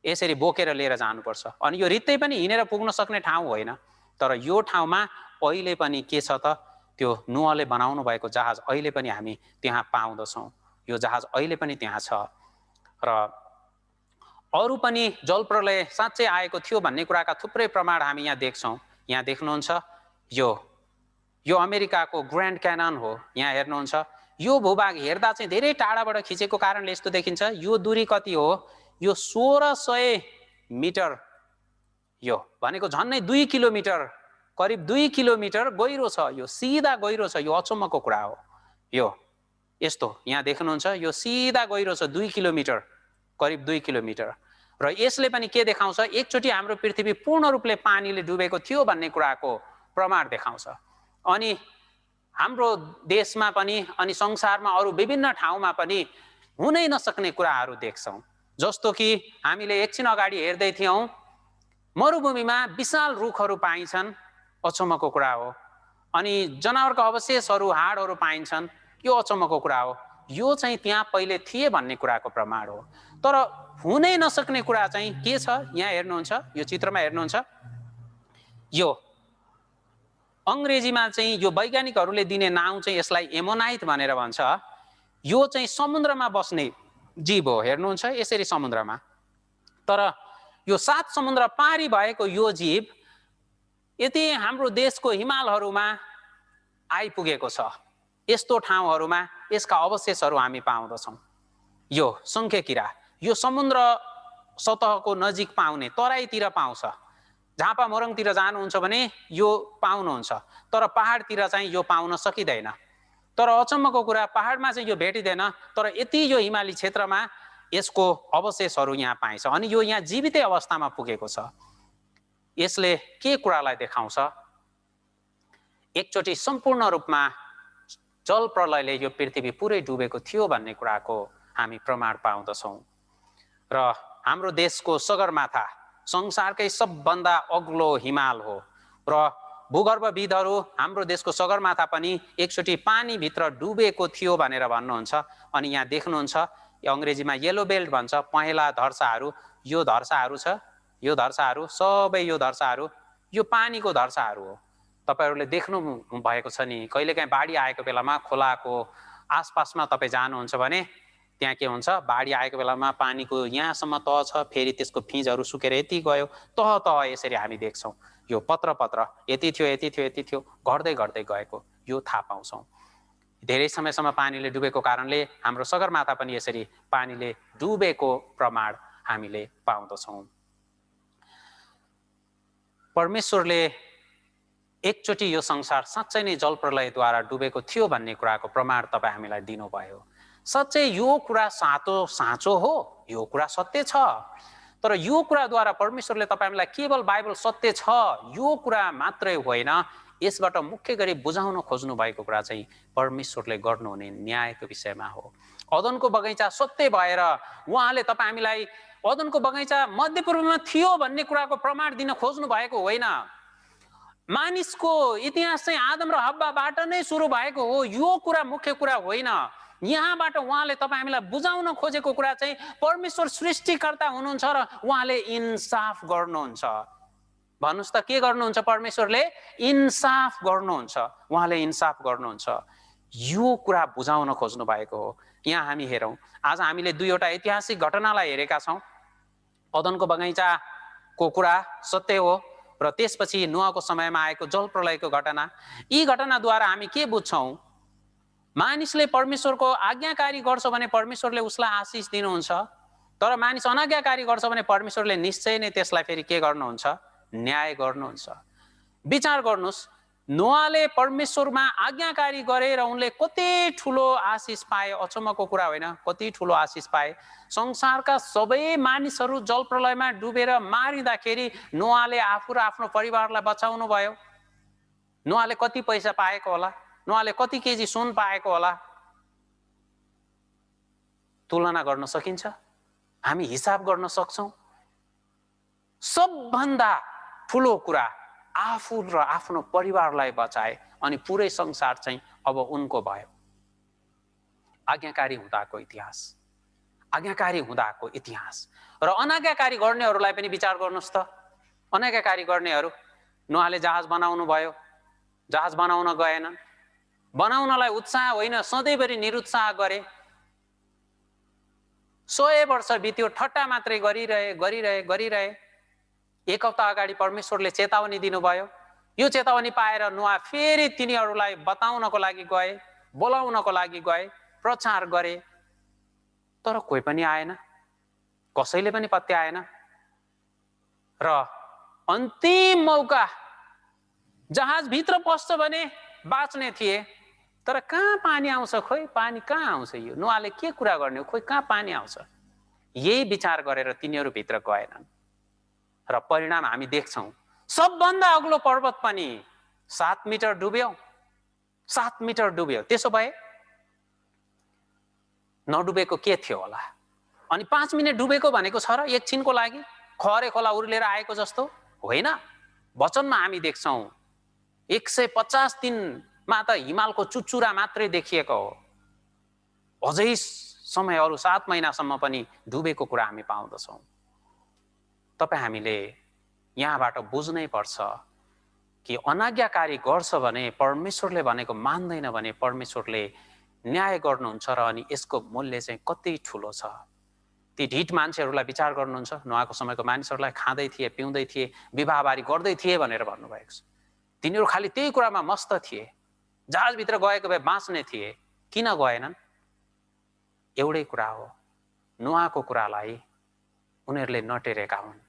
यसरी बोकेर लिएर जानुपर्छ अनि यो रित्तै पनि हिँडेर पुग्न सक्ने ठाउँ होइन। तर यो ठाउँमा अहिले पनि के छ त? त्यो नुहले बनाउनु भएको जहाज अहिले पनि हामी त्यहाँ पाउँदछौँ। यो जहाज अहिले पनि त्यहाँ छ र अरू पनि जल प्रलय साँच्चै आएको थियो भन्ने कुराका थुप्रै प्रमाण हामी यहाँ देख्छौँ। यहाँ देख्नुहुन्छ यो अमेरिकाको ग्रान्ड क्यानन हो। यहाँ हेर्नुहुन्छ यो भूभाग हेर्दा चाहिँ धेरै टाढाबाट खिचेको कारणले यस्तो देखिन्छ। यो दूरी कति हो? यो 1600 मिटर, यो भनेको झन्नै 2 किलोमिटर, करिब 2 किलोमिटर गहिरो छ। यो सिधा गहिरो छ। यो अचम्मको कुरा हो। यो यस्तो यहाँ देख्नुहुन्छ यो सिधा गहिरो छ 2 किलोमिटर, करिब 2 किलोमिटर। र यसले पनि के देखाउँछ? एकचोटि हाम्रो पृथ्वी पूर्ण रूपले पानीले डुबेको थियो भन्ने कुराको प्रमाण देखाउँछ। अनि हाम्रो देशमा पनि अनि संसारमा अरू विभिन्न ठाउँमा पनि हुनै नसक्ने कुराहरू देख्छौँ। जस्तो कि हामीले एकछिन अगाडि हेर्दै थियौँ, मरुभूमिमा विशाल रुखहरू पाइन्छन्, अचम्मको कुरा हो। अनि जनावरका अवशेषहरू, हाडहरू पाइन्छन्, यो अचम्मको कुरा हो। यो चाहिँ त्यहाँ पहिले थिए भन्ने कुराको प्रमाण हो। तर हुनै नसक्ने कुरा चाहिँ के छ? यहाँ हेर्नुहुन्छ, यो चित्रमा हेर्नुहुन्छ, यो अंग्रेजीमा चाहिँ यो वैज्ञानिकहरूले दिने नाम चाहिँ यसलाई एमोनाइट भनेर भन्छ। यो चाहिँ समुद्रमा बस्ने जीव हो। हेर्नुहुन्छ यसरी समुद्रमा, तर यो 7 समुद्र पारी भएको यो जीव यति हाम्रो देशको हिमालहरूमा आइपुगेको छ। यस्तो ठाउँहरूमा यसका अवशेषहरू हामी पाउँदछौँ। यो शङ्खेकिरा यो समुद्र सतहको नजिक पाउने, तराईतिर पाउँछ। झापा मोरङतिर जानुहुन्छ भने यो पाउनुहुन्छ, तर पहाडतिर चाहिँ यो पाउन सकिँदैन। तर अचम्मको कुरा, पहाडमा चाहिँ यो भेटिँदैन, तर यति यो हिमाली क्षेत्रमा यसको अवशेषहरू यहाँ पाइन्छ। अनि यो यहाँ जीवितै अवस्थामा पुगेको छ। यसले के कुरालाई देखाउँछ? एकचोटि सम्पूर्ण रूपमा जल प्रलयले यो पृथ्वी पुरै डुबेको थियो भन्ने कुराको हामी प्रमाण पाउँदछौँ। र हाम्रो देशको सगरमाथा संसारकै सबभन्दा अग्लो हिमाल हो। र भूगर्भविदहरू हाम्रो देशको सगरमाथा पनि एकचोटि पानीभित्र डुबेको थियो भनेर भन्नुहुन्छ। अनि यहाँ देख्नुहुन्छ, यो अङ्ग्रेजीमा येलो बेल्ट भन्छ, पहेँला धर्साहरू। यो धर्साहरू छ, यो धर्साहरू सबै, यो धर्साहरू यो पानीको धर्साहरू हो। तपाईहरूले देख्नु भएको छ नि, कहिलेकाहीँ बाढी आएको बेलामा खोलाको आसपासमा तपाईँ जानुहुन्छ भने त्यहाँ के हुन्छ? बाढी आएको बेलामा पानीको यहाँसम्म तह छ, फेरि त्यसको फिँजहरू सुकेर यति गयो, तह यसरी हामी देख्छौँ। यो पत्र यति थियो, यति थियो, यति थियो, घट्दै घट्दै गएको यो थाहा पाउँछौँ। धेरै समयसम्म पानीले डुबेको कारणले हाम्रो सगरमाथा पनि यसरी पानीले डुबेको प्रमाण हामीले पाउँदछौँ। परमेश्वरले एकचोटि यो संसार साँच्चै नै जल प्रलयद्वारा डुबेको थियो भन्ने कुराको प्रमाण तपाईँ हामीलाई दिनुभयो। सच्चै यो कुरा साँचो हो, यो कुरा सत्य छ। तर यो कुराद्वारा परमेश्वरले तपाईलाई केवल बाइबल सत्य छ यो कुरा मात्रै होइन, यसबाट मुख्य गरी बुझाउन खोज्नु भएको कुरा चाहिँ परमेश्वरले गर्नुहुने न्यायको विषयमा हो। अदनको बगैँचा सत्य भएर उहाँले तपाईँ हामीलाई अदनको बगैँचा मध्यपूर्वमा थियो भन्ने कुराको प्रमाण दिन खोज्नु भएको होइन। मानिसको इतिहास चाहिँ आदम र हव्वाबाट नै सुरु भएको हो, यो कुरा मुख्य कुरा होइन। यहाँबाट उहाँले तपाईँ हामीलाई बुझाउन खोजेको कुरा चाहिँ परमेश्वर सृष्टिकर्ता हुनुहुन्छ र उहाँले इन्साफ गर्नुहुन्छ। भन्नुस् त के गर्नुहुन्छ? परमेश्वरले इन्साफ गर्नुहुन्छ, उहाँले इन्साफ गर्नुहुन्छ। यो कुरा बुझाउन खोज्नु भएको हो। यहाँ हामी हेरौँ, आज हामीले दुईवटा ऐतिहासिक घटनालाई हेरेका छौँ। अदनको बगैँचाको कुरा सत्य हो र त्यसपछि नोआको समयमा आएको जल प्रलयको घटना। यी घटनाद्वारा हामी के बुझ्छौँ? मानिसले परमेश्वरको आज्ञाकारी गर्छ भने परमेश्वरले उसलाई आशिष दिनुहुन्छ, तर मानिस अनाज्ञाकारी गर्छ भने परमेश्वरले निश्चय नै त्यसलाई फेरि के गर्नुहुन्छ? न्याय गर्नुहुन्छ। विचार गर्नुहोस्, नोआले परमेश्वरमा आज्ञाकारी गरे र उनले कति ठुलो आशिष पाए। अचम्मको कुरा होइन, कति ठुलो आशिष पाए। संसारका सबै मानिसहरू जल प्रलयमा डुबेर मारिँदाखेरि नोआले आफू र आफ्नो परिवारलाई बचाउनु भयो। नोआले कति पैसा पाएको होला? नोआले कति केजी सुन पाएको होला? तुलना गर्न सकिन्छ? हामी हिसाब गर्न सक्छौँ? सबभन्दा ठुलो कुरा आफू र आफ्नो परिवारलाई बचाए अनि पुरै संसार चाहिँ अब उनको भयो। आज्ञाकारी हुँदाको इतिहास, आज्ञाकारी हुँदाको इतिहास। र अनाज्ञाकारी गर्नेहरूलाई पनि विचार गर्नुहोस् त। अनाज्ञाकारी गर्नेहरू, नोआले जहाज बनाउनु भयो, जहाज बनाउन गएनन्। बनाउनलाई उत्साह होइन, सधैँभरि निरुत्साह गरे। 100 वर्ष बित्यो, ठट्टा मात्रै गरिरहे। एक हप्ता अगाडि परमेश्वरले चेतावनी दिनुभयो। यो चेतावनी पाएर नोआ फेरि तिनीहरूलाई बताउनको लागि गए, बोलाउनको लागि गए, प्रचार गरे, तर कोही पनि आएन, कसैले पनि पत्ता आएन। र अन्तिम मौका, जहाजभित्र पस्छ भने बाँच्ने थिए, तर कहाँ पानी आउँछ, खोइ पानी कहाँ आउँछ, यो नोआले के कुरा गर्ने, खोइ कहाँ पानी आउँछ, यही विचार गरेर तिनीहरू भित्र गएनन्। र परिणाम हामी देख्छौं, सबभन्दा अग्लो पर्वत पनि 7 मिटर डुब्यो, 7 मिटर डुब्यो। त्यसो भए नडुबेको के थियो होला? अनि 5 मिनट डुबेको भनेको छ र एकछिनको लागि खरे खोला उर्लेर आएको जस्तो होइन। वचनमा हामी देख्छौं 150 दिनमा त हिमालको चुचुरा मात्रै देखिएको हो, अझै समय अरु 7 महिनासम्म पनि डुबेको कुरा हामी पाउँदछौं। तपाईँ हामीले यहाँबाट बुझ्नै पर्छ कि अनाज्ञाकारी गर्छ भने, परमेश्वरले भनेको मान्दैन भने परमेश्वरले न्याय गर्नुहुन्छ र अनि यसको मूल्य चाहिँ कति ठुलो छ। ती ढिट मान्छेहरूलाई विचार गर्नुहुन्छ, नोआको समयको मानिसहरूलाई खाँदै थिए, पिउँदै थिए, विवाहबारी गर्दै थिए भनेर भन्नुभएको छ। तिनीहरू खालि त्यही कुरामा मस्त थिए, जहाजभित्र गएको भए बाँच्ने थिए, किन गएनन्? एउटै कुरा हो, नोआको कुरालाई उनीहरूले नटेरेका हुन्।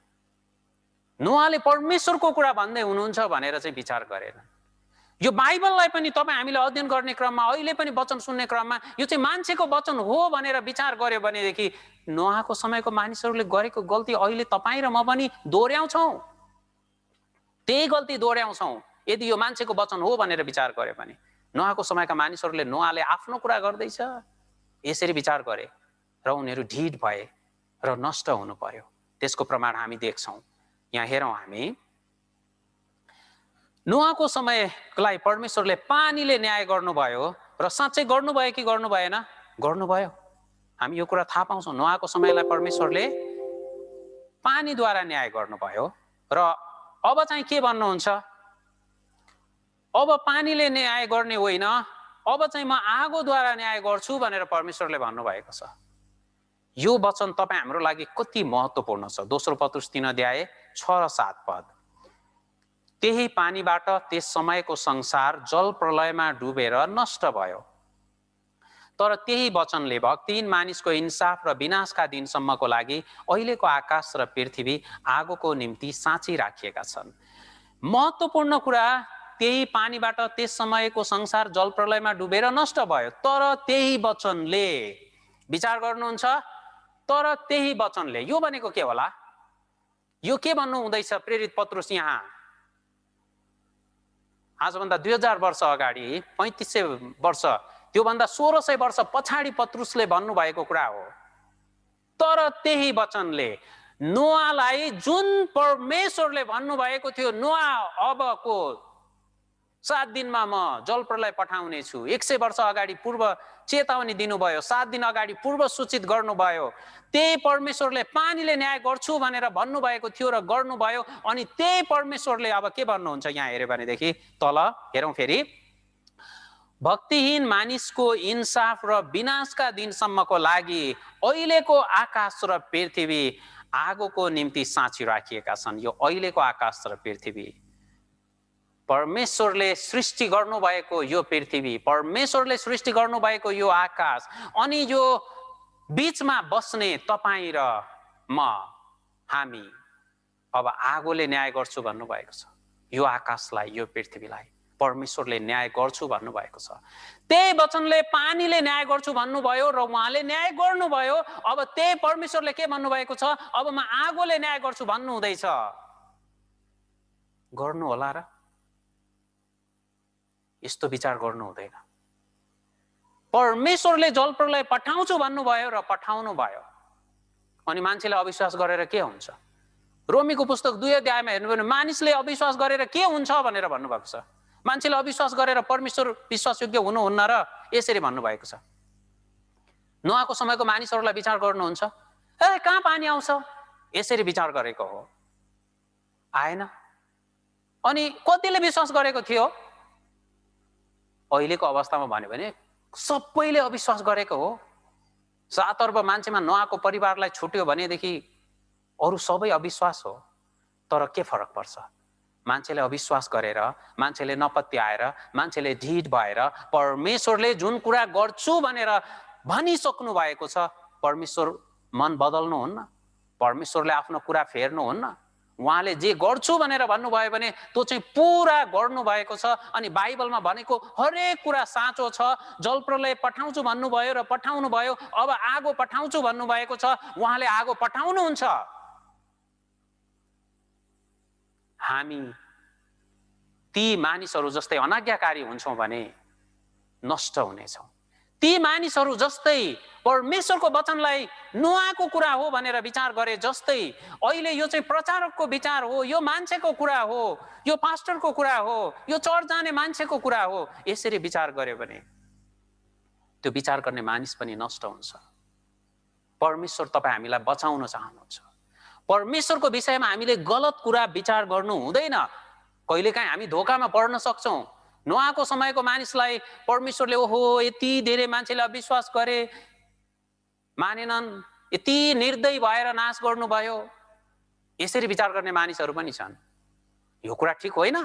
नोआले परमेश्वरको कुरा भन्दै हुनुहुन्छ भनेर चाहिँ विचार गरेन। यो बाइबललाई पनि तपाईँ हामीले अध्ययन गर्ने क्रममा, अहिले पनि वचन सुन्ने क्रममा यो चाहिँ मान्छेको वचन हो भनेर विचार गर्यो भनेदेखि नोआको समयको मानिसहरूले गरेको गल्ती अहिले तपाईँ र म पनि दोहोर्याउँछौँ, त्यही गल्ती दोहोर्याउँछौँ। यदि यो मान्छेको वचन हो भनेर विचार गर्यो भने नोआको समयका मानिसहरूले नोआले आफ्नो कुरा गर्दैछ यसरी विचार गरे र उनीहरू ढिट भए र नष्ट हुनु पर्यो। त्यसको प्रमाण हामी देख्छौँ। यहाँ हेरौँ हामी, नोआको समयलाई परमेश्वरले पानीले न्याय गर्नुभयो र साँच्चै गर्नुभयो कि गर्नु भएन? गर्नुभयो। हामी यो कुरा थाहा पाउँछौँ, नोआको समयलाई परमेश्वरले पानीद्वारा न्याय गर्नुभयो। र अब चाहिँ के भन्नुहुन्छ? अब पानीले न्याय गर्ने होइन, अब चाहिँ म आगोद्वारा न्याय गर्छु भनेर परमेश्वरले भन्नुभएको छ। यो वचन तपाईँ हाम्रो लागि कति महत्त्वपूर्ण छ। दोस्रो पत्रुस 3 अध्याय 6 र 7 पद। त्यही पानीबाट त्यस समयको संसार जल प्रलयमा डुबेर नष्ट भयो, तर त्यही वचनले भक्तिहीन मानिसको इंसाफ र विनाशका दिनसम्मको लागि अहिलेको आकाश र पृथ्वी आगोको निम्ति साँची राखिएका छन्। महत्त्वपूर्ण कुरा, त्यही पानीबाट त्यस समयको संसार जल प्रलयमा डुबेर नष्ट भयो, तर त्यही वचनले, विचार गर्नुहुन्छ, तर त्यही वचनले। यो भनेको के होला? यो के भन्नु हुँदैछ प्रेरित पत्रुस यहाँ? आजभन्दा 2000 वर्ष अगाडि, 3500 वर्ष, त्योभन्दा 1600 वर्ष पछाडि पत्रुसले भन्नुभएको कुरा हो। तर त्यही वचनले नोआलाई, जुन परमेश्वरले भन्नुभएको थियो, नोआ अबको 7 दिनमा म जल प्रलय पठाउने छु, 100 वर्ष अगाडि पूर्व चेतावनी दिनुभयो, 7 दिन अगाडि पूर्व सूचित गर्नुभयो, त्यही परमेश्वरले पानीले न्याय गर्छु भनेर भन्नुभएको थियो र गर्नुभयो। अनि त्यही परमेश्वरले अब के भन्नुहुन्छ यहाँ हेर्यो भनेदेखि तल हेरौँ फेरि, भक्तिहीन मानिसको इंसाफ र विनाशका दिनसम्मको लागि अहिलेको आकाश र पृथ्वी आगोको निम्ति साँची राखिएका छन्। यो अहिलेको आकाश र पृथ्वी, परमेश्वरले सृष्टि गर्नुभएको यो पृथ्वी, परमेश्वरले सृष्टि गर्नुभएको यो आकाश, अनि यो बीचमा बस्ने तपाईँ र म, हामी अब आगोले न्याय गर्छु भन्नुभएको छ। यो आकाशलाई, यो पृथ्वीलाई परमेश्वरले न्याय गर्छु भन्नुभएको छ। त्यही वचनले पानीले न्याय गर्छु भन्नुभयो र उहाँले न्याय गर्नुभयो। अब त्यही परमेश्वरले के भन्नुभएको छ? अब म आगोले न्याय गर्छु भन्नु हुँदैछ। गर्नु होला र? यस्तो विचार गर्नु हुँदैन। परमेश्वरले जल प्रलय पठाउँछु भन्नुभयो र पठाउनु भयो। अनि मान्छेले अविश्वास गरेर के हुन्छ? रोमीको पुस्तक 2 अध्यायमा हेर्नु भने मानिसले अविश्वास गरेर के हुन्छ भनेर भन्नुभएको छ। मान्छेले अविश्वास गरेर परमेश्वर विश्वासयोग्य हुनुहुन्न र यसरी भन्नुभएको छ। नोआको समयको मानिसहरूलाई विचार गर्नुहुन्छ, ए कहाँ पानी आउँछ, यसरी विचार गरेको हो, आएन। अनि कतिले विश्वास गरेको थियो? अहिलेको अवस्थामा भन्यो भने सबैले अविश्वास गरेको हो, 7 अर्ब मान्छेमा नोआको परिवारलाई छुट्यो भनेदेखि अरू सबै अविश्वास हो। तर के फरक पर्छ? मान्छेले अविश्वास गरेर, मान्छेले नपत्याएर, मान्छेले ढिड भएर परमेश्वरले जुन कुरा गर्छु भनेर भनिसक्नु भएको छ, परमेश्वर मन बदल्नुहुन्न, परमेश्वरले आफ्नो कुरा फेर्नुहुन्न। उहाँले जे गर्छु भनेर भन्नुभयो भने त्यो चाहिँ पुरा गर्नुभएको छ। अनि बाइबलमा भनेको हरेक कुरा साँचो छ। जलप्रलय पठाउँछु भन्नुभयो र पठाउनु भयो, अब आगो पठाउँछु भन्नुभएको छ, उहाँले आगो पठाउनुहुन्छ। हामी ती मानिसहरू जस्तै अनाज्ञाकारी हुन्छौँ भने नष्ट हुनेछौँ। ती मानिसहरू जस्तै परमेश्वरको वचनलाई नोआको कुरा हो भनेर विचार गरे जस्तै अहिले यो चाहिँ प्रचारकको विचार हो, यो मान्छेको कुरा हो, यो पास्टरको कुरा हो, यो चर्च जाने मान्छेको कुरा हो, यसरी विचार गर्यो भने त्यो विचार गर्ने मानिस पनि नष्ट हुन्छ। परमेश्वर तपाईँ हामीलाई बचाउन चाहनुहुन्छ। परमेश्वरको विषयमा हामीले गलत कुरा विचार गर्नु हुँदैन। कहिलेकाहीँ हामी धोकामा पर्न सक्छौँ। नोआको समयको मानिसलाई परमेश्वरले ओहो यति धेरै मान्छेले अविश्वास गरे, मानेनन्, यति निर्दयी भएर नाश गर्नुभयो, यसरी विचार गर्ने मानिसहरू पनि छन्। यो कुरा ठिक होइन।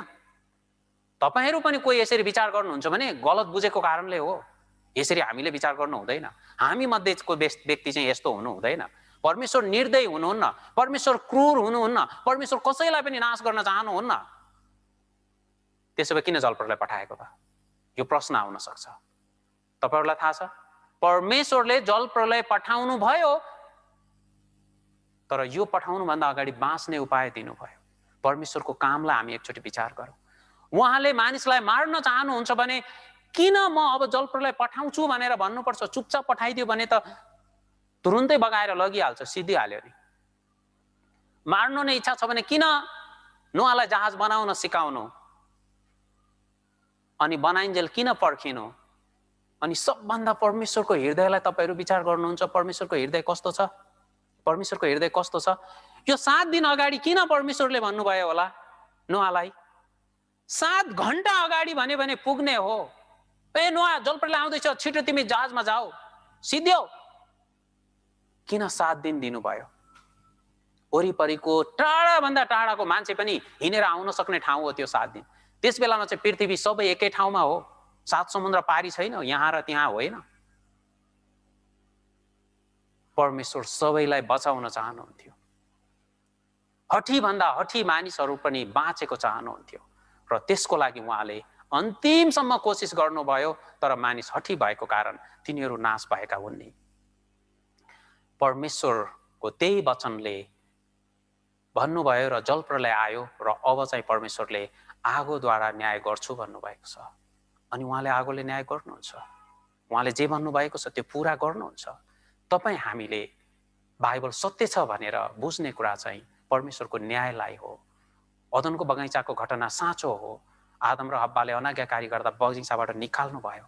तपाईहरू पनि कोही यसरी विचार गर्नुहुन्छ भने गलत बुझेको कारणले हो। यसरी हामीले विचार गर्नु हुँदैन। हामी मध्येको व्यक्ति चाहिँ यस्तो हुनु हुँदैन। परमेश्वर निर्दयी हुनुहुन्न, परमेश्वर क्रूर हुनुहुन्न, परमेश्वर कसैलाई पनि नाश गर्न चाहनुहुन्न। त्यसो भए किन जलप्रलय पठाएको त? यो प्रश्न आउन सक्छ। तपाईहरूलाई थाहा छ परमेश्वरले जलप्रलय पठाउनु भयो, तर यो पठाउनुभन्दा अगाडि बाँच्ने उपाय दिनुभयो। परमेश्वरको कामलाई हामी एकचोटि विचार गरौँ। उहाँले मानिसलाई मार्न चाहनुहुन्छ भने किन म अब जलप्रलय पठाउँछु भनेर भन्नुपर्छ? चुपचाप पठाइदियो भने त तुरुन्तै बगाएर लगिहाल्छ, सिद्धिहाल्यो नि। मार्नु नै इच्छा छ भने किन नोआलाई जहाज बनाउन सिकाउनु? अनि बनाइन्जेल किन पर्खिनु? अनि सबभन्दा परमेश्वरको हृदयलाई तपाईहरू विचार गर्नुहुन्छ। परमेश्वरको हृदय कस्तो छ? परमेश्वरको हृदय कस्तो छ? यो 7 दिन अगाडि किन परमेश्वरले भन्नुभयो होला नोआलाई? 7 घण्टा अगाडि भने पुग्ने हो। ए नोआ जलप्रलय आउँदैछ, छिटो तिमी जहाजमा जाऊ, सिध्यो। किन 7 दिन दिनुभयो? वरिपरिको टाढाभन्दा टाढाको मान्छे पनि हिँडेर आउन सक्ने ठाउँ हो त्यो 7 दिन। त्यस बेलामा चाहिँ पृथ्वी सबै एकै ठाउँमा हो, 7 समुद्र पारी छैन, यहाँ र त्यहाँ होइन। परमेश्वर सबैलाई बचाउन चाहनुहुन्थ्यो। हठी भन्दा हठी मानिसहरू पनि बाँचेको चाहनुहुन्थ्यो र त्यसको लागि उहाँले अन्तिमसम्म कोसिस गर्नुभयो। तर मानिस हठी भएको कारण तिनीहरू नाश भएका हुन् नि। परमेश्वरको त्यही वचनले भन्नुभयो र जलप्रलय आयो र अब चाहिँ परमेश्वरले आगोद्वारा न्याय गर्छु भन्नुभएको छ। अनि उहाँले आगोले न्याय गर्नुहुन्छ। उहाँले जे भन्नुभएको छ त्यो पुरा गर्नुहुन्छ। तपाईँ हामीले बाइबल सत्य छ भनेर बुझ्ने कुरा चाहिँ परमेश्वरको न्यायलाई हो। अदनको बगैँचाको घटना साँचो हो। आदम र हव्वाले अनाज्ञाकारी गर्दा बगैँचाबाट निकाल्नु भयो।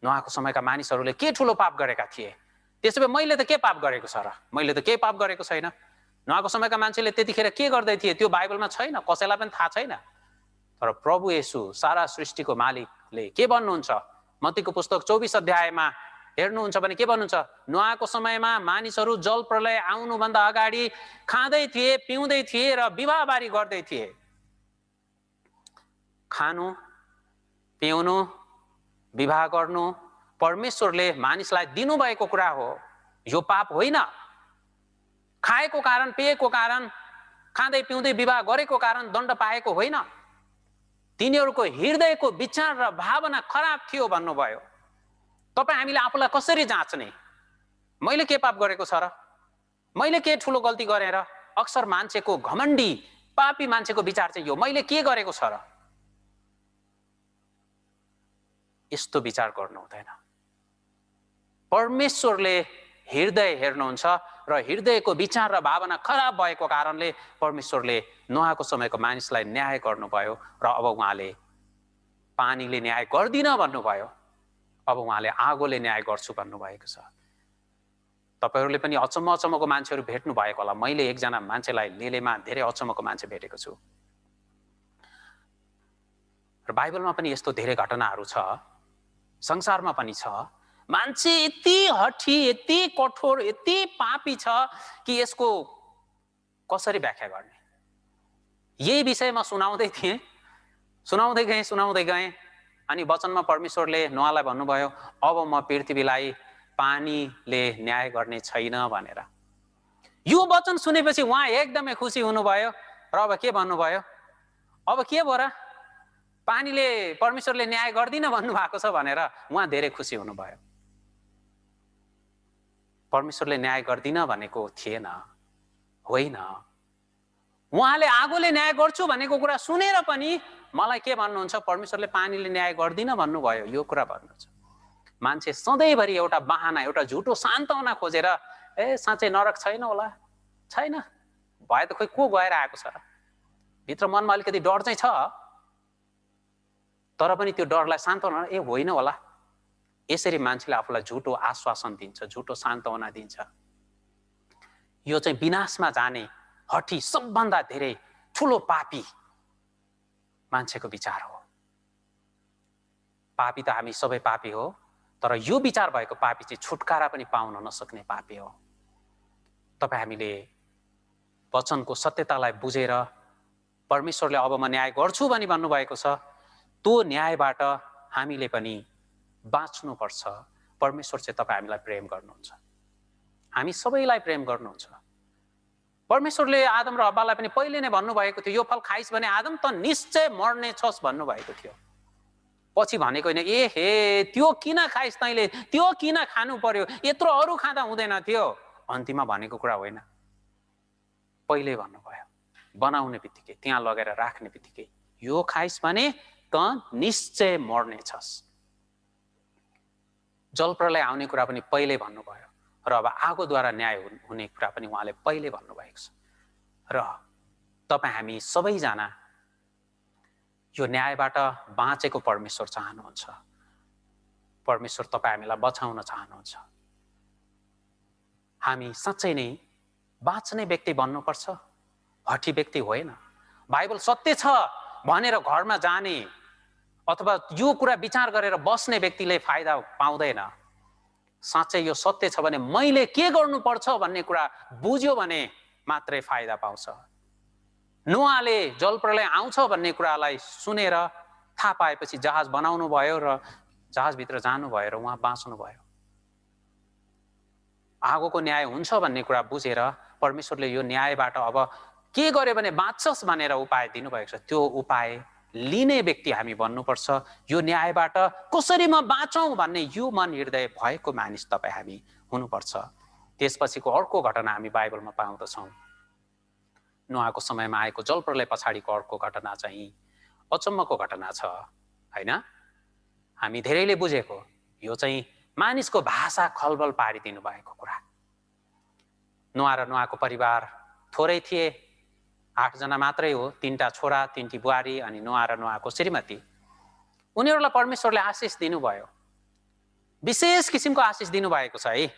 नोआको समयका मानिसहरूले के ठुलो पाप गरेका थिए? त्यसो भए मैले त के पाप गरेको छ र? मैले त केही पाप गरेको छैन। नोआको समयका मान्छेले त्यतिखेर के गर्दै थिए त्यो बाइबलमा छैन, कसैलाई पनि थाहा छैन। तर प्रभु येशू सारा सृष्टिको मालिकले के भन्नुहुन्छ? मत्तीको पुस्तक 24 अध्यायमा हेर्नुहुन्छ भने के भन्नुहुन्छ? नोआको समयमा मानिसहरू जलप्रलय आउनुभन्दा अगाडि खाँदै थिए, पिउँदै थिए र विवाहबारी गर्दै थिए। खानु, पिउनु, विवाह गर्नु परमेश्वरले मानिसलाई दिनुभएको कुरा हो। यो पाप होइन। खाएको कारण, पिएको कारण, खाँदै पिउँदै विवाह गरेको कारण दण्ड पाएको होइन। तिनीहरूको हृदयको विचार र भावना खराब थियो भन्नुभयो। तपाईँ हामीले आफूलाई कसरी जाँच्ने? मैले के पाप गरेको छ र? मैले के ठुलो गल्ती गरेर? अक्सर मान्छेको घमण्डी पापी मान्छेको विचार चाहिँ यो, मैले के गरेको छ र? यस्तो विचार गर्नु हुँदैन। परमेश्वरले हृदय हेर्नुहुन्छ र हृदयको विचार र भावना खराब भएको कारणले परमेश्वरले नोआको समयको मानिसलाई न्याय गर्नुभयो र अब उहाँले पानीले न्याय गर्दिन भन्नुभयो। अब उहाँले आगोले न्याय गर्छु भन्नुभएको छ। तपाईहरूले पनि अचम्मको मान्छेहरू भेट्नु भएको होला। मैले एकजना मान्छेलाई लेलेमा धेरै अचम्मको मान्छे भेटेको छु। र बाइबलमा पनि यस्तो धेरै घटनाहरू छ, संसारमा पनि छ। मान्छे यति हठी, यति कठोर, यति पापी छ कि यसको कसरी व्याख्या गर्ने। यही विषय म सुनाउँदै थिएँ, सुनाउँदै गएँ अनि वचनमा परमेश्वरले नोआलाई भन्नुभयो, अब म पृथ्वीलाई पानीले न्याय गर्ने छैन भनेर। यो वचन सुनेपछि उहाँ एकदमै खुसी हुनुभयो र अब के भन्नुभयो, अब के भयो र, पानीले परमेश्वरले न्याय गर्दिन भन्नुभएको छ भनेर उहाँ धेरै खुसी हुनुभयो। परमेश्वरले न्याय गर्दिन भनेको थिएन, होइन। उहाँले आगोले न्याय गर्छु भनेको कुरा सुनेर पनि मलाई के भन्नुहुन्छ, परमेश्वरले पानीले न्याय गर्दिन भन्नुभयो, यो कुरा भन्नुहुन्छ। मान्छे सधैँभरि एउटा बहाना, एउटा झुटो सान्तवना खोजेर साँच्चै नरक छैन होला, छैन भए त खोइ को गएर आएको छ र। भित्र मनमा अलिकति डर चाहिँ छ, तर पनि त्यो डरलाई सान्तवना होइन होला। यसरी मान्छेले आफूलाई झुटो आश्वासन दिन्छ, झुटो सान्तवना दिन्छ। यो चाहिँ विनाशमा जाने हठी सबभन्दा धेरै ठुलो पापी मान्छेको विचार हो। पापी त हामी सबै पापी हो, तर यो विचार भएको पापी चाहिँ छुटकारा पनि पाउन नसक्ने पापी हो। तपाईँ हामीले वचनको सत्यतालाई बुझेर परमेश्वरले अब म न्याय गर्छु भनी भन्नुभएको छ, त्यो न्यायबाट हामीले पनि बाँच्नुपर्छ। परमेश्वर चाहिँ तपाईँ हामीलाई प्रेम गर्नुहुन्छ, हामी सबैलाई प्रेम गर्नुहुन्छ। परमेश्वरले आदम र हव्वालाई पनि पहिले नै भन्नुभएको थियो, यो फल खाइस् भने आदम त निश्चय मर्ने छस् भन्नुभएको थियो। पछि भनेको होइन, ए हे त्यो किन खाइस् तैँले, त्यो किन खानु पर्यो, यत्रो अरू खाँदा हुँदैन थियो, अन्तिममा भनेको कुरा होइन। पहिले भन्नुभयो, बनाउने बित्तिकै, त्यहाँ लगेर राख्ने बित्तिकै, यो खाइस् भने त निश्चय मर्ने छस्। जलप्रलय आउने कुरा पनि पहिले भन्नुभयो र अब आगोद्वारा न्याय हुने कुरा पनि उहाँले पहिले भन्नुभएको छ। र तपाईँ हामी सबैजना यो न्यायबाट बाँचेको परमेश्वर चाहनुहुन्छ। परमेश्वर तपाईँ हामीलाई बचाउन चाहनुहुन्छ। हामी साँच्चै नै बाँच्ने व्यक्ति बन्नुपर्छ, हठी व्यक्ति होइन। बाइबल सत्य छ भनेर घरमा जाने अथवा यो कुरा विचार गरेर बस्ने व्यक्तिले फाइदा पाउँदैन। साँच्चै यो सत्य छ भने मैले के गर्नुपर्छ भन्ने कुरा बुझ्यो भने मात्रै फाइदा पाउँछ। नोआले जलप्रलय आउँछ भन्ने कुरालाई सुनेर थाहा पाएपछि जहाज बनाउनु भयो र जहाजभित्र जानुभयो र उहाँ बाँच्नु भयो। आगोको न्याय हुन्छ भन्ने कुरा बुझेर परमेश्वरले यो न्यायबाट अब के गर्यो भने बाँच्छस् भनेर उपाय दिनुभएको छ। त्यो उपाय लिने व्यक्ति हामी बन्नुपर्छ। यो न्यायबाट कसरी म बाँचौँ भन्ने यो मन हृदय भएको मानिस तपाईँ हामी हुनुपर्छ। त्यसपछिको अर्को घटना हामी बाइबलमा पाउँदछौँ। नोआको समयमा आएको जलप्रलय पछाडिको अर्को घटना चाहिँ अचम्मको घटना छ, होइन? हामी धेरैले बुझेको यो चाहिँ मानिसको भाषा खलबल पारिदिनु भएको कुरा। नोआ र नोआको परिवार थोरै थिए, 8 जना मात्रै हो, 3टा छोरा, 3टी बुहारी अनि नोआ र नोआको श्रीमती। उनीहरूलाई परमेश्वरले आशिष दिनुभयो, विशेष किसिमको आशिष दिनुभएको छ है।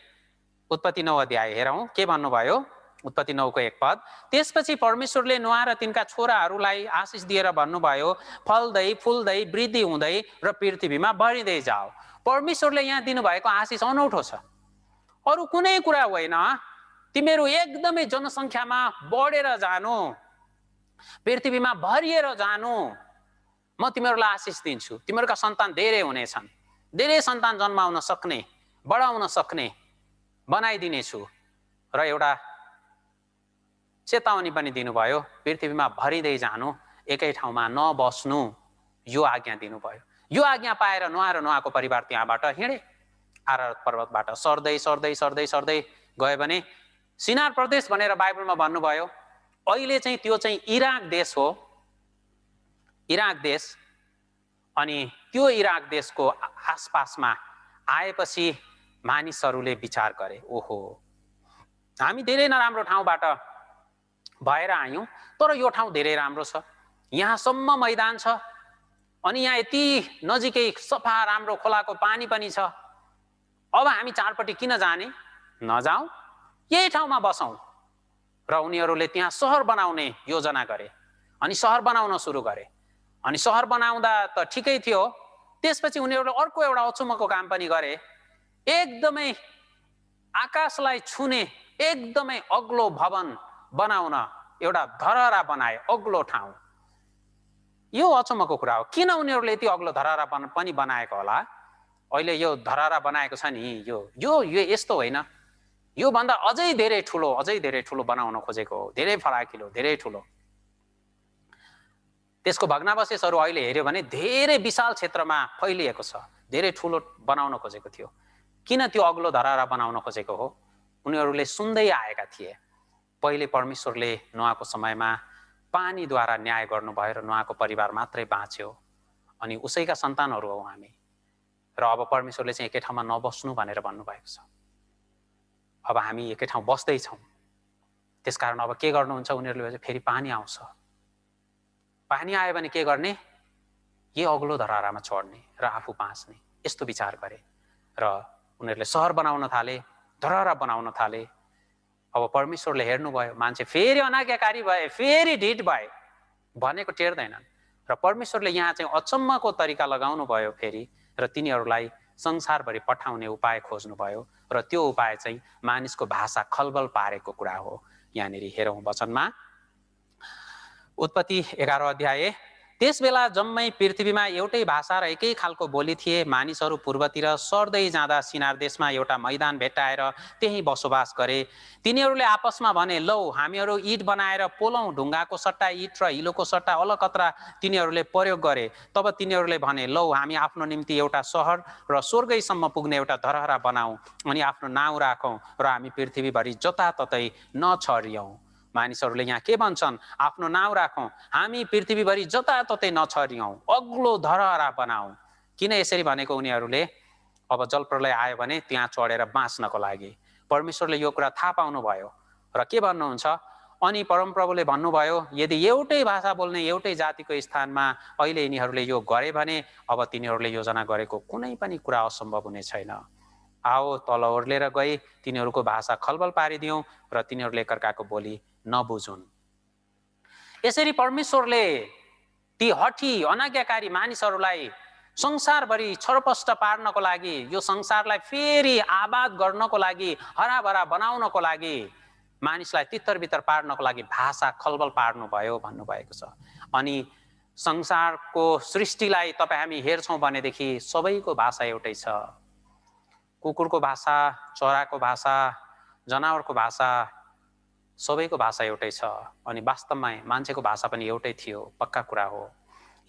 उत्पत्ति 9 अध्याय हेरौँ के भन्नुभयो। उत्पत्ति 9 को 1 पद, त्यसपछि परमेश्वरले नोआ र तिनका छोराहरूलाई आशिष दिएर भन्नुभयो, फल्दै फुल्दै वृद्धि हुँदै र पृथ्वीमा बढिँदै जाओ। परमेश्वरले यहाँ दिनुभएको आशिष अनौठो छ, अरू कुनै कुरा होइन। तिमीहरू एकदमै जनसङ्ख्यामा बढेर जानु, पृथ्वीमा भरिएर जानु, म तिमीहरूलाई आशिष दिन्छु। तिमीहरूका सन्तान धेरै हुनेछन्, धेरै सन्तान जन्माउन सक्ने, बढाउन सक्ने बनाइदिनेछु। र एउटा चेतावनी पनि दिनुभयो, पृथ्वीमा भरिँदै जानु, एकै ठाउँमा नबस्नु, यो आज्ञा दिनुभयो। यो आज्ञा पाएर नोआ र नोआको परिवार त्यहाँबाट हिँडे। आरारत पर्वतबाट सर्दै सर्दै सर्दै सर्दै गयो भने सिनार प्रदेश भनेर बाइबलमा भन्नुभयो। अहिले चाहिँ त्यो चाहिँ इराक देश हो, इराक देश। अनि त्यो इराक देशको आसपासमा आएपछि मानिसहरूले विचार गरे, ओहो हामी धेरै नराम्रो ठाउँबाट भएर आयौँ, तर यो ठाउँ धेरै राम्रो छ, यहाँसम्म मैदान छ, अनि यहाँ यति नजिकै सफा राम्रो खोलाको पानी पनि छ। अब हामी चारपट्टि किन जाने, नजाउँ, यही ठाउँमा बसौँ। र उनीहरूले त्यहाँ सहर बनाउने योजना गरे अनि सहर बनाउन सुरु गरे। अनि सहर बनाउँदा त ठिकै थियो, त्यसपछि उनीहरूले अर्को एउटा अचम्मको काम पनि गरे। एकदमै आकाशलाई छुने एकदमै अग्लो भवन बनाउन एउटा धरहरा बनाए, अग्लो ठाउँ। यो अचम्मको कुरा हो। किन उनीहरूले यति अग्लो धरहरा पनि बनाएको होला? अहिले यो धरहरा बनाएको छ नि, यो यस्तो होइन, यो भन्दा अझै धेरै ठुलो बनाउन खोजेको हो, धेरै फराकिलो, धेरै ठुलो। त्यसको भग्नावशेषहरू अहिले हेर्यो भने धेरै विशाल क्षेत्रमा फैलिएको छ, धेरै ठुलो बनाउन खोजेको थियो। किन त्यो अग्लो धरहरा बनाउन खोजेको हो? उनीहरूले सुन्दै आएका थिए, पहिले परमेश्वरले नोआको समयमा पानीद्वारा न्याय गर्नुभयो र नोआको परिवार मात्रै बाँच्यो, अनि उसैका सन्तानहरू हौ हामी, र अब परमेश्वरले चाहिँ एकै ठाउँमा नबस्नु भनेर भन्नुभएको छ। अब हामी एकै ठाउँ बस्दैछौँ, त्यसकारण अब के गर्नुहुन्छ उनीहरूले? फेरि पानी आउँछ, पानी आयो भने के गर्ने? यही अग्लो धरहरामा चढ्ने र आफू बाँच्ने, यस्तो विचार गरे र उनीहरूले सहर बनाउन थाले, धरहरा बनाउन थाले। अब परमेश्वरले हेर्नुभयो, मान्छे फेरि अनाज्ञाकारी भए, फेरि ढिट भए, भनेको टेर्दैनन्, र परमेश्वरले यहाँ चाहिँ अचम्मको तरिका लगाउनु भयो फेरि, र तिनीहरूलाई संसारभरि पठाउने उपाय खोज्नुभयो, र त्यो उपाय चाहिँ मानिसको भाषा खलबल पारेको कुरा हो। यहाँनिर हेरौँ वचनमा, उत्पत्ति 11 अध्याय। त्यसबेला जम्मै पृथ्वीमा एउटै भाषा र एकै खालको बोली थिए। मानिसहरू पूर्वतिर सर्दै जाँदा सिनार देशमा एउटा मैदान भेट्टाएर त्यही बसोबास गरे। तिनीहरूले आपसमा भने, लौ हामीहरू इट बनाएर पोलौँ। ढुङ्गाको सट्टा इट र हिलोको सट्टा अलकत्रा तिनीहरूले प्रयोग गरे। तब तिनीहरूले भने, लौ हामी आफ्नो निम्ति एउटा सहर र स्वर्गैसम्म पुग्ने एउटा धरहरा बनाऊ, अनि आफ्नो नाउँ राखौँ, र हामी पृथ्वीभरि जताततै नछरियौँ। मानिसहरूले यहाँ के भन्छन्? आफ्नो नाउँ राखौँ, हामी पृथ्वीभरि जताततै नछरियौँ, अग्लो धरहरा बनाऊ। किन यसरी भनेको? उनीहरूले अब जलप्रलय आयो भने त्यहाँ चढेर बाँच्नको लागि। परमेश्वरले यो कुरा थाहा पाउनुभयो र के भन्नुहुन्छ? अनि परमप्रभुले भन्नुभयो, यदि एउटै भाषा बोल्ने एउटै जातिको स्थानमा अहिले यिनीहरूले यो गरे भने अब तिनीहरूले योजना गरेको कुनै पनि कुरा असम्भव हुने छैन। आओ तल ओर्लेर गई तिनीहरूको भाषा खलबल पारिदिउँ र तिनीहरूले एकअर्काको बोली नबुझुन्। यसरी परमेश्वरले ती हठी अनाज्ञाकारी मानिसहरूलाई संसारभरि छरपष्ट पार्नको लागि, यो संसारलाई फेरि आबाद गर्नको लागि, हराभरा बनाउनको लागि, मानिसलाई तित्तर-बित्तर पार्नको लागि भाषा खलबल पार्नुभयो भन्नुभएको छ। अनि संसारको सृष्टिलाई तपाईँ हामी हेर्छौँ भनेदेखि सबैको भाषा एउटै छ। कुकुरको भाषा, चराको भाषा, जनावरको भाषा, सबैको भाषा एउटै छ। अनि वास्तवमा मान्छेको भाषा पनि एउटै थियो, पक्का कुरा हो।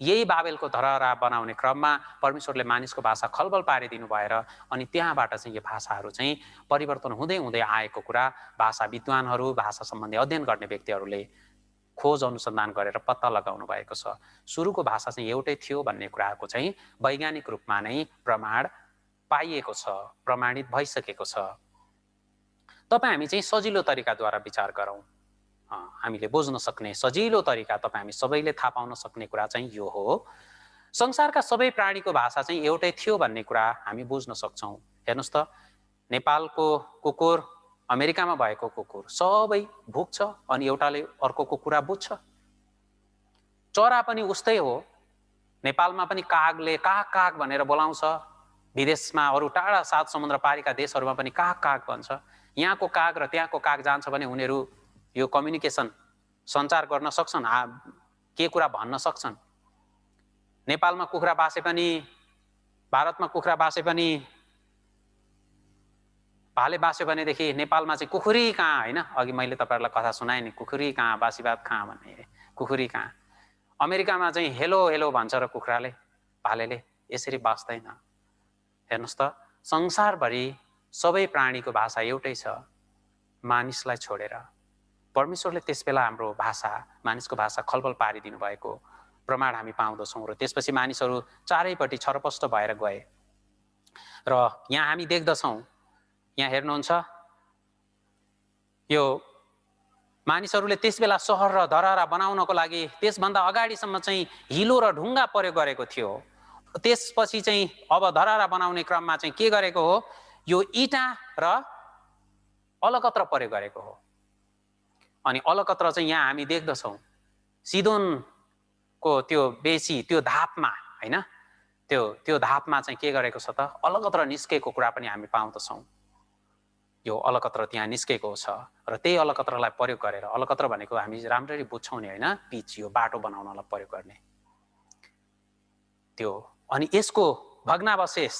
यही बाबेलको धरहरा बनाउने क्रममा परमेश्वरले मानिसको भाषा खलबल पारिदिनु भएर अनि त्यहाँबाट चाहिँ यो भाषाहरू चाहिँ परिवर्तन हुँदै हुँदै आएको कुरा भाषा विद्वानहरू, भाषा सम्बन्धी अध्ययन गर्ने व्यक्तिहरूले खोज अनुसन्धान गरेर पत्ता लगाउनु भएको छ। सुरुको भाषा चाहिँ एउटै थियो भन्ने कुराको चाहिँ वैज्ञानिक रूपमा नै प्रमाण पाइएको छ, प्रमाणित भइसकेको छ। तपाईँ हामी चाहिँ सजिलो तरिकाद्वारा विचार गरौँ, हामीले बुझ्न सक्ने सजिलो तरिका, तपाईँ हामी सबैले थाहा पाउन सक्ने कुरा चाहिँ यो हो। संसारका सबै प्राणीको भाषा चाहिँ एउटै थियो भन्ने कुरा हामी बुझ्न सक्छौँ। हेर्नुहोस् त, नेपालको कुकुर, अमेरिकामा भएको कुकुर सबै भुक्छ अनि एउटाले अर्कोको कुरा बुझ्छ। चरा पनि उस्तै हो। नेपालमा पनि कागले काग काग भनेर बोलाउँछ, विदेशमा अरू टाढा 7 समुद्र पारीका देशहरूमा पनि काग काग भन्छ। यहाँको काग र त्यहाँको काग जान्छ भने उनीहरू यो कम्युनिकेसन सञ्चार गर्न सक्छन्, के कुरा भन्न सक्छन्। नेपालमा कुखुरा बासे पनि, भारतमा कुखुरा बासे पनि, भाले बास्यो भनेदेखि नेपालमा चाहिँ कुखुरी कहाँ, होइन? अघि मैले तपाईँहरूलाई कथा सुनाएँ नि, कुखुरी कहाँ, बासी भात कहाँ भन्ने, कुखुरी कहाँ। अमेरिकामा चाहिँ हेलो हेलो भन्छ र कुखुराले, भालेले यसरी बाँच्दैन। हेर्नुहोस् त, संसारभरि सबै प्राणीको भाषा एउटै छ, मानिसलाई छोडेर। परमेश्वरले त्यसबेला हाम्रो भाषा, मानिसको भाषा खलबल पारिदिनु भएको प्रमाण हामी पाउँदछौँ र त्यसपछि मानिसहरू चारैपट्टि छरपष्ट भएर गए। र यहाँ हामी देख्दछौँ, यहाँ हेर्नुहुन्छ, यो मानिसहरूले त्यसबेला सहर र धरहरा बनाउनको लागि त्यसभन्दा अगाडिसम्म चाहिँ हिलो र ढुङ्गा प्रयोग गरेको थियो। त्यसपछि चाहिँ अब धरहरा बनाउने क्रममा चाहिँ के गरेको हो? यो इँटा र अलकत्र प्रयोग गरेको हो। अनि अलकत्र चाहिँ यहाँ हामी देख्दछौँ सिदोनको त्यो बेसी, त्यो धापमा, होइन, त्यो धापमा चाहिँ के गरेको छ त अलकत्र निस्केको कुरा पनि हामी पाउँदछौँ। यो अलकत्र त्यहाँ निस्केको छ र त्यही अलकत्रलाई प्रयोग गरेर, अलकत्र भनेको हामी राम्ररी बुझ्छौँ नि होइन, पिच यो बाटो बनाउनलाई प्रयोग गर्ने त्यो। अनि यसको भग्नावशेष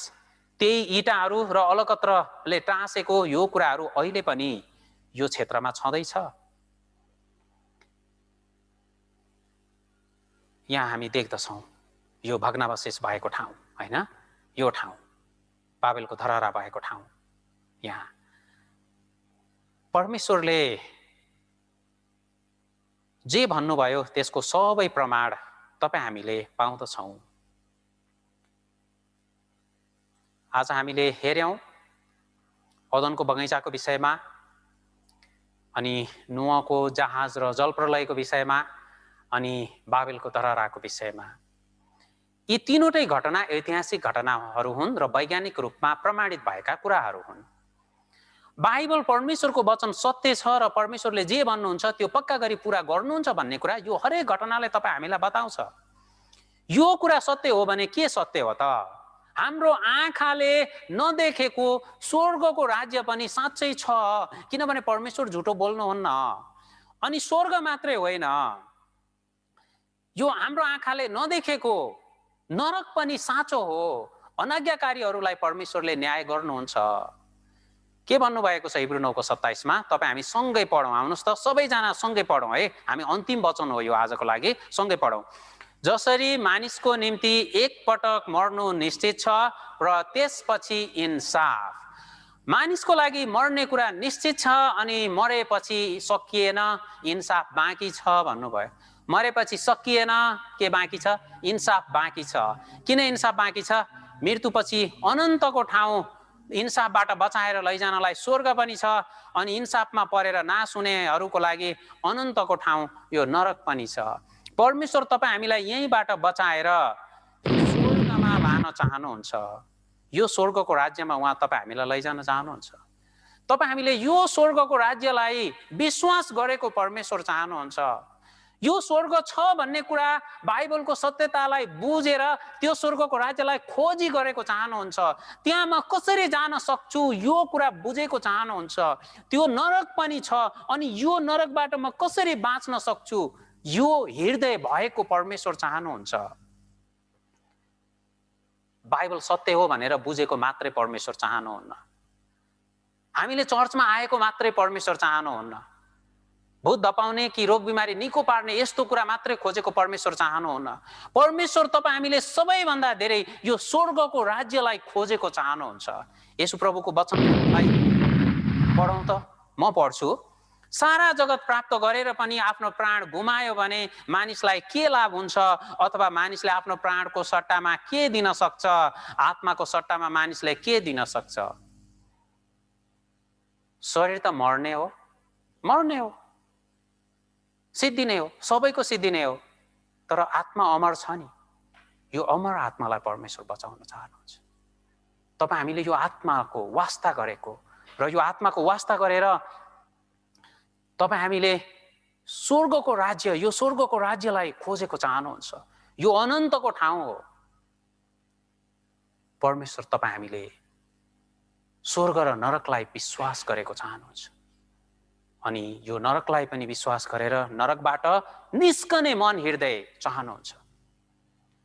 त्यही इँटाहरू र अलकत्रले टाँसेको यो कुराहरू अहिले पनि यो क्षेत्रमा छँदैछ। यहाँ हामी देख्दछौँ यो भग्नावशेष भएको ठाउँ होइन, यो ठाउँ बाबेलको धरहरा भएको ठाउँ। यहाँ परमेश्वरले जे भन्नुभयो त्यसको सबै प्रमाण तपाईँ हामीले पाउँदछौँ। आज हामीले हेर्यौँ अदनको बगैँचाको विषयमा, अनि नोहको जहाज र जलप्रलयको विषयमा, अनि बाबेलको धरहराको विषयमा। यी तीनवटै घटना ऐतिहासिक घटनाहरू हुन् र वैज्ञानिक रूपमा प्रमाणित भएका कुराहरू हुन्। बाइबल परमेश्वरको वचन सत्य छ र परमेश्वरले जे भन्नुहुन्छ त्यो पक्का गरी पूरा गर्नुहुन्छ भन्ने कुरा यो हरेक घटनाले तपाईँ हामीलाई बताउँछ। यो कुरा सत्य हो भने के सत्य हो त? हाम्रो आँखाले नदेखेको स्वर्गको राज्य पनि साँच्चै छ, किनभने परमेश्वर झुटो बोल्नुहुन्न। अनि स्वर्ग मात्रै होइन, यो हाम्रो आँखाले नदेखेको नरक पनि साँचो हो। अनाज्ञाकारीहरूलाई परमेश्वरले न्याय गर्नुहुन्छ। के भन्नुभएको छ हिब्रू 9:27 मा? तपाईँ हामी सँगै पढौँ, आउनुहोस् त सबैजना सँगै पढौँ है। हामी अन्तिम वचन हो यो आजको लागि, सँगै पढौँ। जसरी मानिसको निम्ति एक पटक मर्नु निश्चित छ र त्यसपछि इन्साफ। मानिसको लागि मर्ने कुरा निश्चित छ अनि मरेपछि सकिएन, इन्साफ बाँकी छ भन्नुभयो। मरेपछि सकिएन, के बाँकी छ? इन्साफ बाँकी छ। किन इन्साफ बाँकी छ? मृत्युपछि अनन्तको ठाउँ इन्साफबाट बचाएर लैजानलाई स्वर्ग पनि छ, अनि इन्साफमा परेर नाश हुनेहरूको लागि अनन्तको ठाउँ यो नरक पनि छ। परमेश्वर तपाईँ हामीलाई यहीँबाट बचाएर स्वर्गमा लान चाहनुहुन्छ। यो स्वर्गको राज्यमा उहाँ तपाईँ हामीलाई लैजान चाहनुहुन्छ। तपाईँ हामीले यो स्वर्गको राज्यलाई विश्वास गरेको परमेश्वर चाहनुहुन्छ। यो स्वर्ग छ भन्ने कुरा बाइबलको सत्यतालाई बुझेर त्यो स्वर्गको राज्यलाई खोजी गरेको चाहनुहुन्छ। त्यहाँ म कसरी जान सक्छु यो कुरा बुझेको चाहनुहुन्छ। त्यो नरक पनि छ अनि यो नरकबाट म कसरी बाँच्न सक्छु यो हृदय भएको परमेश्वर चाहनुहुन्छ। बाइबल सत्य हो भनेर बुझेको मात्रै परमेश्वर चाहनुहुन्न। हामीले चर्चमा आएको मात्रै परमेश्वर चाहनुहुन्न। भूत धपाउने कि रोग बिमारी निको पार्ने यस्तो कुरा मात्रै खोजेको परमेश्वर चाहनुहुन्न। परमेश्वर तपाईँ हामीले सबैभन्दा धेरै यो स्वर्गको राज्यलाई खोजेको चाहनुहुन्छ। यसु प्रभुको वचनलाई पढौँ त, म पढ्छु। सारा जगत प्राप्त गरेर पनि आफ्नो प्राण गुमायो भने मानिसलाई के लाभ हुन्छ? अथवा मानिसले आफ्नो प्राणको सट्टामा के दिन सक्छ? आत्माको सट्टामा मानिसले के दिन सक्छ? शरीर त मर्ने हो, मर्ने हो, सिद्धिने हो, सबैको सिद्धिने हो, तर आत्मा अमर छ नि। यो अमर आत्मालाई परमेश्वर बचाउन चाहनुहुन्छ। तपाईँ हामीले यो आत्माको वास्ता गरेको र यो आत्माको वास्ता गरेर तपाईँ हामीले स्वर्गको राज्य, यो स्वर्गको राज्यलाई खोजेको चाहनुहुन्छ। यो अनन्तको ठाउँ हो। परमेश्वर तपाईँ हामीले स्वर्ग र नरकलाई विश्वास गरेको चाहनुहुन्छ। अनि यो नरकलाई पनि विश्वास गरेर नरकबाट निस्कने मन हृदय चाहनुहुन्छ।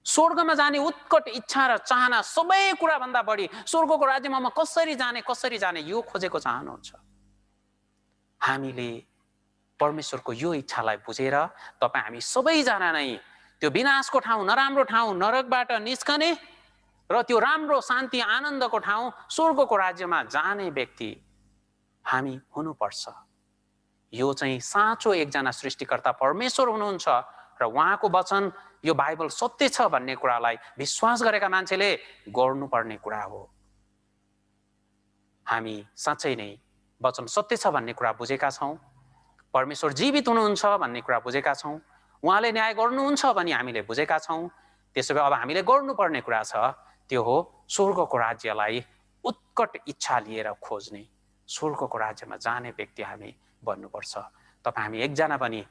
स्वर्गमा जाने उत्कट इच्छा र चाहना, सबै कुरा भन्दा बढी स्वर्गको राज्यमा म कसरी जाने यो खोजेको चाहनुहुन्छ। हामीले परमेश्वरको यो इच्छालाई बुझेर तपाईँ हामी सबैजना नै त्यो विनाशको ठाउँ, नराम्रो ठाउँ नरकबाट निस्कने र त्यो राम्रो शान्ति आनन्दको ठाउँ स्वर्गको राज्यमा जाने व्यक्ति हामी हुनुपर्छ। यो चाहिँ साँचो एकजना सृष्टिकर्ता परमेश्वर हुनुहुन्छ र उहाँको वचन यो बाइबल सत्य छ भन्ने कुरालाई विश्वास गरेका मान्छेले गर्नुपर्ने कुरा हो। हामी साँच्चै नै वचन सत्य छ भन्ने कुरा बुझेका छौँ, परमेश्वर जीवित हुनुहुन्छ भन्ने कुरा बुझेका छौँ, उहाँले न्याय गर्नुहुन्छ भनी हामीले बुझेका छौँ। त्यसो भए अब हामीले गर्नुपर्ने कुरा छ त्यो हो स्वर्गको राज्यलाई उत्कट इच्छा लिएर खोज्ने, स्वर्गको राज्यमा जाने व्यक्ति हामी बन्नुपर्छ। तपाईँ हामी एकजना पनि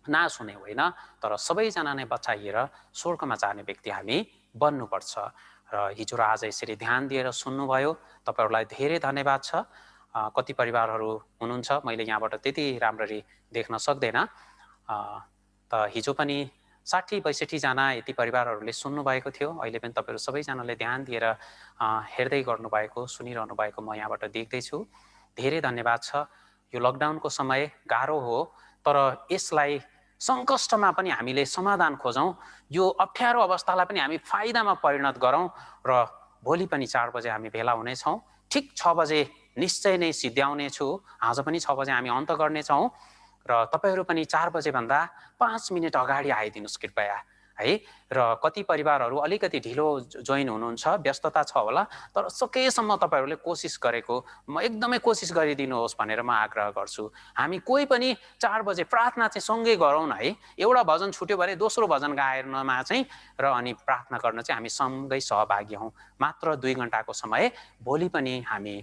नाश हुने होइन, तर सबैजना नै बचाइएर स्वर्गमा जाने व्यक्ति हामी बन्नुपर्छ। र हिजो र आज यसरी ध्यान दिएर सुन्नुभयो, तपाईँहरूलाई धेरै धन्यवाद छ। कति परिवारहरू हुनुहुन्छ मैले यहाँबाट त्यति राम्ररी देख्न सक्दैन, त हिजो पनि 60-62 जना यति परिवारहरूले सुन्नुभएको थियो। अहिले पनि तपाईँहरू सबैजनाले ध्यान दिएर हेर्दै गर्नुभएको, सुनिरहनु भएको म यहाँबाट देख्दैछु। धेरै धन्यवाद छ। यो लकडाउनको समय गाह्रो हो, तर यसलाई सङ्कष्टमा पनि हामीले समाधान खोजौँ, यो अप्ठ्यारो अवस्थालाई पनि हामी फाइदामा परिणत गरौँ र भोलि पनि 4 बजे हामी भेला हुनेछौँ। ठिक 6 बजे निश्चय नै सिद्ध्याउने छु। आज पनि 6 बजे हामी अन्त गर्नेछौँ र तपाईँहरू पनि 4 बजेभन्दा 5 मिनट अगाडि आइदिनुहोस् कृपया है। र कति परिवारहरू अलिकति ढिलो जोइन हुनुहुन्छ, व्यस्तता छ होला, तर सकेसम्म तपाईँहरूले कोसिस गरेको म एकदमै कोसिस गरिदिनुहोस् भनेर म आग्रह गर्छु। हामी कोही पनि 4 बजे प्रार्थना चाहिँ सँगै गरौँ न है। एउटा भजन छुट्यो भने दोस्रो भजन गाएनमा चाहिँ र अनि प्रार्थना गर्न चाहिँ हामी सँगै सहभागी हौँ। मात्र 2 घण्टाको समय भोलि पनि हामी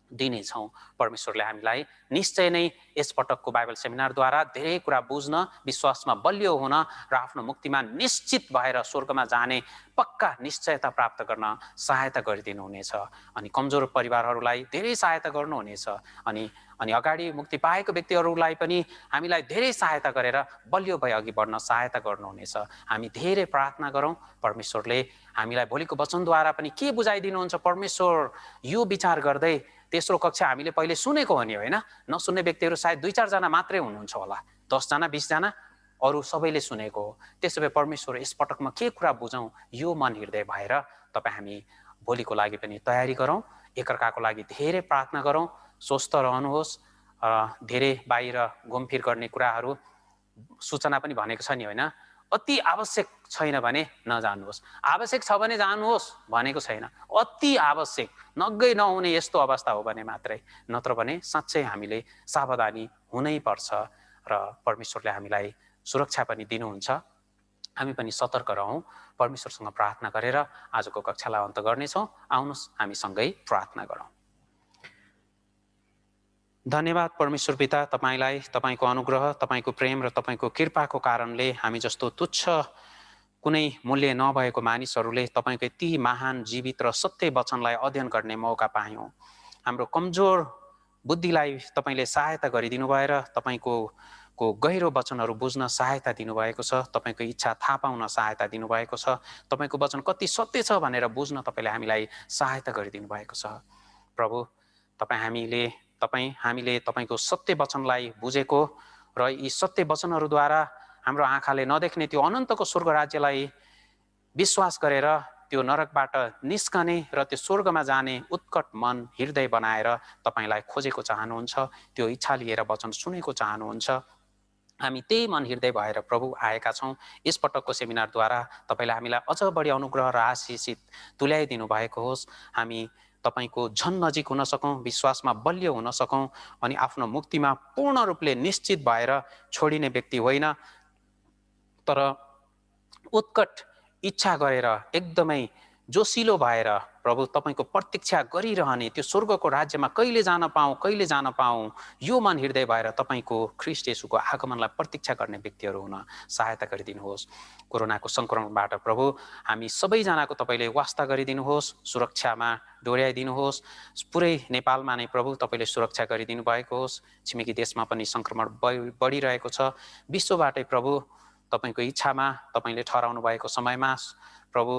दिनेछौँ। परमेश्वरले हामीलाई निश्चय नै यसपटकको बाइबल सेमिनारद्वारा धेरै कुरा बुझ्न, विश्वासमा बलियो हुन र आफ्नो मुक्तिमा निश्चित भएर स्वर्गमा जाने पक्का निश्चयता प्राप्त गर्न सहायता गरिदिनुहुनेछ। अनि कमजोर परिवारहरूलाई धेरै सहायता गर्नुहुनेछ। अनि अगाडि मुक्ति पाएको व्यक्तिहरूलाई पनि हामीलाई धेरै सहायता गरेर बलियो भई अघि बढ्न सहायता गर्नुहुनेछ। हामी धेरै प्रार्थना गरौँ। परमेश्वरले हामीलाई भोलिको वचनद्वारा पनि के बुझाइदिनुहुन्छ, परमेश्वर यो विचार गर्दै तेस्रो कक्षा हामीले पहिले सुनेको हो नि, होइन? नसुन्ने व्यक्तिहरू सायद 2-4 जना मात्रै हुनुहुन्छ होला, 10 जना 20 जना, अरू सबैले सुनेको हो। त्यसो भए परमेश्वर यसपटकमा के कुरा बुझौँ, यो मन हृदय भएर तपाईँ हामी भोलिको लागि पनि तयारी गरौँ। एकअर्काको लागि धेरै प्रार्थना गरौँ। स्वस्थ रहनुहोस्। धेरै बाहिर घुमफिर गर्ने कुराहरू सूचना पनि भनेको छ नि, होइन? अति आवश्यक छैन भने नजानुहोस्, आवश्यक छ भने जानुहोस् भनेको छैन। अति आवश्यक नगै नहुने यस्तो अवस्था हो भने मात्रै, नत्र भने साँच्चै हामीले सावधानी हुनै पर्छ र परमेश्वरले हामीलाई सुरक्षा पनि दिनुहुन्छ। हामी पनि सतर्क रहौँ। परमेश्वरसँग प्रार्थना गरेर आजको कक्षालाई अन्त गर्नेछौँ। आउनुहोस् हामी सँगै प्रार्थना गरौँ। धन्यवाद परमेश्वर पिता, तपाईँलाई, तपाईँको अनुग्रह, तपाईँको प्रेम र तपाईँको कृपाको कारणले हामी जस्तो तुच्छ कुनै मूल्य नभएको मानिसहरूले तपाईँको यति महान जीवित र सत्य वचनलाई अध्ययन गर्ने मौका पायौँ। हाम्रो कमजोर बुद्धिलाई तपाईँले सहायता गरिदिनु भएर तपाईँको गहिरो वचनहरू बुझ्न सहायता दिनुभएको छ। तपाईँको इच्छा थाहा पाउन सहायता दिनुभएको छ। तपाईँको वचन कति सत्य छ भनेर बुझ्न तपाईँले हामीलाई सहायता गरिदिनु भएको छ। प्रभु, हामीले तपाईँको सत्य वचनलाई बुझेको र यी सत्य वचनहरूद्वारा हाम्रो आँखाले नदेख्ने त्यो अनन्तको स्वर्ग राज्यलाई विश्वास गरेर त्यो नरकबाट निस्कने र त्यो स्वर्गमा जाने उत्कट मन हृदय बनाएर तपाईँलाई खोजेको चाहनुहुन्छ, त्यो इच्छा लिएर वचन सुनेको चाहनुहुन्छ। हामी त्यही मन हृदय भएर प्रभु आएका छौँ। यसपटकको सेमिनारद्वारा तपाईँले हामीलाई अझ बढी अनुग्रह र आशिषित तुल्याइदिनु भएको होस्। हामी तपाईँको झन नजिक हुन सकौँ, विश्वासमा बलियो हुन सकौँ अनि आफ्नो मुक्तिमा पूर्ण रूपले निश्चित भएर छोडिने व्यक्ति होइन, तर उत्कट इच्छा गरेर एकदमै जोसिलो भएर प्रभु तपाईँको प्रतीक्षा गरिरहने त्यो स्वर्गको राज्यमा कहिले जान पाऊँ यो मन हृदय भएर तपाईँको ख्रीष्ट येशूको आगमनलाई प्रतीक्षा गर्ने व्यक्तिहरू हुन सहायता गरिदिनुहोस्। कोरोनाको सङ्क्रमणबाट प्रभु हामी सबैजनाको तपाईँले वास्ता गरिदिनुहोस्, सुरक्षामा डोर्याइदिनुहोस्। पुरै नेपालमा नै प्रभु तपाईँले सुरक्षा गरिदिनु भएको होस्। छिमेकी देशमा पनि सङ्क्रमण बढिरहेको छ। विश्वबाटै प्रभु तपाईँको इच्छामा तपाईँले ठहराउनु भएको समयमा प्रभु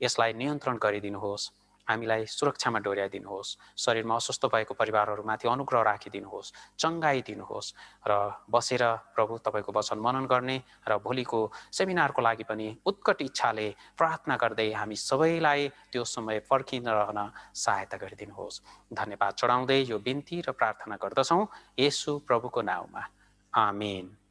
यसलाई नियन्त्रण गरिदिनुहोस्। हामीलाई सुरक्षामा डोर्याइदिनुहोस्। शरीरमा अस्वस्थ भएको परिवारहरूमाथि अनुग्रह राखिदिनुहोस्, चङ्गाई दिनुहोस् र बसेर प्रभु तपाईँको वचन मनन गर्ने र भोलिको सेमिनारको लागि पनि उत्कट इच्छाले प्रार्थना गर्दै हामी सबैलाई त्यो समय पर्खिन रहन सहायता गरिदिनुहोस्। धन्यवाद चढाउँदै यो बिन्ती र प्रार्थना गर्दछौँ येशू प्रभुको नाउँमा, आमेन।